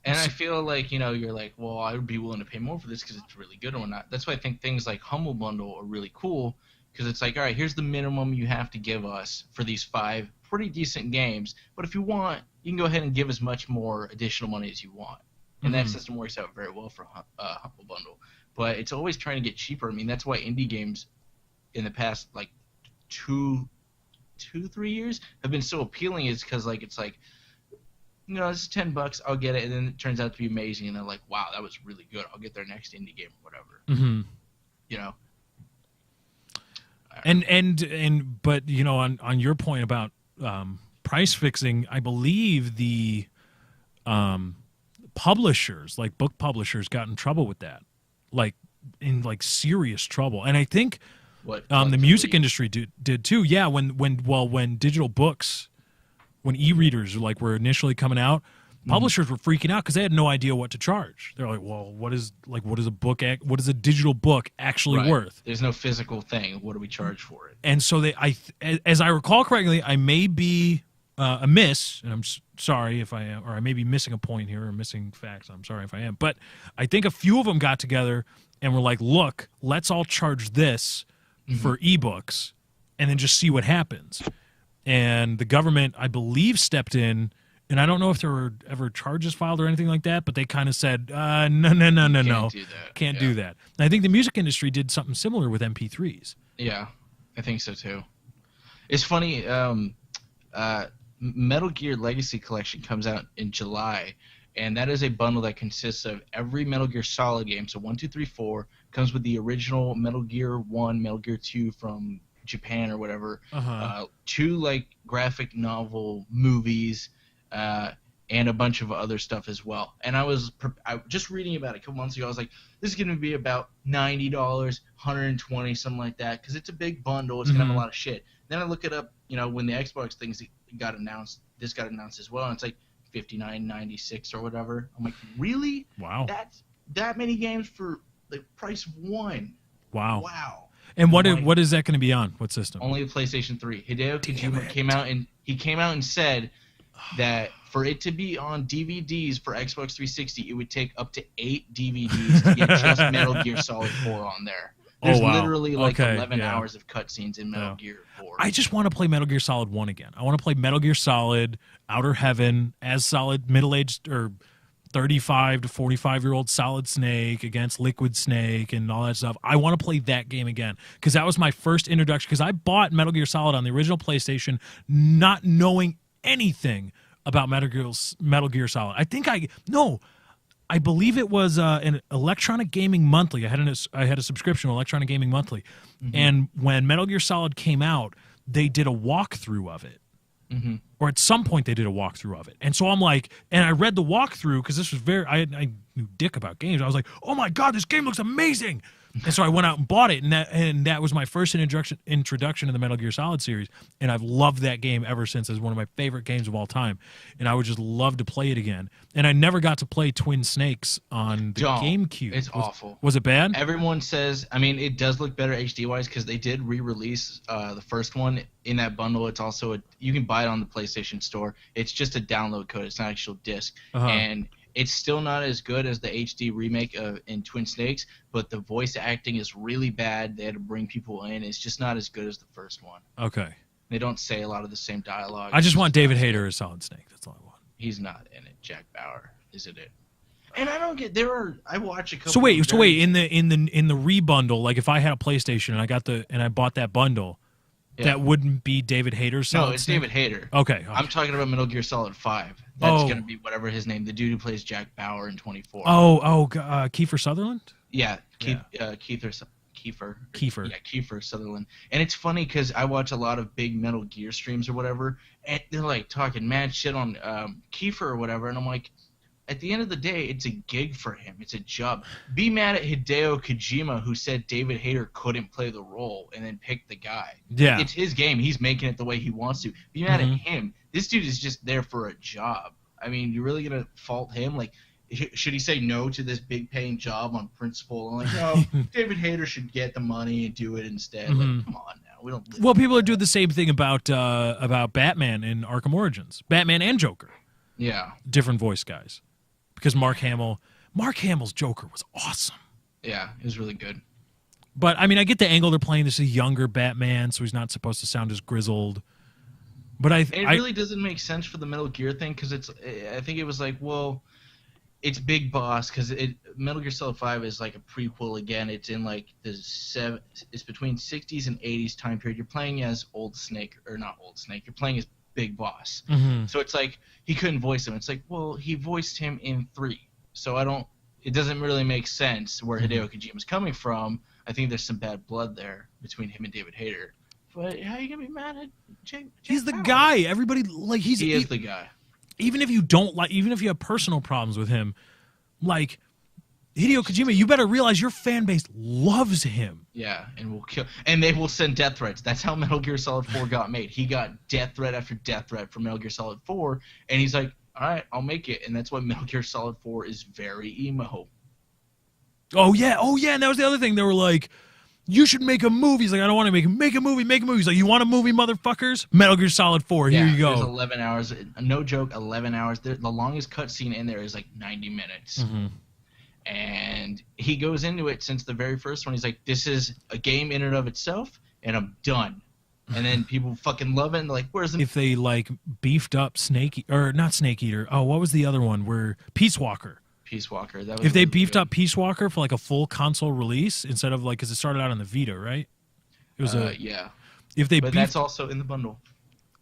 And I feel like, you know, you're like, well, I would be willing to pay more for this because it's really good or not. That's why I think things like Humble Bundle are really cool, because it's like, all right, here's the minimum you have to give us for these 5 pretty decent games. But if you want, you can go ahead and give as much more additional money as you want. And that system works out very well for Humble Bundle. But it's always trying to get cheaper. I mean, that's why indie games in the past, like, 2-3 years have been so appealing, is because, like, it's like, you know, this is $10, I'll get it, and then it turns out to be amazing, and they're like, wow, that was really good. I'll get their next indie game or whatever. Mm-hmm. You know? But, you know, on your point about price fixing, I believe the publishers, like book publishers, got in trouble with that. Like, in, like, serious trouble. And I think the music industry did too. Yeah, when digital books... When e-readers were initially coming out, publishers were freaking out because they had no idea what to charge. They're like, "Well, what is a digital book actually worth?" There's no physical thing. What do we charge for it? And so as I recall correctly, I may be amiss, and I'm sorry if I am, or I may be missing a point here or missing facts. I'm sorry if I am, but I think a few of them got together and were like, "Look, let's all charge this for ebooks." and then just see what happens. And the government, I believe, stepped in, and I don't know if there were ever charges filed or anything like that, but they kind of said, no, can't do that. And I think the music industry did something similar with MP3s. Yeah, I think so too. It's funny, Metal Gear Legacy Collection comes out in July, and that is a bundle that consists of every Metal Gear Solid game. So 1, 2, 3, 4 comes with the original Metal Gear 1, Metal Gear 2 from Japan or whatever, 2 like graphic novel movies, and a bunch of other stuff as well. And I was just reading about it a couple months ago. I was like, this is going to be about $90, $120, something like that, because it's a big bundle. It's going to have a lot of shit. Then I look it up, when the Xbox things got announced, this got announced as well, and it's like $59.96 or whatever. I'm like, really? Wow. That's that many games for the price of one. Wow. And what is that going to be on? What system? Only the PlayStation 3. Hideo Kojima came out and said that for it to be on DVDs for Xbox 360, it would take up to 8 DVDs to get just Metal Gear Solid 4 on there. There's literally like 11 hours of cutscenes in Metal Gear 4. I just want to play Metal Gear Solid 1 again. I want to play Metal Gear Solid, Outer Heaven, as Solid, middle-aged, or 35 to 45-year-old Solid Snake against Liquid Snake and all that stuff. I want to play that game again because that was my first introduction, because I bought Metal Gear Solid on the original PlayStation not knowing anything about Metal Gear Solid. I believe it was an Electronic Gaming Monthly. I had a subscription, Electronic Gaming Monthly, and when Metal Gear Solid came out, they did a walkthrough of it, or at some point they did a walkthrough of it. And so I'm like, and I read the walkthrough because this was I knew dick about games. I was like, oh my god, this game looks amazing. And so I went out and bought it, and that was my first introduction to the Metal Gear Solid series, and I've loved that game ever since. It's one of my favorite games of all time, and I would just love to play it again. And I never got to play Twin Snakes on the GameCube. It's awful. Was it bad? Everyone says, it does look better HD-wise because they did re-release the first one in that bundle. It's also you can buy it on the PlayStation Store. It's just a download code. It's not an actual disc, and it's still not as good as the HD remake in Twin Snakes, but the voice acting is really bad. They had to bring people in. It's just not as good as the first one. Okay. They don't say a lot of the same dialogue. I just want David Hayter as Solid Snake. That's all I want. He's not in it. Jack Bauer is in it. And I don't get I watch a couple. So wait, in the rebundle, like if I had a PlayStation and I bought that bundle, that wouldn't be David Hayter's Solid Snake? No, it's David Hayter. Okay. I'm talking about Metal Gear Solid 5. That's going to be whatever his name, the dude who plays Jack Bauer in 24. Kiefer Sutherland? Yeah, Kiefer Sutherland. And it's funny because I watch a lot of big Metal Gear streams or whatever, and they're like talking mad shit on Kiefer or whatever, and I'm like, at the end of the day, it's a gig for him. It's a job. Be mad at Hideo Kojima, who said David Hayter couldn't play the role and then picked the guy. Yeah. It's his game. He's making it the way he wants to. Be mad at him. This dude is just there for a job. You're really going to fault him? Like, should he say no to this big-paying job on principle? And no, David Hayter should get the money and do it instead. Like, come on now. We don't. Well, people are doing the same thing about Batman in Arkham Origins. Batman and Joker. Yeah. Different voice guys. Because Mark Hamill's Joker was awesome. Yeah, it was really good. But, I get the angle they're playing. This is a younger Batman, so he's not supposed to sound as grizzled. But it really doesn't make sense for the Metal Gear thing, because I think it was like, well, it's Big Boss, because Metal Gear Solid 5 is like a prequel again. It's in like it's between 60s and 80s time period. You're playing as you're playing as Big Boss. So it's like he couldn't voice him. It's like, well, he voiced him in 3. So it doesn't really make sense where Hideo Kojima's coming from. I think there's some bad blood there between him and David Hayter. But how are you gonna be mad at Jack He's the Bauer? guy. Everybody he is the guy. Even if you have personal problems with him, like Hideo Kojima, you better realize your fan base loves him. Yeah, and will kill, and they will send death threats. That's how Metal Gear Solid 4 got made. He got death threat after death threat from Metal Gear Solid 4, and he's like, all right, I'll make it. And that's why Metal Gear Solid 4 is very emo. Oh yeah, and that was the other thing. They were like, you should make a movie. He's like, I don't want to make a movie. He's like, you want a movie, motherfuckers? Metal Gear Solid 4, here you go. There's 11 hours. No joke, 11 hours. The longest cutscene in there is like 90 minutes. And he goes into it since the very first one. He's like, this is a game in and of itself, and I'm done. and then people fucking love it. And they're like, where's the If they like beefed up not Snake Eater. Oh, what was the other one? Where Peace Walker. Peace Walker? That was If they really beefed good. up Peace Walker for like a full console release instead of like, because it started out on the Vita, right? It was yeah, if they but beefed, that's also in the bundle.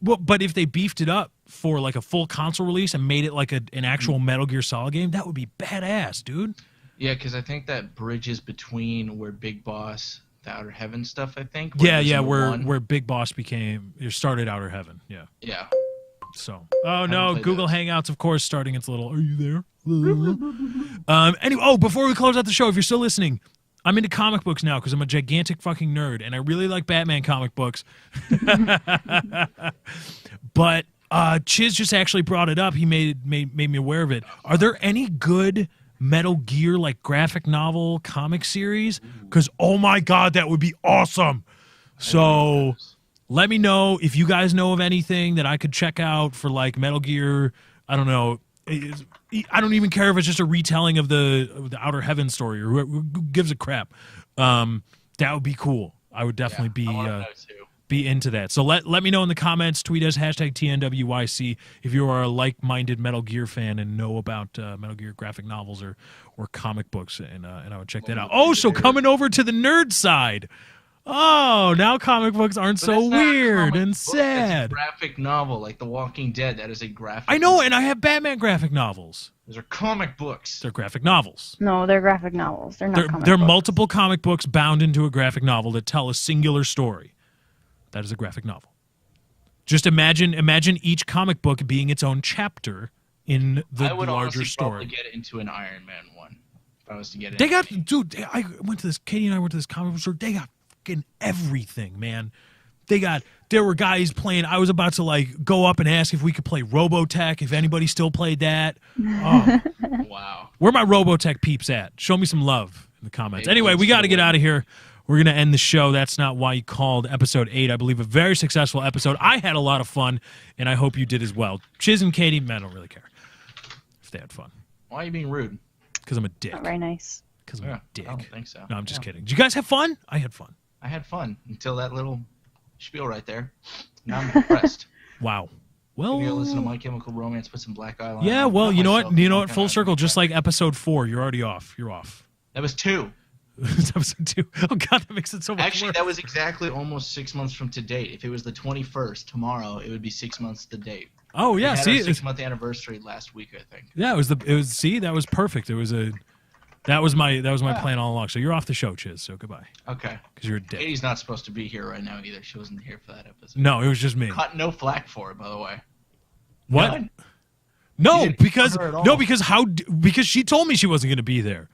well, but if they beefed it up for like a full console release and made it like an actual Metal Gear Solid game, that would be badass, dude. Yeah, because I think that bridges between where Big Boss, the Outer Heaven stuff. I think. Yeah, where it was number one. where Big Boss started Outer Heaven. Yeah. Yeah. So, oh no, played Google those. Hangouts, of course, starting its little. Are you there? Anyway, before we close out the show, if you're still listening, I'm into comic books now because I'm a gigantic fucking nerd, and I really like Batman comic books. But Chiz just actually brought it up. He made me aware of it. Are there any good Metal Gear like graphic novel comic series? Because oh my god, that would be awesome. So. Let me know if you guys know of anything that I could check out for like Metal Gear. I don't know. I don't even care if it's just a retelling of the Outer Heaven story or who gives a crap. That would be cool. I would definitely I wanna know too. be into that. So let me know in the comments. Tweet us #TNWYC if you are a like-minded Metal Gear fan and know about Metal Gear graphic novels or comic books, and I would check that out. Oh, so coming over to the nerd side. Oh, now comic books aren't But so that's not a weird comic and book, that's a sad. graphic novel like The Walking Dead. That is a graphic. I know, novel. and I have Batman graphic novels. Those are comic books. They're graphic novels. No, they're graphic novels. They're not comic They're books. multiple comic books bound into a graphic novel that tell a singular story. That is a graphic novel. Just imagine each comic book being its own chapter in the I would larger honestly story. probably get into an Iron Man one if I was to get it. They got, dude. Katie and I went to this comic book store. They got fucking everything, man. There were guys playing. I was about to like go up and ask if we could play Robotech, if anybody still played that. Oh, Wow. where my Robotech peeps at? Show me some love in the comments. Maybe Anyway, it's we got to still get in. out of here. We're going to end the show. That's not why you called episode 8. I believe a very successful episode. I had a lot of fun, and I hope you did as well. Chiz and Katie, man, I don't really care if they had fun. Why are you being rude? Because I'm a dick. Not very nice. Because I'm Yeah, a dick. I don't think so. No, I'm just Yeah. kidding. Did you guys have fun? I had fun. I had fun until that little spiel right there. Now I'm depressed. Wow. Well, Maybe I'll listen to My Chemical Romance, put some black eye on. yeah, well, Not you know what? myself, You know not what? gonna Full have circle, me just back. like episode 4. You're already off. You're off. That was 2. It's episode 2. Oh, God, that makes it so much Actually, worse. that was exactly almost 6 months from to date. If it was the 21st tomorrow, it would be 6 months to date. Oh, yeah, We had see? our 6-month anniversary last week, I think. Yeah, see, that was perfect. That was my plan all along. So you're off the show, Chiz. So goodbye, Okay. because you're a dick. Katie's not supposed to be here right now either. She wasn't here for that episode. No, it was just me. Caught no flack for it, by the way. What? None. No, You didn't because cover it all. no, because she told me she wasn't going to be there.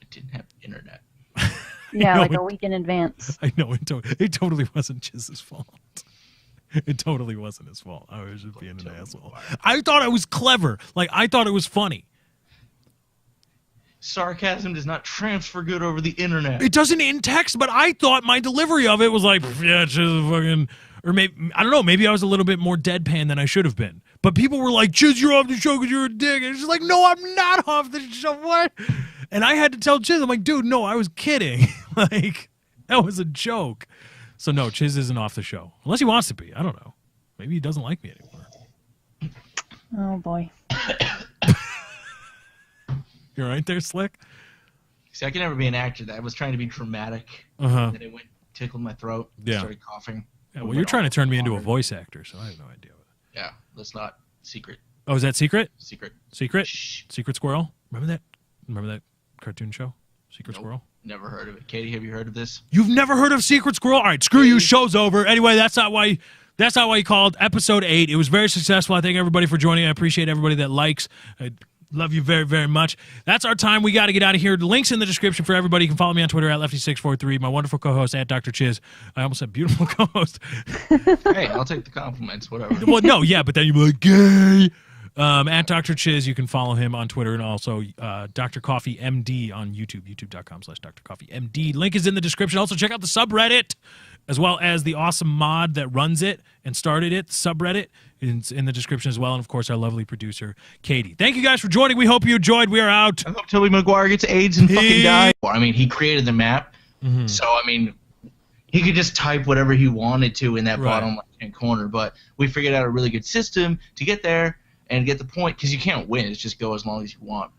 I didn't have internet. Yeah, know like it- a week in advance. I know it totally wasn't Chiz's fault. It totally wasn't his fault. I was just being an asshole. I thought I was clever. Like I thought it was funny. Sarcasm does not transfer good over the internet. It doesn't in text, but I thought my delivery of it was like, yeah, Chiz is fucking. Or maybe I don't know. Maybe I was a little bit more deadpan than I should have been. But people were like, "Chiz, you're off the show because you're a dick." And it's just like, "No, I'm not off the show." What? And I had to tell Chiz, I'm like, "Dude, no, I was kidding. Like that was a joke." So no, Chiz isn't off the show unless he wants to be. I don't know. Maybe he doesn't like me anymore. Oh boy. You're right there, Slick. See, I can never be an actor. I was trying to be dramatic. Uh huh. Then it went tickled my throat. Yeah. Started coughing. Yeah, well, you're trying to turn me into a voice actor, so I have no idea. Yeah, that's not secret. Oh, is that Secret? Secret. Secret? Shh. Secret Squirrel? Remember that? Remember that cartoon show? Secret Nope. Squirrel? Never heard of it. Katie, have you heard of this? You've never heard of Secret Squirrel? All right, screw you. Show's over. Anyway, that's not why you called episode 8. It was very successful. I thank everybody for joining. I appreciate everybody that likes. I love you very, very much. That's our time. We got to get out of here. The link's in the description for everybody. You can follow me on Twitter at Lefty643. My wonderful co-host at Dr. Chiz. I almost said beautiful co-host. Hey, I'll take the compliments. Whatever. Well, no, yeah, but then you'd be like, gay. At Dr. Chiz, you can follow him on Twitter and also Dr. Coffee MD on YouTube, youtube.com/Dr. Coffee MD. Link is in the description. Also, check out the subreddit, as well as the awesome mod that runs it and started it, subreddit. It's in the description as well. And, of course, our lovely producer, Katie. Thank you guys for joining. We hope you enjoyed. We are out. I hope Tobey Maguire gets AIDS and fucking He- dies. Well, I mean, he created the map. Mhm. So, I mean, he could just type whatever he wanted to in that Right. bottom left-hand corner. But we figured out a really good system to get there and get the point, because you can't win. It's just go as long as you want.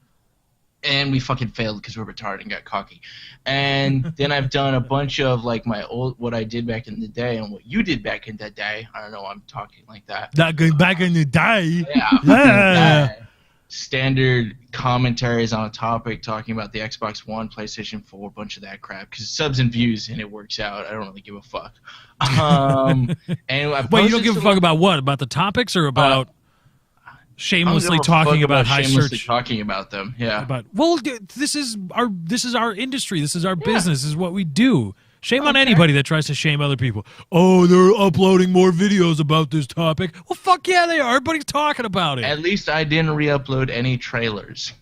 And we fucking failed because we were retarded and got cocky. And then I've done a bunch of like what I did back in the day and what you did back in the day. I don't know why I'm talking like that. That going back in the day. Yeah. Yeah. Standard commentaries on a topic talking about the Xbox One, PlayStation 4, a bunch of that crap. Because subs and views and it works out. I don't really give a fuck. And I Wait, you don't posted give a some- fuck about what? About the topics or about shamelessly I don't give a talking fuck about high shamelessly search? talking about them. Yeah. About this is our industry. This is our business. This is what we do. Shame on anybody that tries to shame other people. Oh, they're uploading more videos about this topic. Well, fuck yeah, they are. Everybody's talking about it. At least I didn't re-upload any trailers.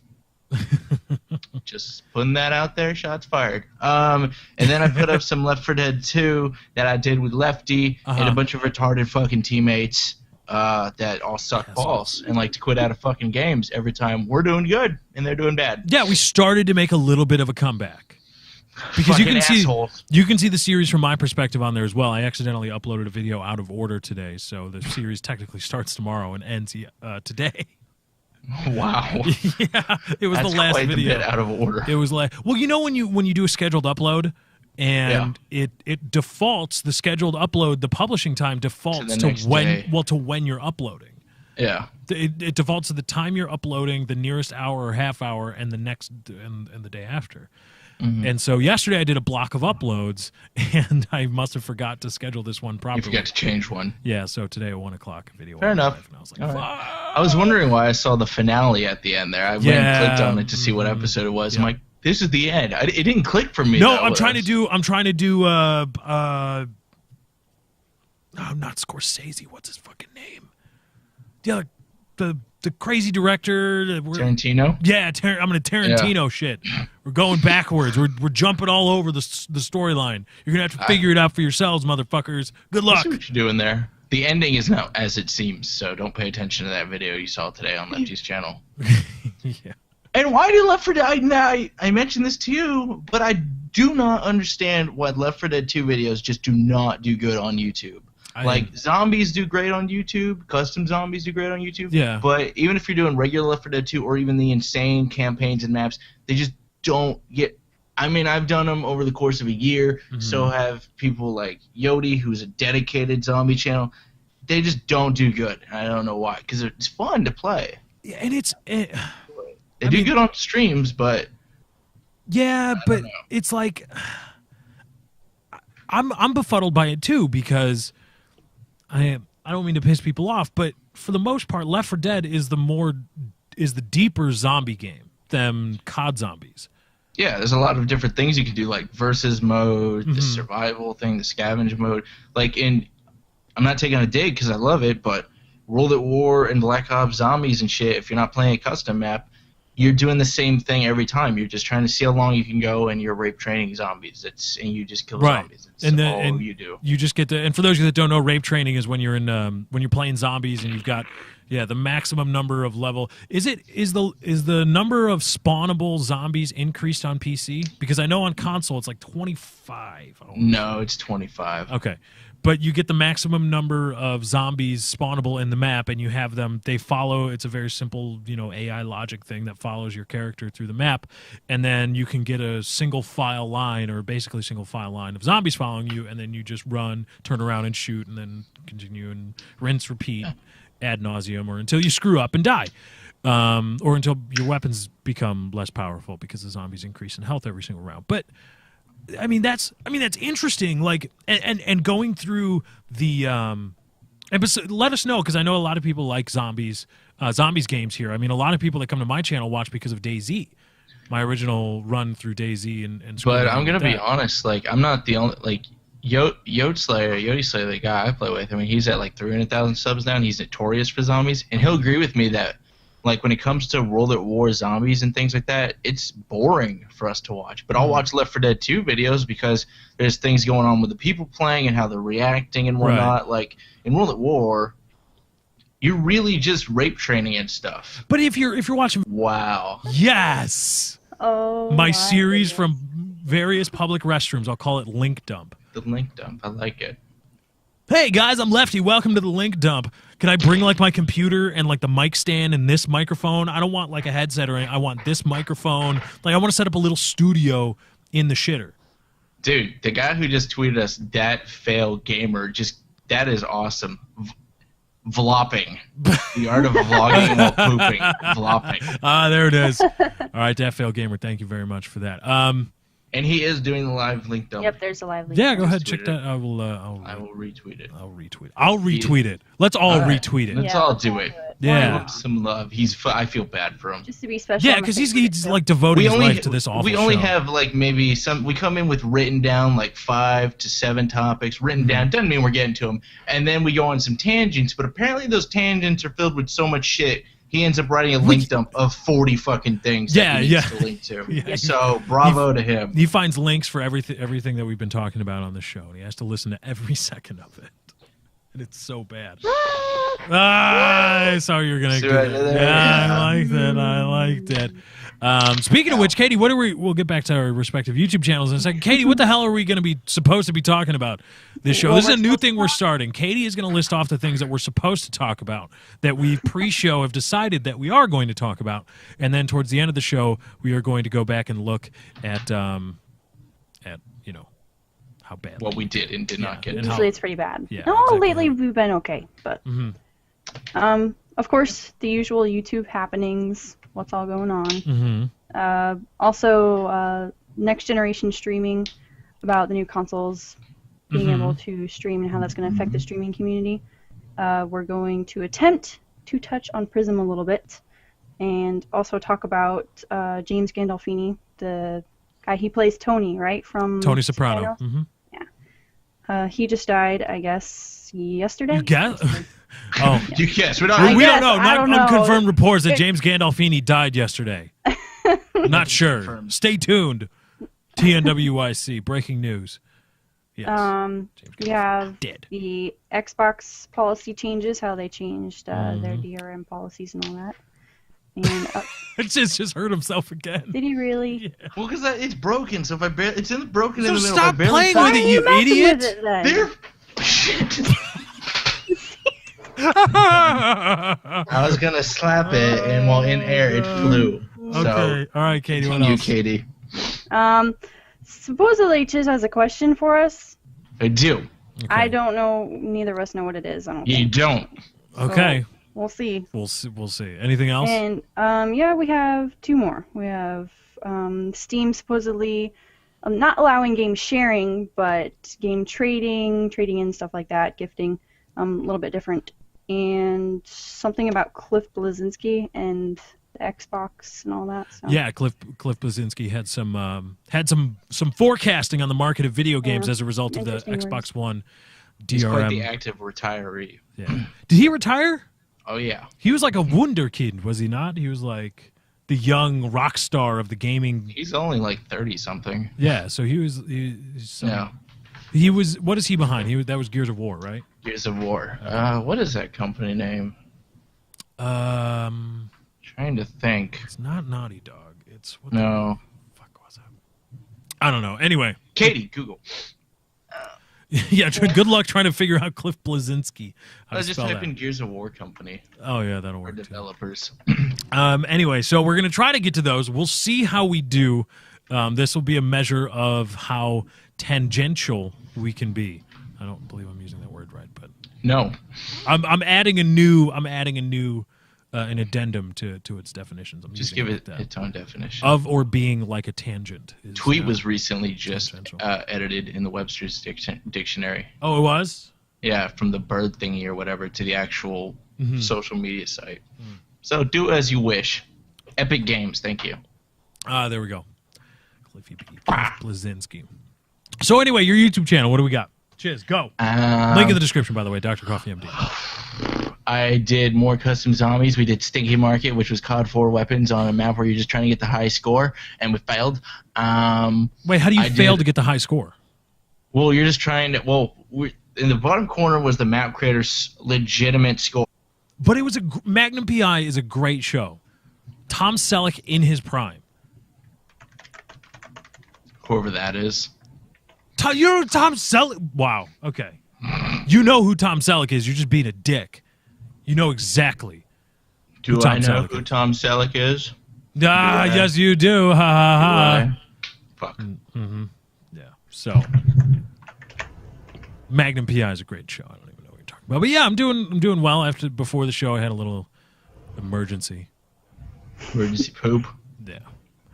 Just putting that out there. Shots fired. And then I put up some Left 4 Dead 2 that I did with Lefty and a bunch of retarded fucking teammates that all suck balls and like to quit out of fucking games every time we're doing good and they're doing bad. Yeah, we started to make a little bit of a comeback. Because Fucking assholes. you can see the series from my perspective on there as well. I accidentally uploaded a video out of order today, so the series technically starts tomorrow and ends today. Wow. Yeah, it was That's the last quite video. a bit out of order. It was like, well, you know when you do a scheduled upload and it defaults the scheduled upload, the publishing time defaults the to next when day. to when you're uploading. Yeah. It defaults to the time you're uploading, the nearest hour or half hour, and the next and the day after. Mm-hmm. And so yesterday I did a block of uploads, and I must have forgot to schedule this one You properly. forgot to change one. Yeah, so today at 1 o'clock a video. Fair went enough. live, and I was like, All fuck. right. I was wondering why I saw the finale at the end there. I went and clicked on it to see what episode it was. I'm like, this is the end. It didn't click for me. No, though. I'm trying to do. No, not Scorsese. What's his fucking name? The crazy director. Tarantino. Yeah, I'm gonna Tarantino shit. We're going backwards. We're jumping all over the storyline. You're gonna have to figure it out for yourselves, motherfuckers. Good I luck. see what you're doing there. The ending is not as it seems, so don't pay attention to that video you saw today on Lefty's channel. Yeah. And why did Left 4 Dead... I mentioned this to you, but I do not understand why Left 4 Dead 2 videos just do not do good on YouTube. Zombies do great on YouTube, custom zombies do great on YouTube. Yeah. But even if you're doing regular Left 4 Dead 2 or even the insane campaigns and maps, they just don't get... I mean, I've done them over the course of a year, so have people like Yodi, who's a dedicated zombie channel. They just don't do good. I don't know why, because it's fun to play. Yeah, and They do good on streams, but... Yeah, but know. it's like I'm befuddled by it too, because I don't mean to piss people off, but for the most part, Left 4 Dead is the deeper zombie game than COD Zombies. Yeah, there's a lot of different things you can do, like versus mode, the survival thing, the scavenge mode. Like I'm not taking a dig because I love it, but World at War and Black Ops Zombies and shit, if you're not playing a custom map, you're doing the same thing every time. You're just trying to see how long you can go, and you're rape training zombies. And you just kill zombies. It's all you do. You just get to. And for those of you that don't know, rape training is when you're in when you're playing zombies and you've got the maximum number of level. Is the number of spawnable zombies increased on PC? Because I know on console it's like 25. No, it's 25. Okay. But you get the maximum number of zombies spawnable in the map, and you have them. They follow. It's a very simple, AI logic thing that follows your character through the map, and then you can get a single file line, or basically single file line of zombies following you, and then you just run, turn around, and shoot, and then continue and rinse, repeat, ad nauseum, or until you screw up and die, or until your weapons become less powerful because the zombies increase in health every single round. But I mean that's interesting. Like and going through the let us know, because I know a lot of people like zombies games here. I mean, a lot of people that come to my channel watch because of DayZ, my original run through DayZ and. But I'm gonna be honest. Like, I'm not the only Yodi Slayer, the guy I play with. I mean, he's at like 300,000 subs now, and he's notorious for zombies. And he'll agree with me that, like, when it comes to World at War zombies and things like that, it's boring for us to watch. But I'll watch Left 4 Dead 2 videos because there's things going on with the people playing and how they're reacting and whatnot. Right. Like, in World at War, you're really just rape training and stuff. But if you're watching, Wow. yes, Oh, my series from various public restrooms, I'll call it Link Dump. The link dump. I like it. Hey guys, I'm Lefty. Welcome to the link dump. Can I bring like my computer and like the mic stand and this microphone? I don't want like a headset or anything. I want this microphone. Like I want to set up a little studio in the shitter. Dude, the guy who just tweeted us, that fail gamer, that is awesome. Vlopping. The art of vlogging while pooping. Vlopping. Ah, there it is. All right, that fail gamer. Thank you very much for that. And he is doing the live link dump. Yep, there's a live link. Yeah, go ahead, Tweet check that. I will retweet it. I'll retweet it. I'll retweet it. Let's all right. retweet it. Let's Yeah, all let's do all it. do it. Yeah. Give him some love. I feel bad for him. Just to be special. Yeah, on the because Facebook he's show. like devoting his life to this awful We only show. have like maybe we come in with written down like 5 to 7 topics written down. Doesn't mean we're getting to them. And then we go on some tangents, but apparently those tangents are filled with so much shit. He ends up writing a link dump of 40 fucking things that he needs to link to. Yeah. So bravo to him. He finds links for everything that we've been talking about on the show, and he has to listen to every second of it. And it's so bad. I saw you were gonna See do what I that. did there? Yeah, Yeah. I like that. I like that. Speaking of which, Katie, we'll get back to our respective YouTube channels in a second. Katie, what the hell are we going to be supposed to be talking about this show? Well, This is a we're new supposed thing to we're talk- starting. Katie is going to list off the things that we're supposed to talk about that we pre-show have decided that we are going to talk about, and then towards the end of the show, we are going to go back and look at you know how bad What we did and did not get. and to. how- Usually it's pretty bad. Yeah, No, exactly. lately we've been okay, but of course the usual YouTube happenings. What's all going on? Mm-hmm. Also, next generation streaming about the new consoles being able to stream and how that's going to affect the streaming community. We're going to attempt to touch on Prism a little bit, and also talk about James Gandolfini, the guy he plays Tony, right, from Tony Soprano. Sopranos. He just died, I guess, yesterday. You guess? Oh. You guess. We're not. I we guess, don't know. I Not don't know. unconfirmed reports that James Gandolfini died yesterday. Not sure. Confirmed. Stay tuned. TNWYC. Breaking news. Yes. We Gandolfini have dead. the Xbox policy changes, how they changed their Mm-hmm. DRM policies and all that. And just hurt himself again. did he really? Well, because it's broken. So if I barely, it's broken So in the middle. stop if I barely playing touch with it, Why are you messing idiot. with it, then? They're shit. I was gonna slap it, and while in air, it flew. So, Okay. All right, Katie. What continue, else? Katie. Supposedly Chiz has a question for us. I do. Okay. I don't know. Neither of us know what it is. I don't You think. don't. Okay. We'll see. We'll see. We'll see. Anything else? And yeah, we have two more. We have Steam supposedly not allowing game sharing, but game trading in stuff like that, gifting, a little bit different. And something about Cliff Bleszinski and the Xbox and all that. So. Yeah, Cliff Bleszinski had some forecasting on the market of video games Yeah, as a result of the interesting words. Xbox One He's quite the DRM. active retiree. Yeah. Did he retire? Oh yeah. He was like a wunderkind, was he not? He was like the young rock star of the gaming. He's only like 30 something. Yeah, so he's Yeah. He was. What is he behind? That was Gears of War, right? Gears of War. What is that company name? Trying to think. It's not Naughty Dog. It's what No. the fuck was it? I don't know. Anyway, Katie, Google. yeah. Good luck trying to figure out Cliff Bleszinski. How to Let's just spell type that. in Gears of War company Oh yeah, that'll or work too. developers. Anyway, so we're gonna try to get to those. We'll see how we do. This will be a measure of how tangential we can be. I don't believe I'm using that word right, but No. I'm adding a new an addendum to its definitions. I'm Just using give it like that. its own definition. Of or being like a tangent. Is, Tweet was recently just tangential. edited in the Webster's dictionary. Oh, it was. Yeah, from the bird thingy or whatever to the actual Mm-hmm. social media site. So do as you wish. Epic Games, thank you. There we go. Cliff Bleszinski. So anyway, your YouTube channel. What do we got? Cheers. Go. Link in the description, by the way. Dr. Coffee MD. I did more custom zombies. We did Stinky Market, which was COD 4 weapons on a map where you're just trying to get the high score, and we failed. Wait, how do you I fail did- to get the high score? Well, you're just trying to. Well, in the bottom corner was the map creator's legitimate score. But it was Magnum PI is a great show. Tom Selleck in his prime. Whoever that is. You're Tom Selleck. Wow. Okay. You know who Tom Selleck is. You're just being a dick. You know exactly. Do Tom I know Selleck who is. Tom Selleck is? Ah, I? yes, you do. Ha ha ha. Do I? Fuck. Yeah. So, Magnum PI is a great show. I don't even know what you're talking about, but yeah, I'm doing well. Before the show, I had a little emergency. Emergency poop. Yeah.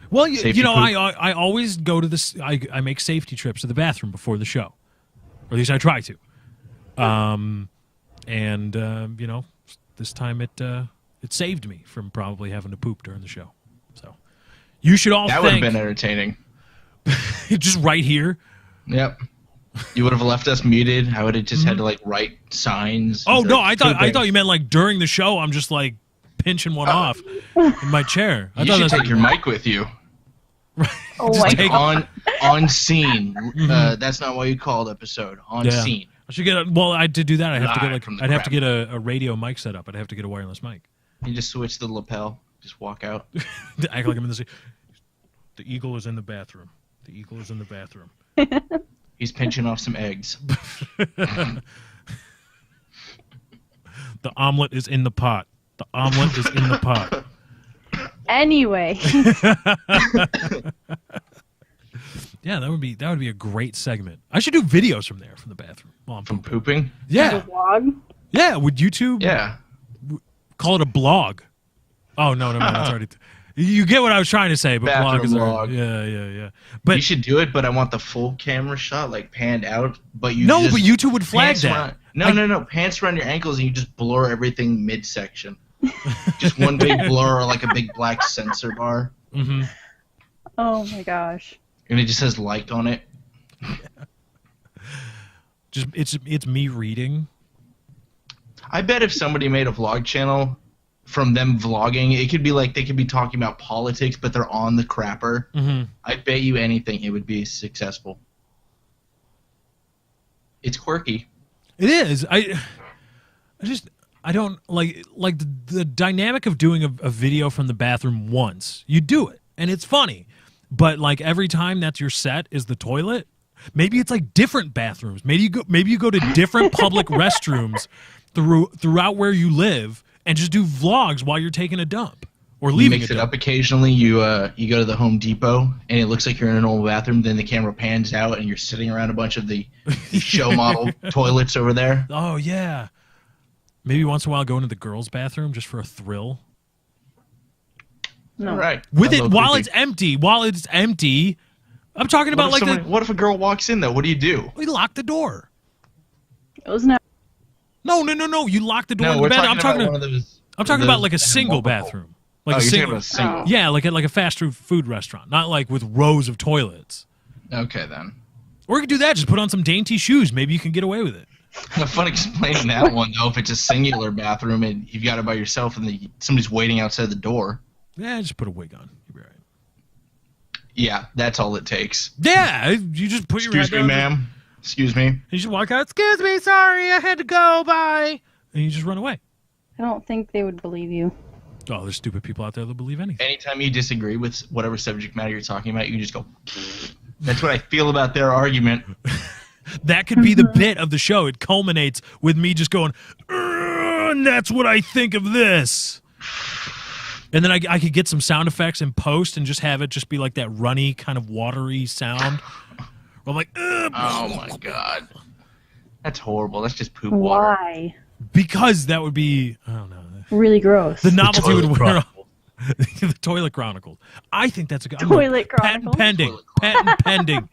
Well, you Safety know, poop. I always go to this. I make safety trips to the bathroom before the show, or at least I try to. You know, this time it saved me from probably having to poop during the show. So, you should all That would have thank been entertaining. just right here. Yep. You would have left us muted. I would have just had to like write signs. Oh no, I thought Pooping. you meant like during the show. I'm just like pinching one off in my chair. I You thought should that's take your mic with you. Oh my take- god. on scene. That's not why you called episode. On Yeah. scene. I should get well. I did do that. I'd have to get Live from the I'd have to crap. get a radio mic set up. I'd have to get a wireless mic. You just switch the lapel. Just walk out. Act like I'm in the. The eagle is in the bathroom. The eagle is in the bathroom. He's pinching off some eggs. The omelet is in the pot. The omelet is in the pot. Anyway. Yeah, that would be a great segment. I should do videos from there, from the bathroom while I'm From pooping. pooping? Yeah, Vlog. yeah. Would YouTube Yeah. call it a blog? Oh no, that's already. You get what I was trying to say, but blog Bathroom is vlog. yeah. But You should do it, but I want the full camera shot, like panned out. But you no, just but YouTube would flag pants that. around- No. Pants around your ankles, and you just blur everything midsection. Just one big blur, or like a big black sensor bar, Mm-hmm. Oh my gosh. and it just says "like" on it. Just it's me reading. I bet if somebody made a vlog channel from them vlogging, it could be like they could be talking about politics, but they're on the crapper. Mm-hmm. I bet you anything it would be successful. It's quirky. It is. I don't like the dynamic of doing a video from the bathroom once. You do it and it's funny. But like every time that's your set is the toilet. Maybe it's like different bathrooms. Maybe you go to different public restrooms throughout where you live and just do vlogs while you're taking a dump or You leaving mix a it dump. up occasionally. You go to the Home Depot and it looks like you're in a normal bathroom. Then the camera pans out and you're sitting around a bunch of the show model toilets over there. Oh yeah. Maybe once in a while go into the girls' bathroom just for a thrill. No. All right. With That's a it little while creepy. it's empty. While it's empty. I'm talking about like What if a girl walks in though? What do you do? we lock the door. It was not. No. You lock the door No, in the we're bed. talking I'm talking about one of those. I'm talking those about like a that have single multiple. bathroom. Like Oh, a you're talking single. about a single. Yeah, like a fast food restaurant, not like with rows of toilets. Okay then. Or you could do that. Just put on some dainty shoes. Maybe you can get away with it. Have fun explaining that one though. If it's a singular bathroom and you've got it by yourself and somebody's waiting outside the door. Yeah, just put a wig on. You'll be all right. Yeah, that's all it takes. Yeah, you just put your Excuse head me, down. ma'am. Excuse me. You just walk out. Excuse me, sorry, I had to go. Bye. And you just run away. I don't think they would believe you. Oh, there's stupid people out there that believe anything. Anytime you disagree with whatever subject matter you're talking about, you just go. That's what I feel about their argument. That could be the bit of the show. It culminates with me just going, and that's what I think of this. And then I could get some sound effects in post and just have it just be like that runny kind of watery sound. I'm like, Oh my god. That's horrible. That's just poop water. Why? because that would be, I don't know. Really gross. The novelty would Toilet wear off. Chronicles. The Toilet Chronicles. I think that's a good Toilet patent Chronicles? pending. Toilet Patent pending.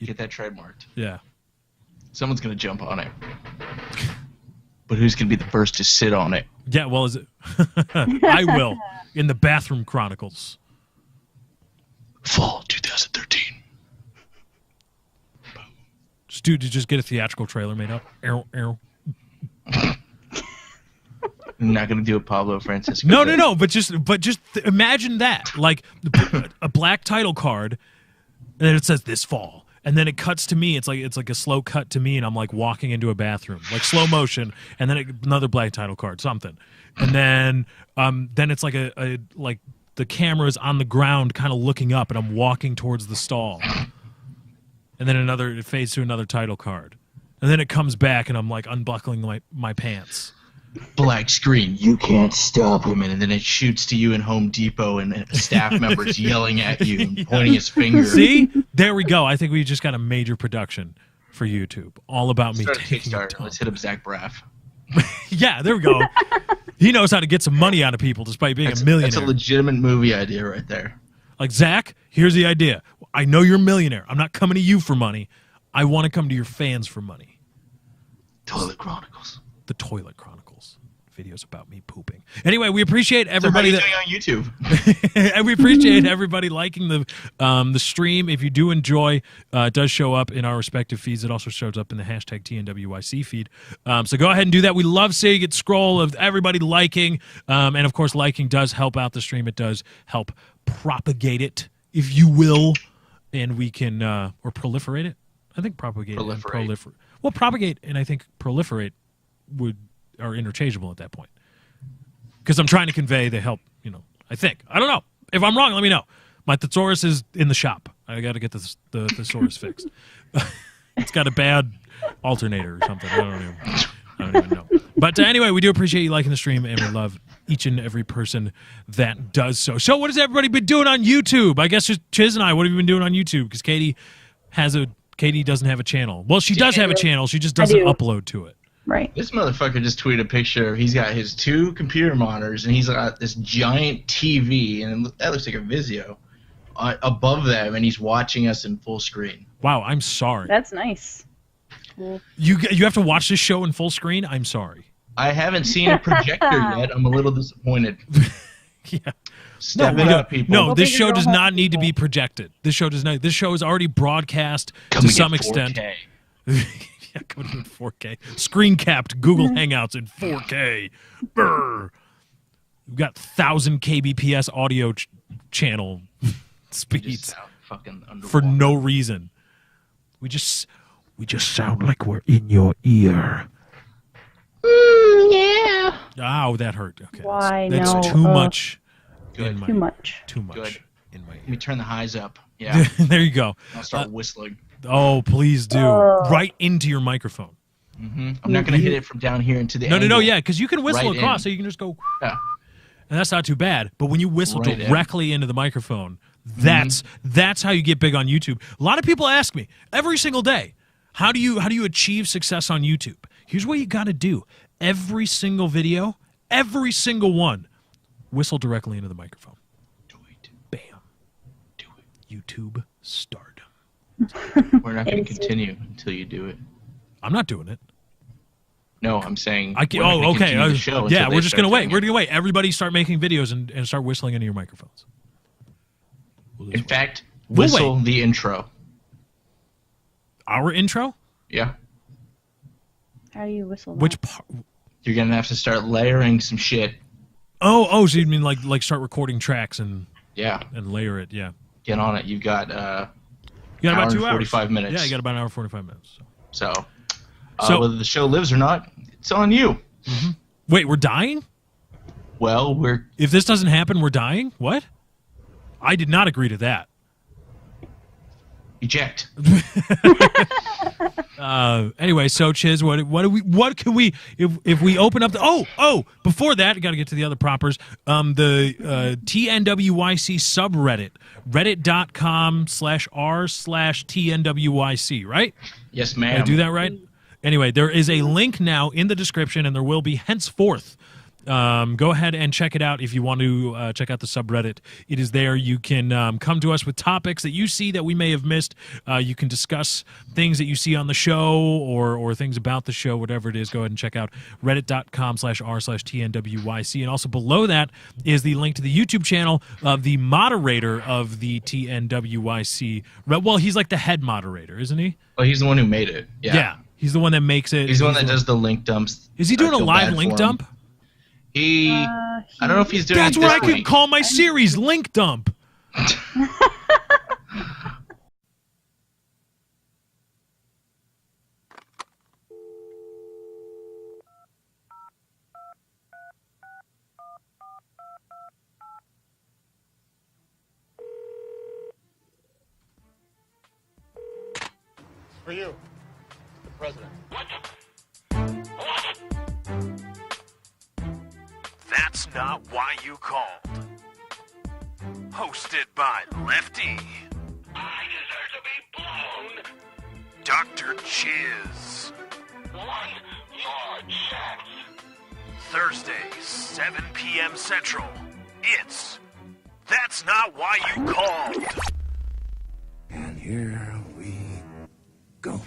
Get that trademarked. Yeah. Someone's gonna jump on it. But who's gonna be the first to sit on it? Yeah, well, is it? I will. In the Bathroom Chronicles. Fall 2013. Just get a theatrical trailer made up. Arrow, arrow. I'm not gonna do a Pablo Francisco. No. But just imagine that, like a black title card, and then it says this fall, and then it cuts to me. It's like a slow cut to me, and I'm like walking into a bathroom, like slow motion, and then another black title card, something, and then it's like a like the camera's on the ground, kind of looking up, and I'm walking towards the stall, and then it fades to another title card, and then it comes back, and I'm like unbuckling my pants. Black screen. You can't stop him, and then it shoots to you in Home Depot, and staff members yelling at you, and pointing his finger. See, there we go. I think we just got a major production for YouTube, all about me Start a taking a Kickstarter. dump. Let's hit up Zach Braff. Yeah, there we go. He knows how to get some money out of people despite being a millionaire. That's a legitimate movie idea right there. Like, Zach, here's the idea. I know you're a millionaire. I'm not coming to you for money. I want to come to your fans for money. Toilet Chronicles. The Toilet Chronicles. Videos about me pooping. Anyway, we appreciate So how are everybody you that doing on YouTube? and we appreciate everybody liking the stream. If you do enjoy, it does show up in our respective feeds. It also shows up in the hashtag TNWYC feed. So go ahead and do that. We love seeing it scroll of everybody liking. And of course, liking does help out the stream. It does help propagate it, if you will. And we can, or proliferate it. I think propagate Proliferate. and well, propagate and I think proliferate are interchangeable at that point. Because I'm trying to convey the help, I think. I don't know. If I'm wrong, let me know. My thesaurus is in the shop. I got to get the thesaurus fixed. It's got a bad alternator or something. I don't even know. But anyway, we do appreciate you liking the stream, and we love each and every person that does so. So what has everybody been doing on YouTube? I guess just Chiz and I, what have you been doing on YouTube? Because Katie doesn't have a channel. Well, she does have a channel. She just doesn't upload to it. Right. This motherfucker just tweeted a picture. He's got his 2 computer monitors, and he's got this giant TV, and that looks like a Vizio above them, and he's watching us in full screen. Wow, I'm sorry. That's nice. Cool. You have to watch this show in full screen? I'm sorry. I haven't seen a projector yet. I'm a little disappointed. Yeah. Step it up, people. No, Go this big or show go does home, not need to be people. projected. This show does not. This show is already broadcast Come to and some get extent. 4K. Yeah, coming in 4K. Screen capped Google Hangouts in 4K. Brr. We've got 1,000 kbps audio channel Just speeds sound fucking underwater. for no reason. We just sound like we're in your ear. Yeah. Ow, that hurt. Okay, Why? that's No, too much. Good. In my, Too much. Too much Good. in my Let me ear. turn the highs up. Yeah. There you go. I'll start whistling. Oh, please do. Oh. Right into your microphone. I'm not going to hit it from down here into the No, angle. yeah, because you can whistle Right across, in. so you can just go, Yeah. and that's not too bad. But when you whistle Right in. directly into the microphone, that's how you get big on YouTube. A lot of people ask me every single day, how do you achieve success on YouTube? Here's what you got to do: every single video, every single one, whistle directly into the microphone. Do it. Bam. Do it. YouTube stardom. We're not going to continue until you do it. I'm not doing it. No, I'm saying. I can, we're not gonna okay. continue the show until Yeah, they we're just start gonna wait. doing We're it. gonna wait. Everybody start making videos and start whistling into your microphones. We'll just In wait. fact, We'll whistle the intro. Our intro. Yeah. How do you whistle? Which that? part? You're going to have to start layering some shit. Oh, so you mean like start recording tracks and Yeah. layer it? Yeah. Get on it. You've got You got Hour about and 2 hours. 45 minutes. Yeah, you got about an hour and 45 minutes. So. so So- whether the show lives or not, it's on you. Wait, we're dying? Well, we're If this doesn't happen, we're dying? What? I did not agree to that. eject. Anyway, so Chiz, what can we if we open up the before that, you got to get to the other propers. The TNWYC subreddit, reddit.com/r/TNWYC, right? Yes, Did ma'am. I do that right? Anyway, there is a link now in the description, and there will be henceforth. Go ahead and check it out if you want to check out the subreddit. It is there. You can come to us with topics that you see that we may have missed. You can discuss things that you see on the show or things about the show, whatever it is. Go ahead and check out reddit.com/r/TNWYC. And also below that is the link to the YouTube channel of the moderator of the TNWYC. Well, he's like the head moderator, isn't he? Well, he's the one who made it. Yeah. He's the one that makes it. He's the one that does the link dumps. Is he doing I a feel live bad link for him. dump? I don't know if he's doing That's it what this I could week. call my series, Link Dump. for you. The President. That's Not Why You Called. Hosted by Lefty, I deserve to be blown. Dr. Chiz. One more chance. Thursday, 7 p.m. Central. It's That's Not Why You Called. And here we go.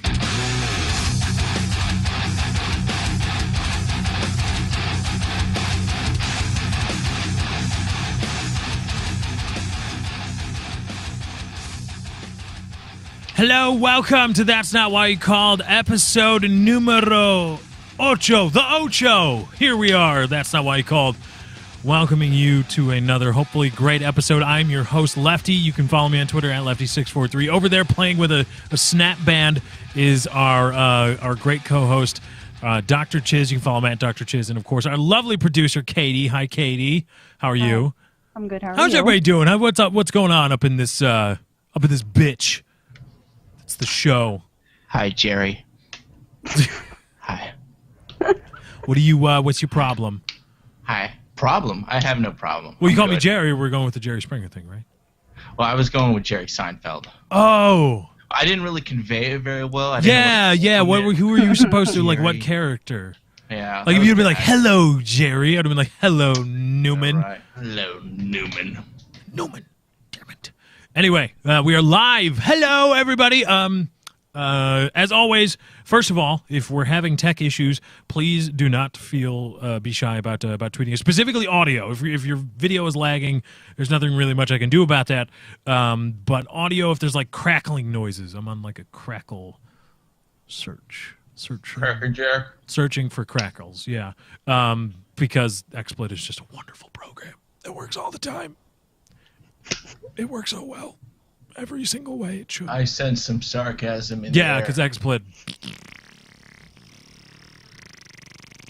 Hello, welcome to That's Not Why You Called, episode numero ocho, the Ocho. Here we are, That's Not Why You Called, welcoming you to another hopefully great episode. I'm your host, Lefty. You can follow me on Twitter at Lefty643. Over there playing with a snap band is our great co-host, Dr. Chiz. You can follow him at Dr. Chiz. And, of course, our lovely producer, Katie. Hi, Katie. How are you? I'm good. How are How's you? everybody doing? What's up? What's going on up in this bitch? It's the show. Hi, Jerry. Hi. What do you? What's your problem? Hi. Problem? I have no problem. Well, you I'm call me good. Jerry. We're going with the Jerry Springer thing, right? Well, I was going with Jerry Seinfeld. Oh, I didn't really convey it very well. I didn't yeah. know what Who were you supposed to like? What Jerry. character? Yeah. Like if you'd been like, "Hello, Jerry," I'd have been like, "Hello, Newman." Right. Hello, Newman. Newman. Damn it. Anyway, we are live. Hello, everybody. As always, first of all, if we're having tech issues, please do not be shy about tweeting us, specifically audio. If your video is lagging, there's nothing really much I can do about that. But audio, if there's like crackling noises, I'm on like a crackle search. Cracker Jerk. Searching for crackles, yeah. Because XSplit is just a wonderful program that works all the time. It works so well. Every single way it should. I sense some sarcasm in Yeah, there. because XSplit.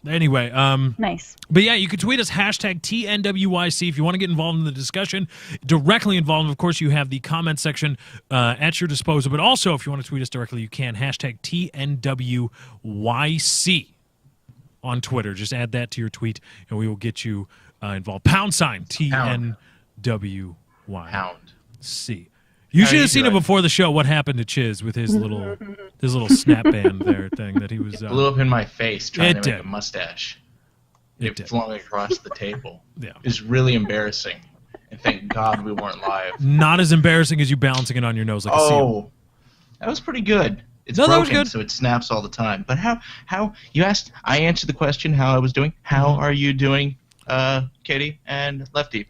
Anyway, Nice. but yeah, you can tweet us hashtag TNWYC if you want to get involved in the discussion. Directly involved, of course, you have the comment section at your disposal. But also, if you want to tweet us directly, you can hashtag TNWYC on Twitter. Just add that to your tweet, and we will get you involved. # TNWYC. Pound. You How should you have seen it doing? before the show. What happened to Chiz with his little snap band there thing that he was. Blew up in my face trying It to did. make a mustache. It It did. flung across the table. Yeah. It was really embarrassing. And thank God we weren't live. Not as embarrassing as you balancing it on your nose like a seal. Oh, that was pretty good. It's No, that was broken, good. so it snaps all the time. But how you asked? I answered the question how I was doing. How are you doing, Katie and Lefty?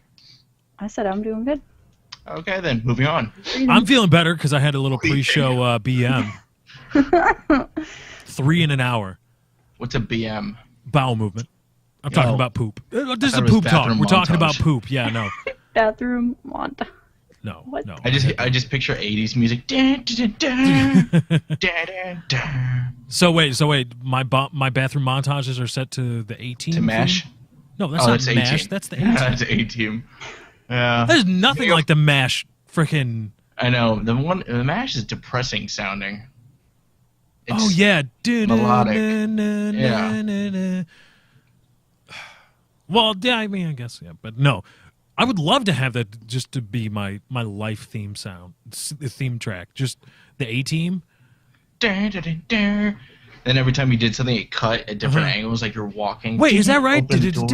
I said I'm doing good. Okay, then moving on. I'm feeling better because I had a little pre-show BM. 3 in an hour. What's a BM? Bowel movement. I'm talking Oh. about poop. This is thought a it was poop talk. bathroom We're talking about montage. poop. Yeah, no. Bathroom want. No. What? No. I just picture 80s music. Dun, dun, dun, dun, dun, dun. So wait. My bathroom montages are set to the A-Team. To MASH? theme? No, that's Oh, not that's MASH. A-Team. That's the A-Team. That's A-Team. Yeah. There's nothing like the MASH frickin'. I know. The MASH is depressing sounding. It's, Oh yeah. melodic. Yeah. Well, yeah, I mean, I guess, yeah, but no. I would love to have that just to be my life theme sound, the theme track, just the A-Team. Dun, dun, dun, dun. Then every time you did something, it cut at different angles, like you're walking. Wait, is that right? Open the door.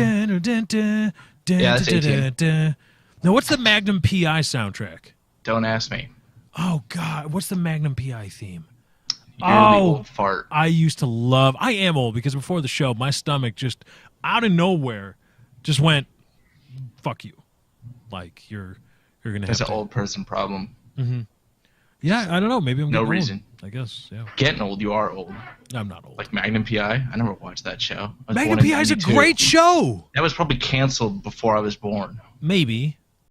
Yeah, that's A-Team. Now, what's the Magnum PI soundtrack? Don't ask me. Oh, God, what's the Magnum PI theme? You're the Oh. old fart. I used to love. I am old because before the show, my stomach just out of nowhere just went, "Fuck you!" Like you're gonna That's have an to. old person problem. Yeah, I don't know. Maybe I'm No getting old, reason. I guess. Yeah, Getting old, you are old. I'm not old. Like Magnum PI. I never watched that show. I was Magnum born in PI is a 92. great show. That was probably canceled before I was born. Maybe.